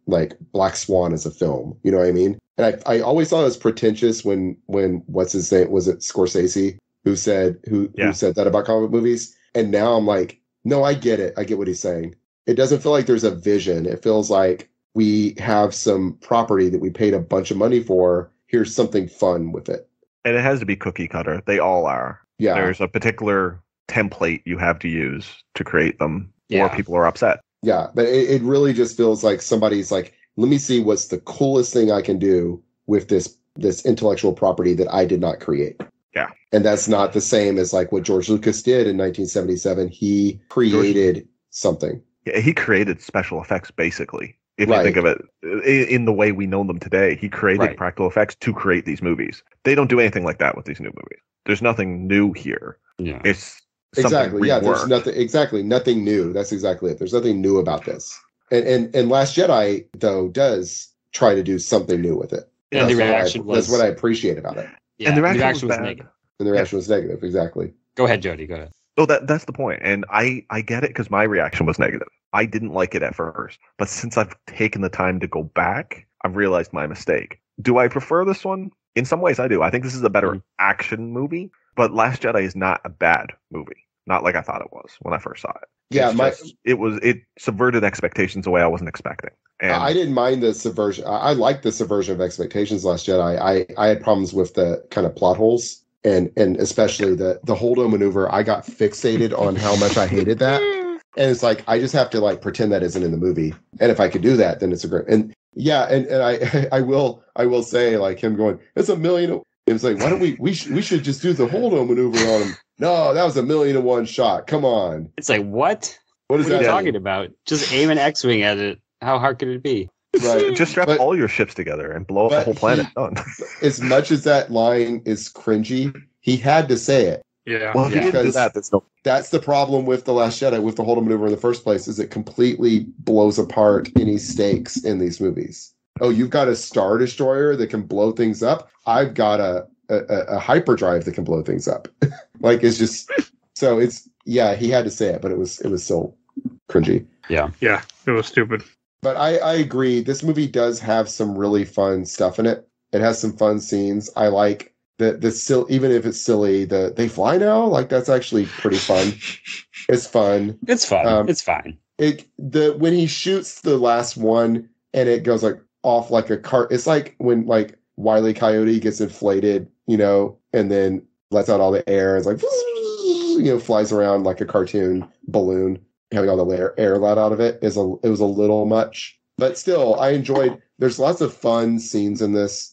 like Black Swan is a film. You know what I mean? And I always thought it was pretentious when what's his name, was it Scorsese who said that about comic movies? And now I'm like, no, I get it. I get what he's saying. It doesn't feel like there's a vision. It feels like we have some property that we paid a bunch of money for. Here's something fun with it. And it has to be cookie cutter. They all are. Yeah. There's a particular template you have to use to create them, or people are upset. Yeah, but it really just feels like somebody's like, let me see what's the coolest thing I can do with this intellectual property that I did not create. Yeah. And that's not the same as like what George Lucas did in 1977. He created something. Yeah, he created special effects, basically. If you think of it in the way we know them today, he created practical effects to create these movies. They don't do anything like that with these new movies. There's nothing new here. Yeah. It's exactly. Yeah, there's nothing. nothing new. That's exactly it. There's nothing new about this. And Last Jedi, though, does try to do something new with it. And the reaction that's what I appreciate about it. Yeah, and the reaction was negative. And the reaction was negative, exactly. Go ahead, Jody. Go ahead. Oh, that's the point. And I get it, because my reaction was negative. I didn't like it at first. But since I've taken the time to go back, I've realized my mistake. Do I prefer this one? In some ways, I do. I think this is a better action movie. But Last Jedi is not a bad movie. Not like I thought it was when I first saw it. Yeah, it subverted expectations the way I wasn't expecting. And I didn't mind the subversion. I liked the subversion of expectations. Last Jedi. I had problems with the kind of plot holes, and especially the Holdo maneuver. I got fixated on how much I hated that, and it's like I just have to like pretend that isn't in the movie. And if I could do that, then it's a great. And yeah, and I will say, like, him going, it's $1 million. It's like, why don't we should just do the Holdo maneuver on him. No, that was $1 million to one shot. Come on. It's like, what? What are you talking about? Just aim an X-wing at it. How hard could it be? Right. Just strap all your ships together and blow up the whole planet. Done. As much as that line is cringy, he had to say it. Yeah. Well, if he didn't do that, that's the problem with The Last Jedi, with the Holdo maneuver in the first place, is it completely blows apart any stakes in these movies. Oh, you've got a Star Destroyer that can blow things up? I've got a hyperdrive that can blow things up. Like, it's just, so it's, yeah, he had to say it, but it was still cringy. Yeah. Yeah, it was stupid. But I agree. This movie does have some really fun stuff in it. It has some fun scenes. I like the even if it's silly, they fly now. Like, that's actually pretty fun. It's fun. It's fun. It's fine. When he shoots the last one and it goes like off like a cart. It's like when like Wile E. Coyote gets inflated, and then lets out all the air. It's like, flies around like a cartoon balloon, having all the air let out of it. It was a little much, but still, I enjoyed. There's lots of fun scenes in this.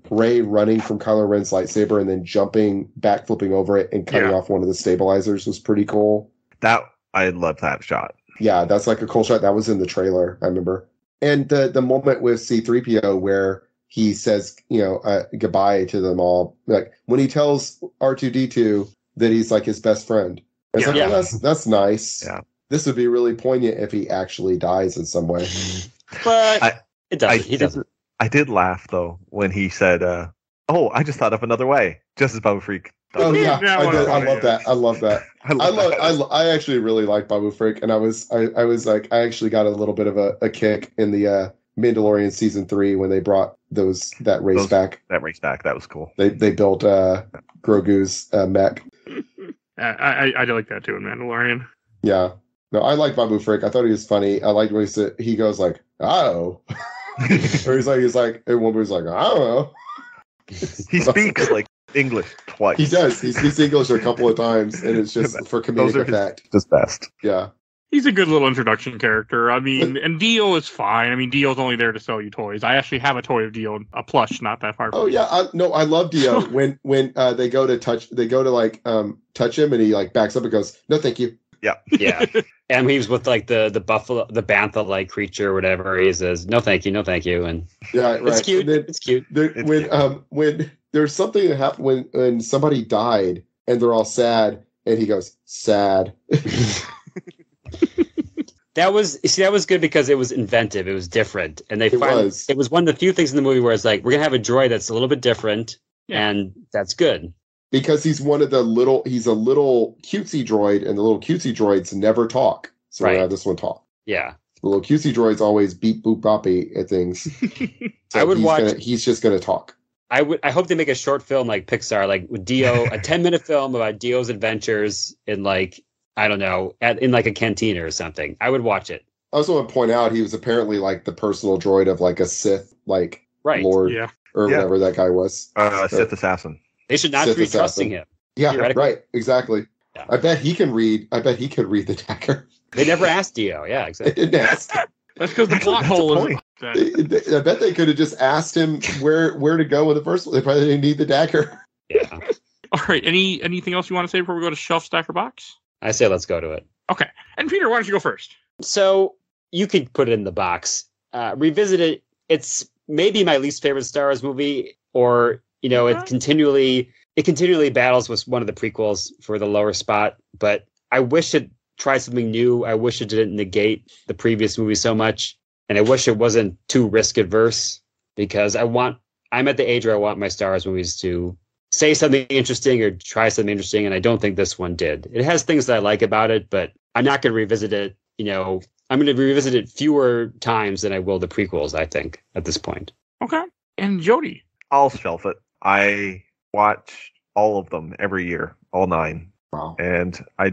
Rey running from Kylo Ren's lightsaber and then backflipping over it and cutting off one of the stabilizers was pretty cool. I love that shot. Yeah, that's like a cool shot. That was in the trailer, I remember. And the moment with C-3PO where he says, goodbye to them all. Like, when he tells R2-D2 that he's like his best friend. It's like, oh, that's nice. Yeah. this would be really poignant if he actually dies in some way. But it doesn't. He doesn't. I did laugh though when he said, "Oh, I just thought of another way," just as Babu Freak. Oh yeah, I did. I love that. I love that. I actually really like Babu Frick, and I was like, I actually got a little bit of a kick in the Mandalorian season 3 when they brought that race back. That race back, that was cool. They built Grogu's mech. I do like that too in Mandalorian. Yeah, no, I like Babu Frick. I thought he was funny. I liked when he goes like, "Oh," or he's like, and one was like, "I don't know." He speaks like English twice. He does. He speaks English a couple of times, and it's just for comedic effect. Just best. Yeah. He's a good little introduction character. I mean, and Dio is fine. I mean, Dio's only there to sell you toys. I actually have a toy of Dio, a plush, not that far. Oh yeah, I love Dio. when they go to touch him, and he like backs up and goes, "No, thank you." Yeah. Yeah. And he was with like the buffalo, the bantha like creature or whatever. He says, "No, thank you, no, thank you." And yeah, right. It's cute. Then, it's cute. When there's something that happened when somebody died and they're all sad, and he goes, "Sad." That was good because it was inventive. It was different, and it was one of the few things in the movie where it's like, we're gonna have a droid that's a little bit different, and that's good because he's a little cutesy droid, and the little cutesy droids never talk. So we're gonna have this one talk. Yeah, the little cutesy droids always beep boop boppy at things. So he's just gonna talk. I hope they make a short film like Pixar, like with Dio, a 10-minute film about Dio's adventures in like, I don't know, in like a cantina or something. I would watch it. I also want to point out he was apparently like the personal droid of like a Sith, like Lord, or whatever that guy was. Sith assassin. They should not be trusting him. Yeah, right. Exactly. Yeah. I bet he could read the dagger. They never asked Dio. Yeah, exactly. They didn't ask. That's because the plot hole is. I bet they could have just asked him where to go in the first one. They probably didn't need the dagger. Yeah. All right. Anything else you want to say before we go to shelf, stacker, box? I say let's go to it. Okay. And Peter, why don't you go first? So you could put it in the box. Revisit it. It's maybe my least favorite Star Wars movie, or it continually battles with one of the prequels for the lower spot. But I wish it tried something new. I wish it didn't negate the previous movie so much, and I wish it wasn't too risk adverse, because I'm at the age where I want my Star Wars movies to say something interesting or try something interesting, and I don't think this one did. It has things that I like about it, but I'm not going to revisit it. I'm going to revisit it fewer times than I will the prequels, I think, at this point. Okay. And Jody? I'll shelf it. I watch all of them every year, all 9. Wow. And I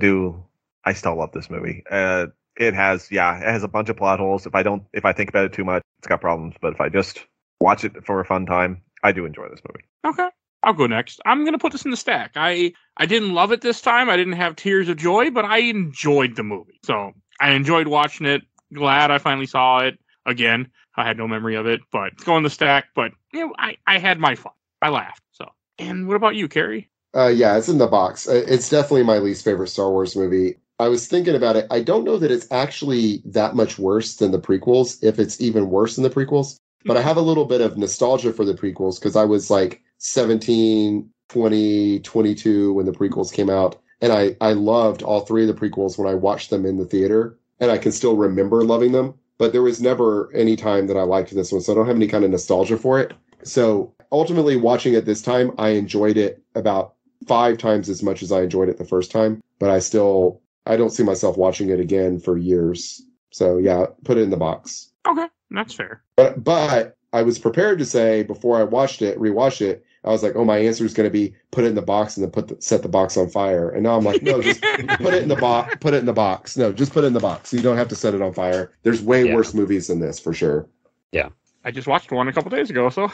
still love this movie. It has a bunch of plot holes. If I think about it too much, it's got problems. But if I just watch it for a fun time, I do enjoy this movie. Okay. I'll go next. I'm going to put this in the stack. I didn't love it this time. I didn't have tears of joy, but I enjoyed the movie. So I enjoyed watching it. Glad I finally saw it again. I had no memory of it, but it's going in the stack. But I had my fun. I laughed. So, and what about you, Kerry? Yeah, it's in the box. It's definitely my least favorite Star Wars movie. I was thinking about it. I don't know that it's actually that much worse than the prequels, if it's even worse than the prequels. But I have a little bit of nostalgia for the prequels because I was like 17, 20, 22 when the prequels came out. And I loved all 3 of the prequels when I watched them in the theater. And I can still remember loving them. But there was never any time that I liked this one. So I don't have any kind of nostalgia for it. So ultimately, watching it this time, I enjoyed it about 5 times as much as I enjoyed it the first time. But I don't see myself watching it again for years. So yeah, put it in the box. Okay, that's fair. But I was prepared to say before I rewatched it, I was like, oh, my answer is going to be put it in the box and then set the box on fire. And now I'm like, no, just put it in the box. Put it in the box. No, just put it in the box. You don't have to set it on fire. There's way worse movies than this for sure. Yeah. I just watched one a couple days ago, so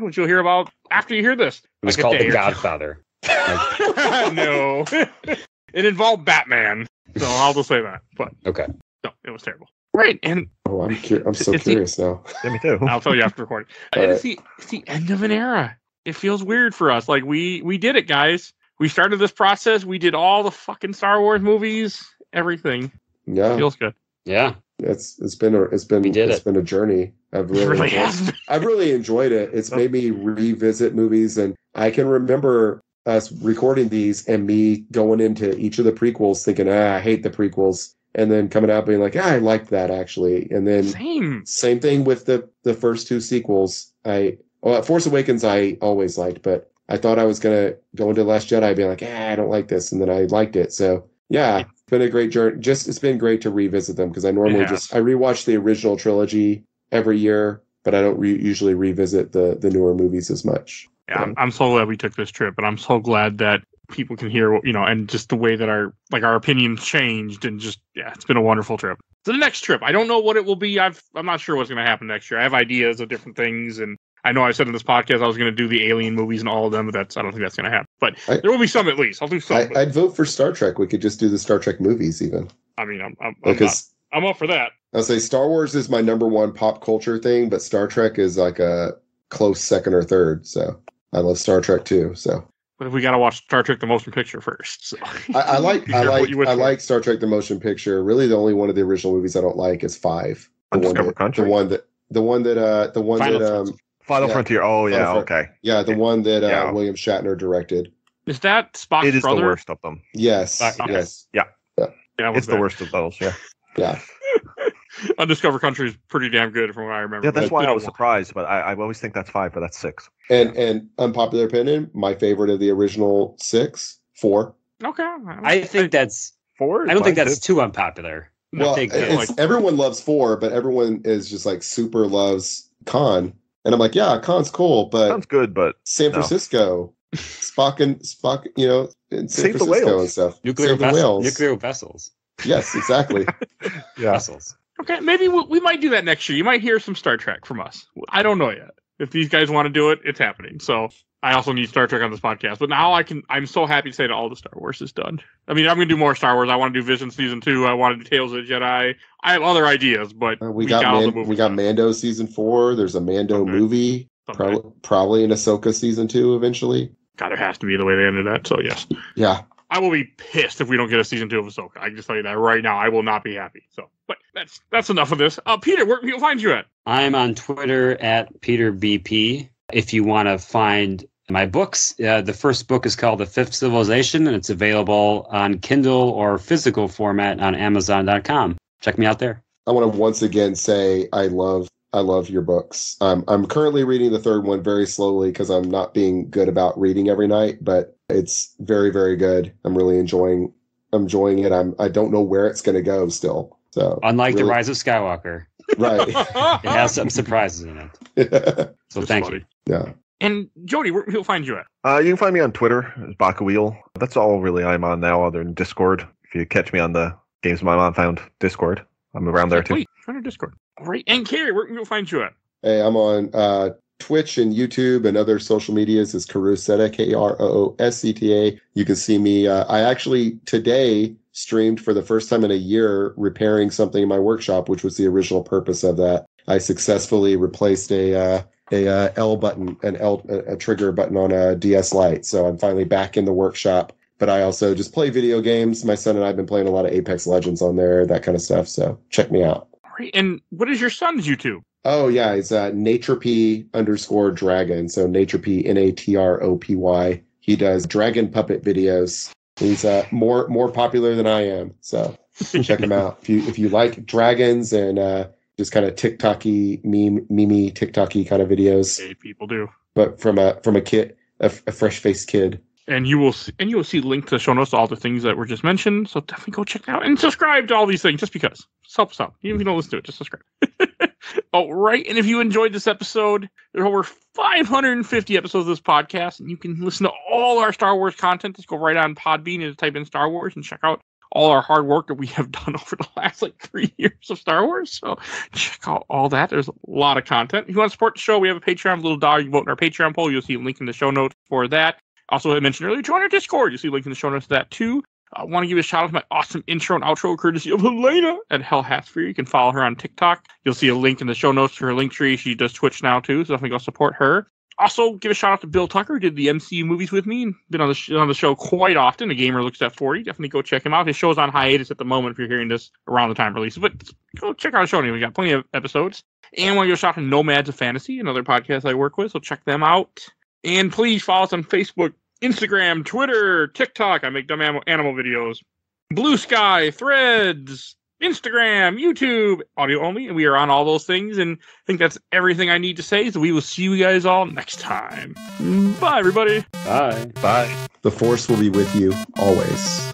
which you'll hear about after you hear this. It was called The Godfather. No. It involved Batman, so I'll just say that. But okay. No, it was terrible. Right, and I'm so curious now. Yeah, me too. I'll tell you after recording. It's the end of an era. It feels weird for us. Like we did it, guys. We started this process. We did all the fucking Star Wars movies, everything. Yeah, it feels good. Yeah, it's been a journey. I've really enjoyed it. It's made me revisit movies, and I can remember us recording these and me going into each of the prequels thinking, I hate the prequels, and then coming out being like, I liked that actually. And then same thing with the first two sequels. Force Awakens I always liked, but I thought I was going to go into Last Jedi being like, I don't like this. And then I liked it. So yeah, it's been a great journey. It's been great to revisit them because I normally I rewatch the original trilogy every year, but I don't usually revisit the newer movies as much. Yeah, I'm so glad we took this trip, and I'm so glad that people can hear, and just the way that our opinions changed, and just, it's been a wonderful trip. So the next trip, I don't know what it will be. I'm not sure what's going to happen next year. I have ideas of different things, and I know I said in this podcast I was going to do the Alien movies and all of them, but I don't think that's going to happen. But there will be some at least. I'll do some. I'd vote for Star Trek. We could just do the Star Trek movies even. I mean, I'm up for that. I'll say Star Wars is my number one pop culture thing, but Star Trek is like a close second or third. So I love Star Trek too. So, but if we got to watch Star Trek: The Motion Picture first, so. I like Star Trek: The Motion Picture. Really, the only one of the original movies I don't like is 5. Undiscovered Country. The one that Final Frontier. Oh yeah, okay. Yeah, the one that William Shatner directed. Is that Spock's It is brother? The worst of them. Yes. Yes. Yeah. It's the worst of those. Yeah. Yeah. Undiscovered Country is pretty damn good from what I remember. Yeah, that's why I was surprised, but I always think that's 5, but that's 6. And unpopular opinion, my favorite of the original 6, 4. Okay. I think that's 4. I don't think that's too unpopular. Well, everyone loves 4, but everyone is just like super loves Khan. And I'm like, yeah, Khan's cool, but sounds good, but San Francisco, Spock, in San Save the Francisco whales. And stuff. Nuclear vessels. Yes, exactly. Vessels. Okay, maybe we might do that next year. You might hear some Star Trek from us. I don't know yet. If these guys want to do it, it's happening. So I also need Star Trek on this podcast. But now I'm so happy to say that all the Star Wars is done. I mean, I'm going to do more Star Wars. I want to do Vision Season 2. I want to do Tales of the Jedi. I have other ideas, but we got Mando Season 4. There's a Mando movie. Probably an Ahsoka Season 2 eventually. God, it has to be the way they ended that. So, yes. Yeah. I will be pissed if we don't get a Season 2 of Ahsoka. I can just tell you that right now. I will not be happy. So, but that's enough of this. Peter, where can people find you at? I'm on Twitter at PeterBP. If you want to find my books, the first book is called The Fifth Civilization, and it's available on Kindle or physical format on Amazon.com. Check me out there. I want to once again say I love your books. I'm currently reading the third one very slowly because I'm not being good about reading every night, but it's very, very good. I'm really enjoying it. I don't know where it's going to go still. So unlike The Rise of Skywalker. Right. It has some surprises in it. So thank you. Yeah. And Jody, where can people find you at? You can find me on Twitter as Bakawheel. That's all really I'm on now, other than Discord. If you catch me on the Games My Mom Found Discord, I'm around there too. Find our Discord. All right. And Kerry, where can people find you at? Hey, I'm on Twitch and YouTube and other social medias is Karooseta, Krooscta. You can see me. I actually today streamed for the first time in a year repairing something in my workshop, which was the original purpose of that. I successfully replaced a L button, a trigger button on a DS Lite. So I'm finally back in the workshop. But I also just play video games. My son and I have been playing a lot of Apex Legends on there, that kind of stuff. So check me out. All right. And what is your son's YouTube? Oh, yeah. It's NatureP_dragon. So NatureP, NATROPY. He does dragon puppet videos. He's more popular than I am. So check him out. If you like dragons and just kind of TikTok-y, meme TikTok-y kind of videos. Hey, people do. But from a kid, a fresh-faced kid. And you will see links to the show notes to all the things that were just mentioned. So definitely go check it out and subscribe to all these things just because. Help us out. Even if you don't listen to it, just subscribe. All right. And if you enjoyed this episode, there are over 550 episodes of this podcast, and you can listen to all our Star Wars content. Just go right on Podbean and type in Star Wars and check out all our hard work that we have done over the last 3 years of Star Wars. So check out all that. There's a lot of content. If you want to support the show, we have a Patreon, little dollar. You vote in our Patreon poll. You'll see a link in the show notes for that. Also, as I mentioned earlier, join our Discord. You'll see a link in the show notes to that too. I want to give a shout out to my awesome intro and outro courtesy of Helena at Hell Hatsfree. You can follow her on TikTok. You'll see a link in the show notes to her link tree. She does Twitch now too, so definitely go support her. Also, give a shout out to Bill Tucker, who did the MCU movies with me and been on the show quite often. A Gamer Looks at 40. Definitely go check him out. His show's on hiatus at the moment if you're hearing this around the time of release. But go check out his show. We got plenty of episodes. And I want to give a shout out to Nomads of Fantasy, another podcast I work with, so check them out. And please follow us on Facebook, Instagram, Twitter, TikTok. I make dumb animal videos. Blue Sky, Threads, Instagram, YouTube, audio only. And we are on all those things. And I think that's everything I need to say. So we will see you guys all next time. Bye, everybody. Bye. Bye. The Force will be with you always.